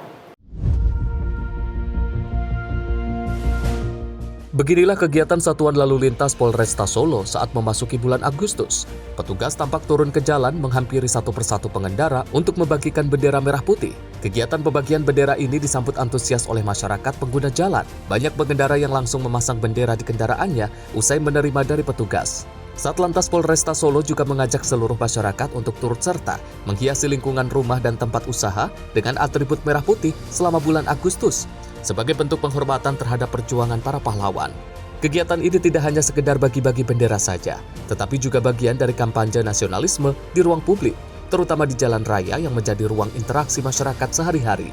Beginilah kegiatan Satuan Lalu Lintas Polresta Solo saat memasuki bulan Agustus. Petugas tampak turun ke jalan menghampiri satu persatu pengendara untuk membagikan bendera merah putih. Kegiatan pembagian bendera ini disambut antusias oleh masyarakat pengguna jalan. Banyak pengendara yang langsung memasang bendera di kendaraannya usai menerima dari petugas. Satlantas Polresta Solo juga mengajak seluruh masyarakat untuk turut serta menghiasi lingkungan rumah dan tempat usaha dengan atribut merah putih selama bulan Agustus sebagai bentuk penghormatan terhadap perjuangan para pahlawan. Kegiatan ini tidak hanya sekedar bagi-bagi bendera saja, tetapi juga bagian dari kampanye nasionalisme di ruang publik, terutama di jalan raya yang menjadi ruang interaksi masyarakat sehari-hari.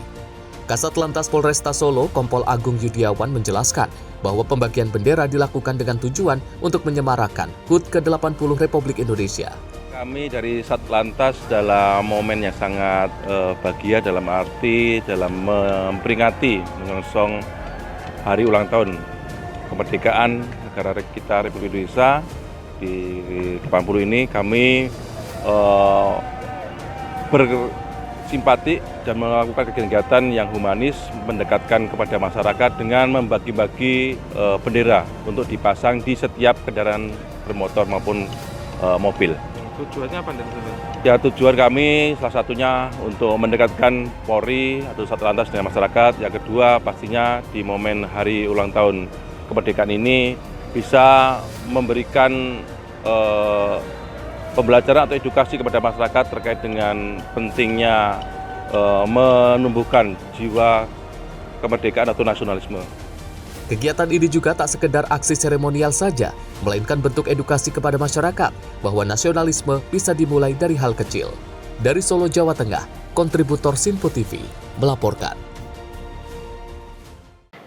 Kasat Lantas Polresta Solo, Kompol Agung Yudiawan menjelaskan bahwa pembagian bendera dilakukan dengan tujuan untuk menyemarakan HUT ke-80 Republik Indonesia. Kami dari Satlantas dalam momen yang sangat bahagia dalam arti dalam memperingati menyongsong hari ulang tahun kemerdekaan negara kita Republik Indonesia di 80 ini kami bersimpati dan melakukan kegiatan yang humanis mendekatkan kepada masyarakat dengan membagi-bagi bendera untuk dipasang di setiap kendaraan bermotor maupun mobil. Tujuannya apa? Ya, tujuan kami salah satunya untuk mendekatkan Polri atau Satlantas dengan masyarakat. Yang kedua pastinya di momen hari ulang tahun kemerdekaan ini bisa memberikan pembelajaran atau edukasi kepada masyarakat terkait dengan pentingnya menumbuhkan jiwa kemerdekaan atau nasionalisme. Kegiatan ini juga tak sekedar aksi seremonial saja, melainkan bentuk edukasi kepada masyarakat bahwa nasionalisme bisa dimulai dari hal kecil. Dari Solo, Jawa Tengah, kontributor Simpo TV melaporkan.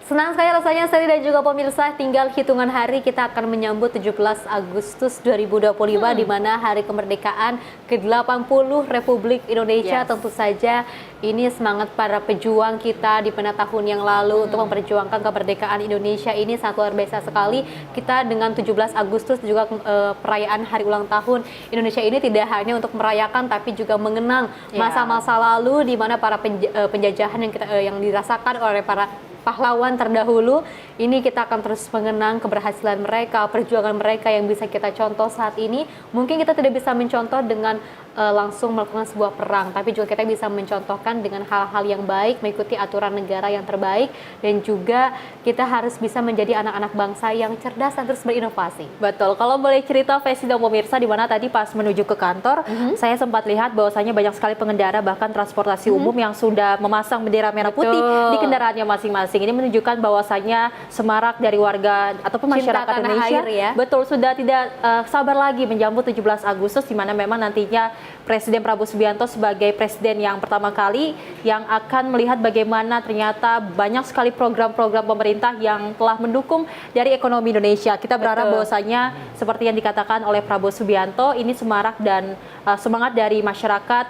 Senang sekali rasanya Sally dan juga pemirsa, tinggal hitungan hari kita akan menyambut 17 Agustus 2025 di mana hari kemerdekaan ke-80 Republik Indonesia. Tentu saja ini semangat para pejuang kita di pada tahun yang lalu untuk memperjuangkan kemerdekaan Indonesia ini sangat luar biasa sekali. Kita dengan 17 Agustus juga perayaan hari ulang tahun Indonesia ini tidak hanya untuk merayakan tapi juga mengenang masa-masa lalu di mana para penjajahan yang dirasakan oleh para pahlawan terdahulu. Ini kita akan terus mengenang keberhasilan mereka, perjuangan mereka yang bisa kita contoh saat ini. Mungkin kita tidak bisa mencontoh dengan langsung melakukan sebuah perang, tapi juga kita bisa mencontohkan dengan hal-hal yang baik, mengikuti aturan negara yang terbaik, dan juga kita harus bisa menjadi anak-anak bangsa yang cerdas dan terus berinovasi. Betul. Kalau boleh cerita Vesti dan pemirsa, di mana tadi pas menuju ke kantor, saya sempat lihat bahwasanya banyak sekali pengendara bahkan transportasi umum yang sudah memasang bendera merah putih di kendaraannya masing-masing. Ini menunjukkan bahwasanya semarak dari warga ataupun masyarakat Indonesia betul sudah tidak sabar lagi menjambut 17 Agustus di mana memang nantinya Presiden Prabowo Subianto sebagai presiden yang pertama kali yang akan melihat bagaimana ternyata banyak sekali program-program pemerintah yang telah mendukung dari ekonomi Indonesia. Kita berharap bahwasanya seperti yang dikatakan oleh Prabowo Subianto, ini semarak dan semangat dari masyarakat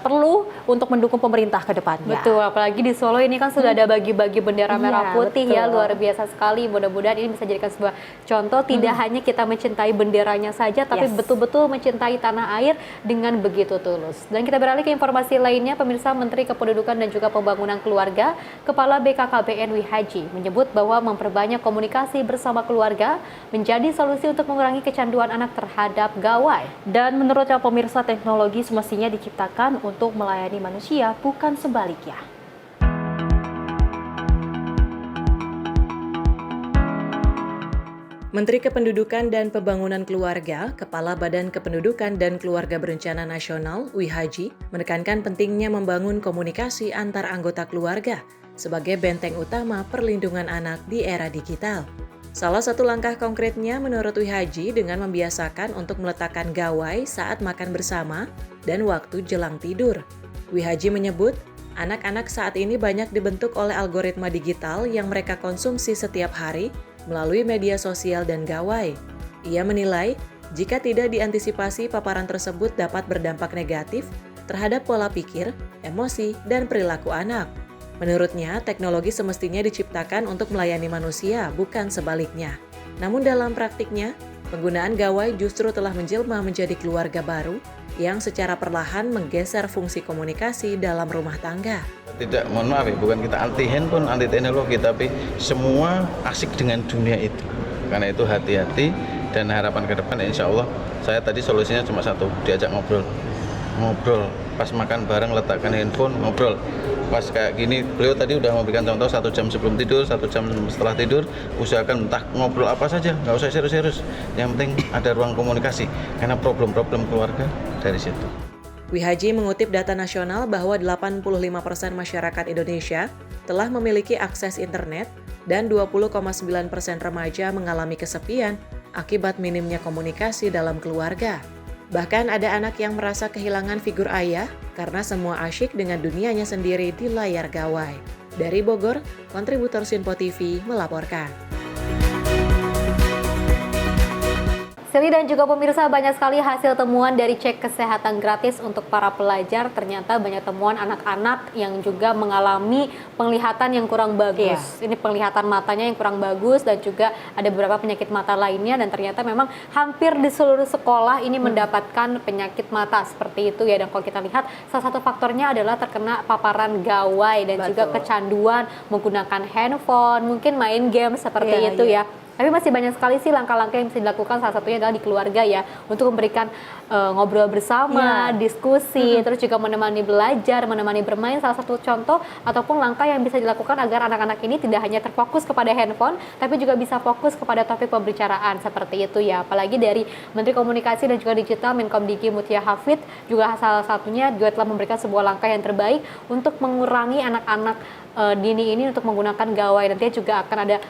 perlu untuk mendukung pemerintah ke depannya. Betul, apalagi di Solo ini kan sudah ada bagi-bagi bendera merah putih ya, luar biasa sekali. Mudah-mudahan ini bisa jadikan sebuah contoh, tidak hanya kita mencintai benderanya saja, tapi betul-betul mencintai tanah air dengan begitu tulus. Dan kita beralih ke informasi lainnya, pemirsa. Menteri Kependudukan dan juga Pembangunan Keluarga, Kepala BKKBN Wihaji menyebut bahwa memperbanyak komunikasi bersama keluarga menjadi solusi untuk mengurangi kecanduan anak terhadap gawai. Dan menurutnya pemirsa, teknologi semestinya diciptakan untuk melayani manusia, bukan sebaliknya. Menteri Kependudukan dan Pembangunan Keluarga, Kepala Badan Kependudukan dan Keluarga Berencana Nasional, Wihaji, menekankan pentingnya membangun komunikasi antar anggota keluarga sebagai benteng utama perlindungan anak di era digital. Salah satu langkah konkretnya menurut Wihaji dengan membiasakan untuk meletakkan gawai saat makan bersama dan waktu jelang tidur. Wihaji menyebut, anak-anak saat ini banyak dibentuk oleh algoritma digital yang mereka konsumsi setiap hari melalui media sosial dan gawai. Ia menilai, jika tidak diantisipasi, paparan tersebut dapat berdampak negatif terhadap pola pikir, emosi, dan perilaku anak. Menurutnya, teknologi semestinya diciptakan untuk melayani manusia, bukan sebaliknya. Namun dalam praktiknya, penggunaan gawai justru telah menjelma menjadi keluarga baru yang secara perlahan menggeser fungsi komunikasi dalam rumah tangga. Tidak, mohon maaf ya, bukan kita anti handphone, anti teknologi, tapi semua asik dengan dunia itu. Karena itu hati-hati dan harapan ke depan insya Allah, saya tadi solusinya cuma satu, diajak ngobrol. Pas makan bareng letakkan handphone, ngobrol. Pas kayak gini, beliau tadi udah memberikan contoh 1 jam sebelum tidur, 1 jam setelah tidur, usahakan entah ngobrol apa saja, nggak usah serius-serius. Yang penting ada ruang komunikasi, karena problem-problem keluarga dari situ. Wihaji mengutip data nasional bahwa 85% masyarakat Indonesia telah memiliki akses internet dan 20,9% remaja mengalami kesepian akibat minimnya komunikasi dalam keluarga. Bahkan ada anak yang merasa kehilangan figur ayah karena semua asyik dengan dunianya sendiri di layar gawai. Dari Bogor, kontributor Sinpo TV melaporkan. Sally dan juga pemirsa, banyak sekali hasil temuan dari cek kesehatan gratis untuk para pelajar. Ternyata banyak temuan anak-anak yang juga mengalami penglihatan yang kurang bagus. Ini penglihatan matanya yang kurang bagus dan juga ada beberapa penyakit mata lainnya. Dan ternyata memang hampir di seluruh sekolah ini mendapatkan penyakit mata seperti itu ya. Dan kalau kita lihat, salah satu faktornya adalah terkena paparan gawai dan juga kecanduan menggunakan handphone, mungkin main game seperti itu ya. Tapi masih banyak sekali sih langkah-langkah yang bisa dilakukan, salah satunya adalah di keluarga ya, untuk memberikan ngobrol bersama, diskusi, terus juga menemani belajar, menemani bermain, salah satu contoh ataupun langkah yang bisa dilakukan agar anak-anak ini tidak hanya terfokus kepada handphone, tapi juga bisa fokus kepada topik pembicaraan seperti itu ya. Apalagi dari Menteri Komunikasi dan juga Digital Menkomdiki Mutia Hafid juga salah satunya juga telah memberikan sebuah langkah yang terbaik untuk mengurangi anak-anak dini ini untuk menggunakan gawai. Nantinya juga akan ada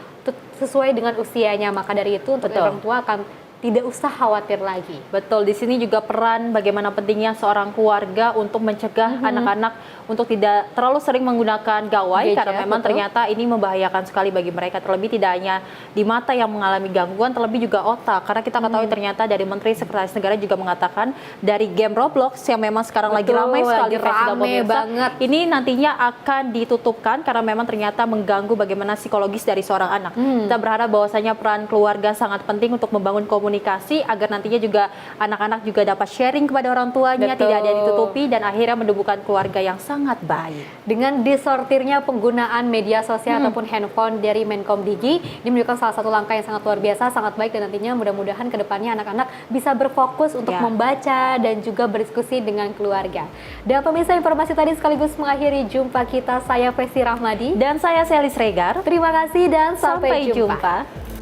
sesuai dengan usianya, maka dari itu untuk orang tua akan tidak usah khawatir lagi. Betul, di sini juga peran bagaimana pentingnya seorang keluarga untuk mencegah anak-anak untuk tidak terlalu sering menggunakan gawai Gadget, karena memang ternyata ini membahayakan sekali bagi mereka, terlebih tidak hanya di mata yang mengalami gangguan, terlebih juga otak. Karena kita ketahui ternyata dari Menteri Sekretaris Negara juga mengatakan dari game Roblox yang memang sekarang lagi ramai sekali banget. ini nantinya akan ditutupkan karena memang ternyata mengganggu bagaimana psikologis dari seorang anak. Kita berharap bahwasanya peran keluarga sangat penting untuk membangun komunikasi agar nantinya juga anak-anak juga dapat sharing kepada orang tuanya, tidak ada yang ditutupi dan akhirnya menumbuhkan keluarga yang sangat baik. Dengan disortirnya penggunaan media sosial ataupun handphone dari Menkom Digi, ini menunjukkan salah satu langkah yang sangat luar biasa, sangat baik, dan nantinya mudah-mudahan kedepannya anak-anak bisa berfokus untuk membaca dan juga berdiskusi dengan keluarga. Dan pemirsa, informasi tadi sekaligus mengakhiri jumpa kita. Saya Festi Rahmadi dan saya Selis Regar. Terima kasih dan sampai jumpa.